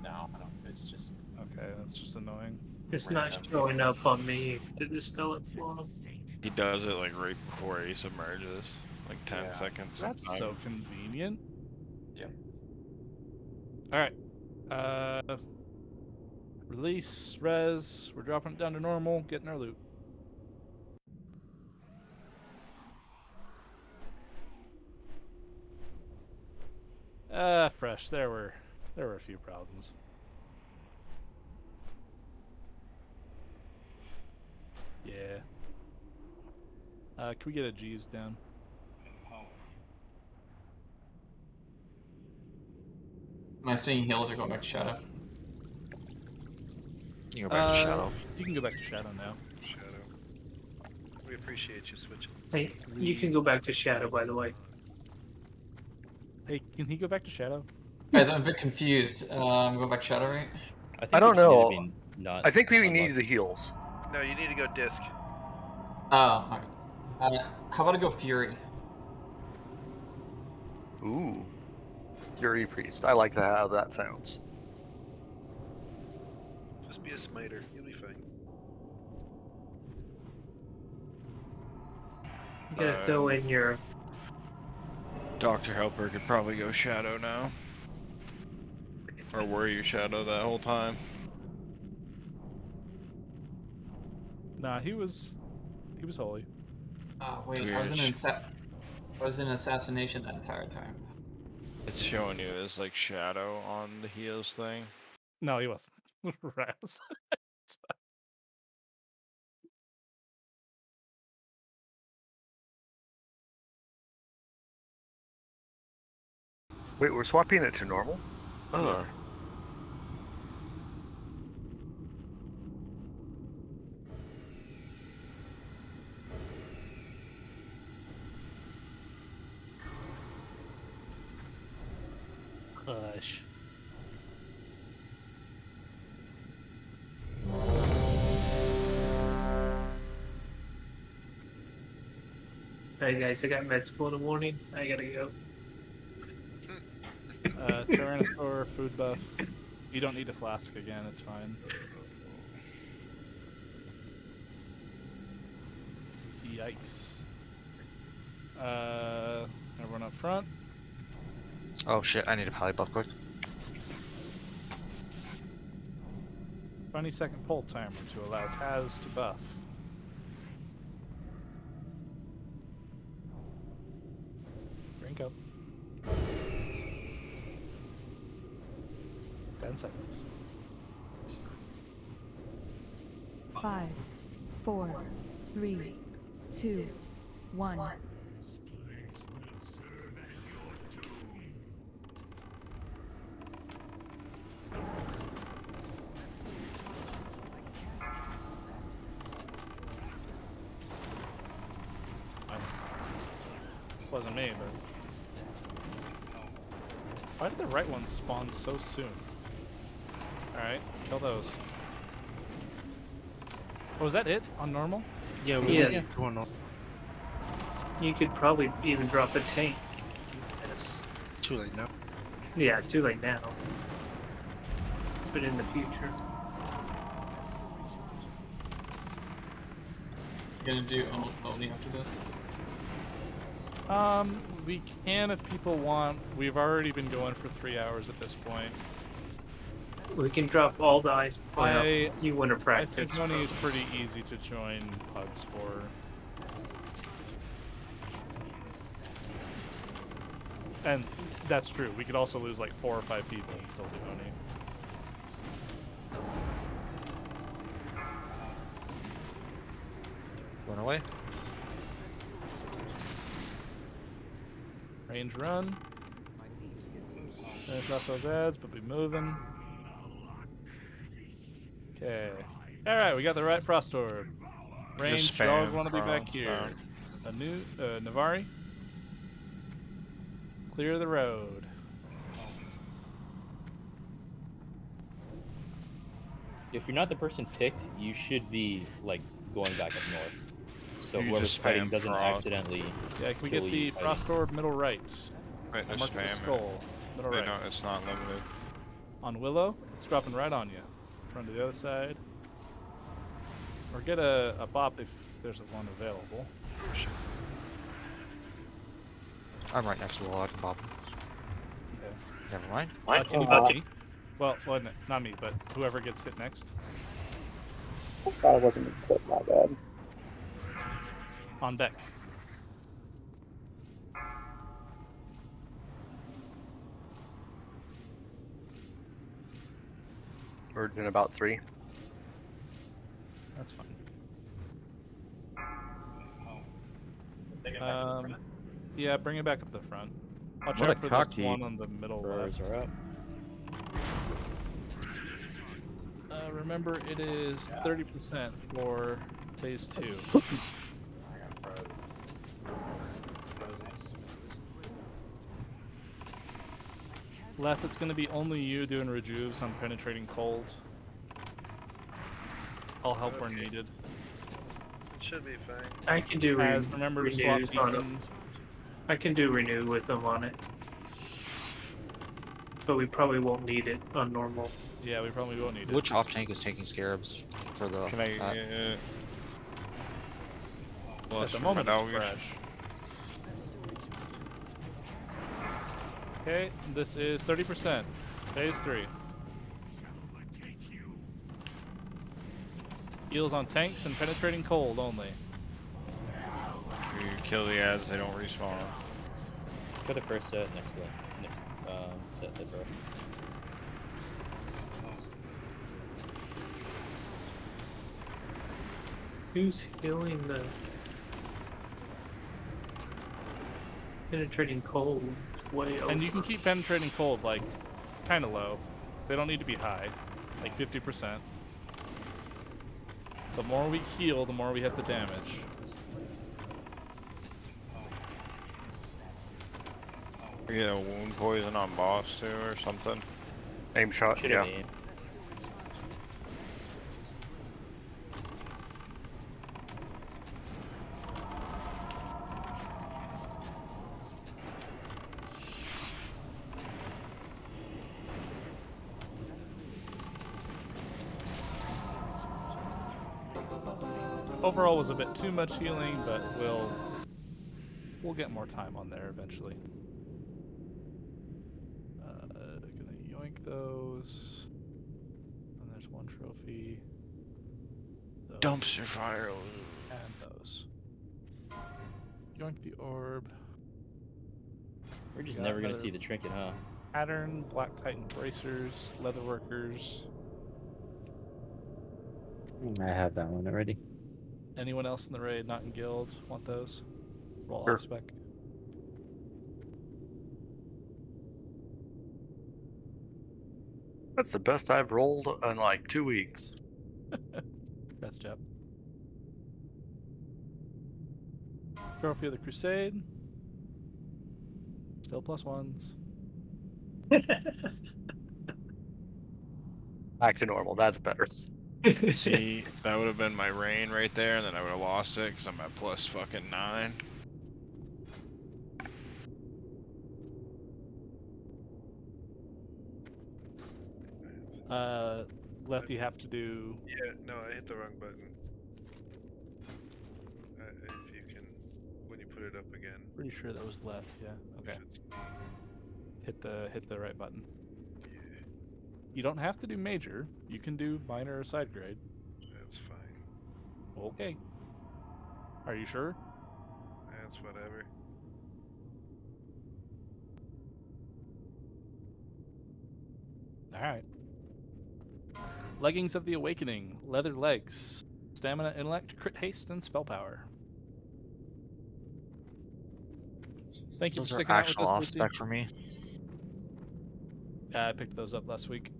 No, I don't. It's just. Okay, that's just annoying. It's not showing up on me to dispel it for him. He does it like right before he submerges, like 10 seconds. That's so sometime. convenient. Yep. All right. Release, res. We're dropping it down to normal, getting our loot. Fresh. There were a few problems. Yeah. Can we get a Jeeves down? Am I staying heals or going back to Shadow? You go back to Shadow. You can go back to Shadow now. Shadow. We appreciate you switching. Hey, you can go back to Shadow, by the way. Hey, can he go back to Shadow? Guys, I'm a bit confused. I'm going back to Shadow, right? I don't know. I think we needed the heals. No, you need to go disc. Oh, okay. How about I go Fury? Ooh. Fury Priest. I like that, how that sounds. Just be a smiter. You'll be fine. You gotta throw in your. Dr. Helper could probably go Shadow now. Or were you Shadow that whole time? Nah, he was holy. Oh wait, I was in assassination that entire time. It's showing you as like Shadow on the heals thing. No, he wasn't. Raz. It's fine. Wait, we're swapping it to normal? Ugh. Hush. Hey guys, I got med school in the morning. I gotta go. Tyrannosaur, food buff. You don't need a flask again, it's fine. Yikes. Everyone up front. Oh shit, I need a pally buff quick. 20-second pull timer to allow Taz to buff. Drink up. 10 seconds. 5, 4, 3, 2, 1. Wasn't me, but why did the right one spawn so soon? Alright, kill those. Oh, was that it on normal? Yeah, we Yeah. were going on. You could probably even drop a tank. Yes. Too late now. Yeah, too late now. But in the future. You gonna do only after this? We can if people want. We've already been going for 3 hours at this point. We can drop all the ice. Well, you want to I practice. think Money is pretty easy to join pugs for. And that's true. We could also lose like 4 or 5 people and still do Oni. Run away. Range run. Finish off those ads, but be moving. Okay. Alright, we got the right Frost Orb. Range, y'all want to be back here. A new Navari. Clear the road. If you're not the person picked, you should be like going back up north. So You whoever's just fighting spam doesn't Frost. accidentally. Yeah, can we kill get you the Frost Orb middle right? Right, I'll just mark the spam skull. it. Middle They right. know it's not limited. On Willow, it's dropping right on you. Run to the other side. Or get a bop if there's one available. I'm right next to the wall. I can bop him. Okay. Never mind. Can you bop me? Well, not me, but whoever gets hit next. I thought it wasn't put, my bad. On deck. We're in about 3. That's fine. Yeah, bring it back up the front. Watch What out a for cock this team. one on the middle left. Are up. Remember, it is 30% for phase 2. Left, it's going to be only you doing rejuves on penetrating cold. I'll help where needed. It should be fine. I can do Remember to swap renews on Deacon. it. I can do renew with them on it. But we probably won't need it on normal. Yeah, we probably won't need it. Which off tank is taking scarabs for the? Can I? At the moment, it's fresh. Okay, this is 30%. Phase 3. Heals on tanks and penetrating cold only. You kill the ads, they don't respawn. For the first set, next set, bro. Who's healing the penetrating cold? It's way over. And you can keep penetrating cold, like, kind of low. They don't need to be high, like 50%. The more we heal, the more we hit the damage. You get a wound poison on boss too, or something. Aim shot, yeah. Overall was a bit too much healing, but we'll get more time on there eventually. Gonna yoink those. And there's one trophy. Those. Dumpster fire. And those. Yoink the orb. We're just never gonna see the trinket, huh? Pattern, Black Titan bracers, leatherworkers. I have that one already. Anyone else in the raid not in guild want those? Roll Sure. off spec. That's the best I've rolled in like 2 weeks. That's Jeff. Trophy of the Crusade. Still +1s. Back to normal. That's better. See, that would have been my rain right there, and then I would have lost it because I'm at +9. Left, you have to do. Yeah, no, I hit the wrong button. If you can, when you put it up again. Pretty sure that was left. Yeah. Okay. Hit the right button. Yeah. You don't have to do major. You can do minor or side grade. That's fine. Okay. Are you sure? That's whatever. All right. Leggings of the Awakening, leather legs, stamina, intellect, crit haste, and spell power. Thank you Those for are sticking out with actual us, off Lucy. spec for me. Yeah, I picked those up last week.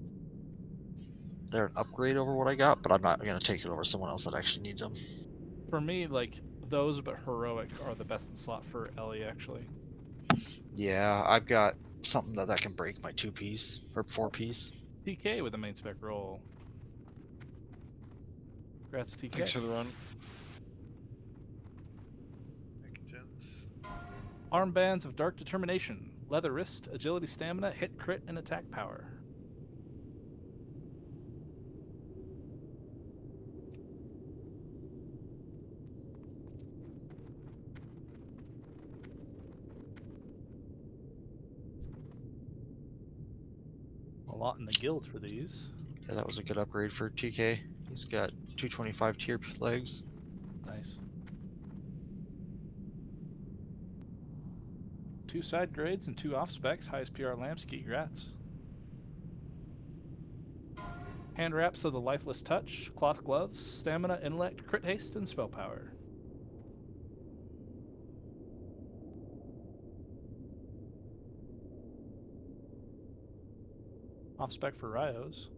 They're an upgrade over what I got, but I'm not gonna take it over someone else that actually needs them. For me, like those but heroic are the best in slot for Ellie actually. Yeah, I've got something that can break my 2-piece or 4-piece. TK with a main spec roll. Congrats, TK. Thanks for the run. Thank you, gents. Armbands of Dark Determination, leather wrist, agility, stamina, hit, crit, and attack power. A lot in the guild for these. Yeah, that was a good upgrade for TK. He's got 225 tier legs. Nice. 2 side grades and 2 off specs. Highest PR Lamsky. Grats. Hand wraps of the Lifeless Touch, cloth gloves, stamina, intellect, crit haste, and spell power. Off spec for Ryos.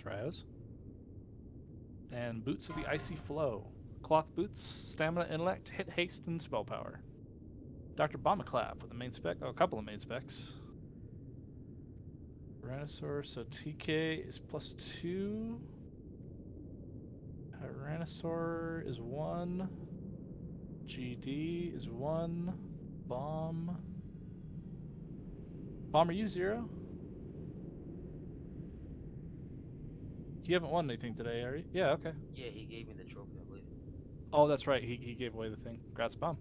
Ryos. And Boots of the Icy Flow. Cloth boots, stamina, intellect, hit, haste, and spell power. Dr. Bombaclap with a main spec. Oh, a couple of main specs. Tyrannosaur, so TK is +2. Tyrannosaur is 1. GD is 1. Bomb. Bomb, are you 0? You haven't won anything today, are you? Yeah, okay. Yeah, he gave me the trophy, I believe. Oh, that's right. He gave away the thing. Congrats, Bomb.